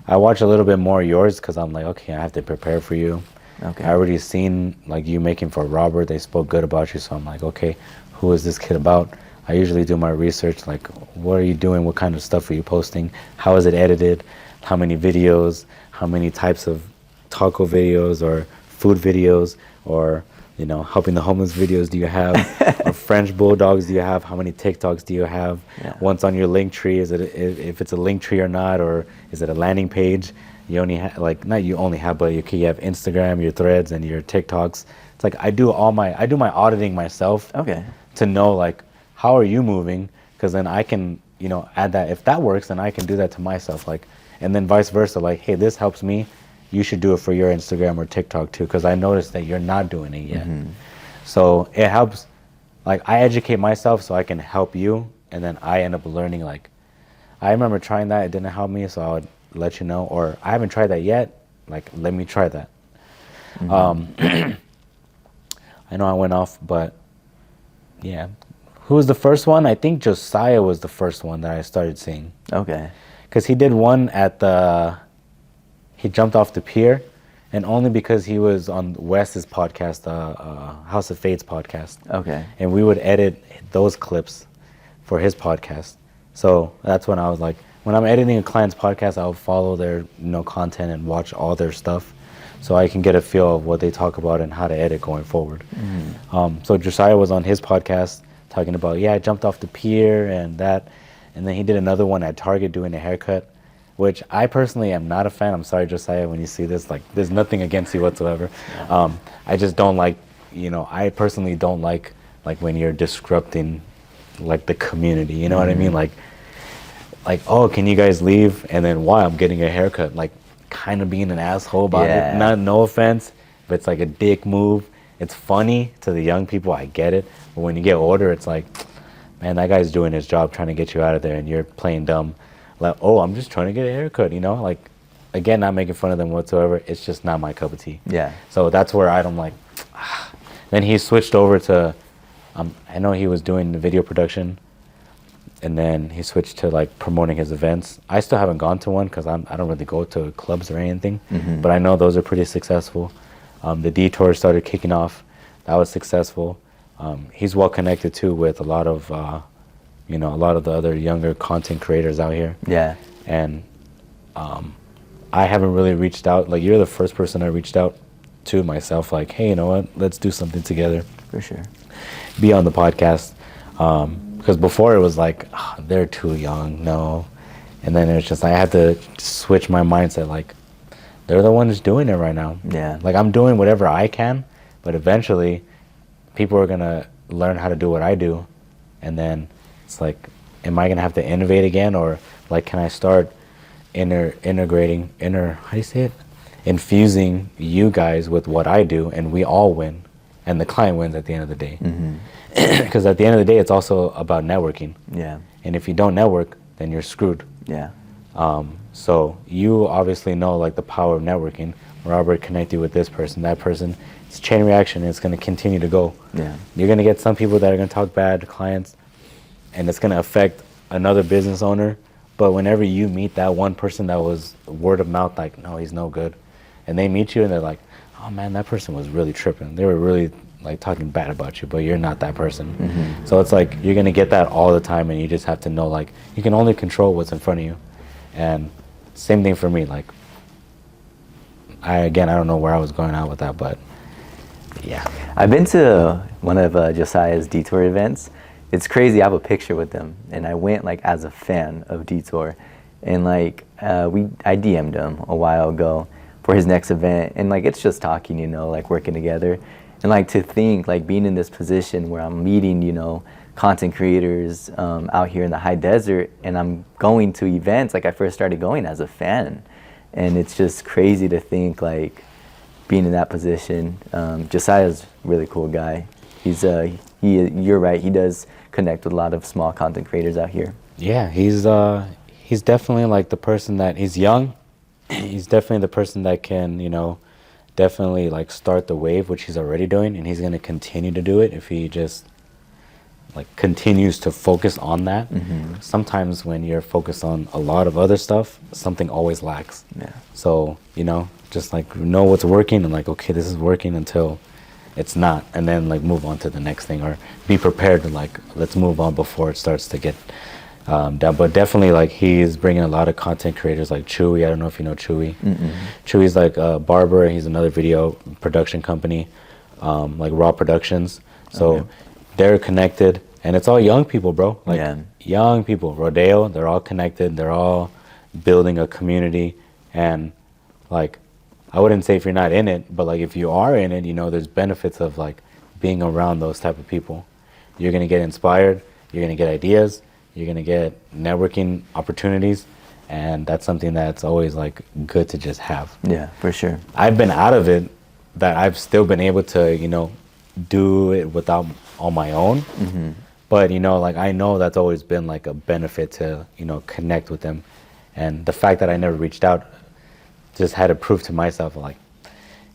I watch a little bit more yours because I'm like, okay, I have to prepare for you. Okay. I already seen like you making for Robert. They spoke good about you, so I'm like, okay, who is this kid about? I usually do my research, like, what are you doing? What kind of stuff are you posting? How is it edited? How many videos? How many types of taco videos or food videos or, you know, helping the homeless videos do you have? Or French bulldogs do you have? How many TikToks do you have? Yeah. Once on your link tree, is it if it's a link tree or not, or is it a landing page? You only have, like, not you only have, but you have Instagram, your threads, and your TikToks. It's like I do my auditing myself Okay. to know, like, how are you moving? Because then I can, you know, add that. If that works, then I can do that to myself, like, and then vice versa. Like, hey, this helps me. You should do it for your Instagram or TikTok too, because I noticed that you're not doing it yet. So it helps. Like, I educate myself so I can help you, and then I end up learning. Like, I remember trying that, it didn't help me, so I would let you know. Or I haven't tried that yet. Like, let me try that. I know I went off, but yeah, Who was the first one? I think Josiah was the first one that I started seeing. Okay. Because he did one at he jumped off the pier, and only because he was on Wes's podcast, House of Fade's podcast. Okay. And we would edit those clips for his podcast. So that's when I was like, when I'm editing a client's podcast, I'll follow their content and watch all their stuff, so I can get a feel of what they talk about and how to edit going forward. So Josiah was on his podcast talking about, I jumped off the pier and that, and then he did another one at Target doing a haircut, which I personally am not a fan. I'm sorry, Josiah, when you see this, like, there's nothing against you whatsoever. I just don't like, I personally don't like when you're disrupting like the community, you know what I mean? Like, oh, can you guys leave? And then why? I'm getting a haircut. Like, kind of being an asshole about it. No offense, but it's like a dick move. It's funny to the young people, I get it. But when you get older, it's like, man, that guy's doing his job trying to get you out of there, and you're playing dumb. Like, oh, I'm just trying to get a haircut, Like, again, not making fun of them whatsoever. It's just not my cup of tea. Yeah. So that's where I'm like, Then he switched over to, I know he was doing the video production, and then he switched to like promoting his events. I still haven't gone to one because I don't really go to clubs or anything, but I know those are pretty successful. The Detour started kicking off. That was successful. He's well connected too with a lot of, a lot of the other younger content creators out here. Yeah. And I haven't really reached out. Like, you're the first person I reached out to myself. Like, hey, you know what? Let's do something together. For sure. Be on the podcast. Because before it was like, they're too young, no. And then it's just, I had to switch my mindset, like, they're the ones doing it right now. Yeah. Like, I'm doing whatever I can, but eventually people are going to learn how to do what I do. And then it's like, am I going to have to innovate again? Or like, can I start infusing you guys with what I do, and we all win, and the client wins at the end of the day. Because at the end of the day, it's also about networking. Yeah. And if you don't network, then you're screwed. Yeah. So you obviously know like the power of networking. Robert connect you with this person, that person. It's a chain reaction. It's going to continue to go. Yeah. You're going to get some people that are going to talk bad to clients, and it's going to affect another business owner. But whenever you meet that one person that was word of mouth, like, no, he's no good, and they meet you and they're like, oh man, that person was really tripping. They were really like talking bad about you, but you're not that person. So it's like, you're going to get that all the time, and you just have to know, like, you can only control what's in front of you. And same thing for me. Like, I don't know where I was going out with that, but yeah. I've been to one of Josiah's Detour events. It's crazy. I have a picture with him, and I went like as a fan of Detour, and like I DM'd him a while ago for his next event, and like it's just talking, like working together, and like to think like being in this position where I'm meeting, content creators out here in the high desert, and I'm going to events like I first started going as a fan, and it's just crazy to think like being in that position. Josiah's a really cool guy. You're right. He does connect with a lot of small content creators out here. Yeah, he's definitely like the person that, he's young. He's definitely the person that can, definitely like start the wave, which he's already doing, and he's going to continue to do it if he just like continues to focus on that. Sometimes when you're focused on a lot of other stuff, something always lacks. Yeah. So, just like know what's working and like, okay, this is working until it's not, and then like move on to the next thing, or be prepared to like, let's move on before it starts to get down. But definitely like he's bringing a lot of content creators like Chewy. I don't know if you know Chewy. Chewy's like a barber. He's another video production company, like Raw Productions. So they're connected, and it's all young people, bro. Like young people. Rodeo, they're all connected. They're all building a community, and like, I wouldn't say if you're not in it, but like if you are in it, there's benefits of like being around those type of people. You're gonna get inspired, you're gonna get ideas, you're gonna get networking opportunities, and that's something that's always like good to just have. Yeah, for sure. I've been out of it, that I've still been able to, do it without on my own. But like I know that's always been like a benefit to, connect with them. And the fact that I never reached out just had to prove to myself, like,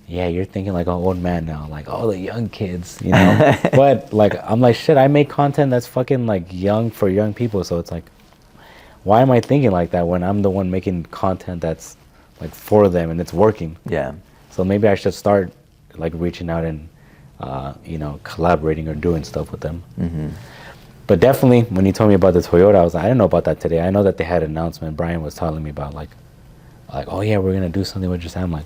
yeah, you're thinking like an old man now, like all the young kids, you know. But like, I'm like, shit, I make content that's fucking like young for young people. So it's like, why am I thinking like that when I'm the one making content that's like for them and it's working? Yeah. So maybe I should start like reaching out and, you know, collaborating or doing stuff with them. But definitely, when you told me about the Toyota, I was like, I didn't know about that today. I know that they had an announcement. Brian was telling me about like, oh yeah, we're gonna do something with Just. I'm like,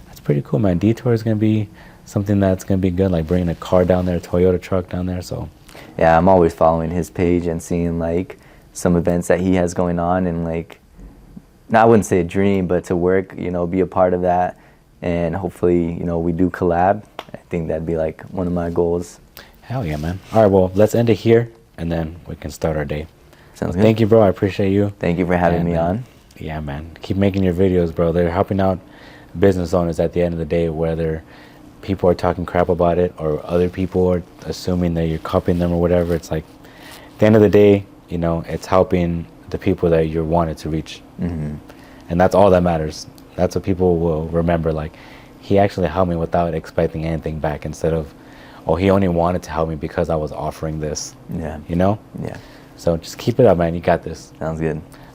that's pretty cool, man. Detour is gonna be something that's gonna be good, like bringing a car down there, a Toyota truck down there. So Yeah, I'm always following his page and seeing like some events that he has going on, and like, I wouldn't say a dream, but to work, you know, be a part of that, and hopefully, you know, we do collab. I think that'd be like one of my goals. hell yeah, man. All right, well, let's end it here, and then we can start our day. Sounds good. Thank you, bro. I appreciate you. Thank you for having And, me on. Yeah, man. Keep making your videos, bro. They're helping out business owners at the end of the day, whether people are talking crap about it or other people are assuming that you're copying them or whatever. It's like, at the end of the day, you know, it's helping the people that you're wanted to reach. And that's all that matters. That's what people will remember. Like, he actually helped me without expecting anything back, instead of, oh, he only wanted to help me because I was offering this. Yeah. You know? Yeah. So just keep it up, man. You got this. Sounds good.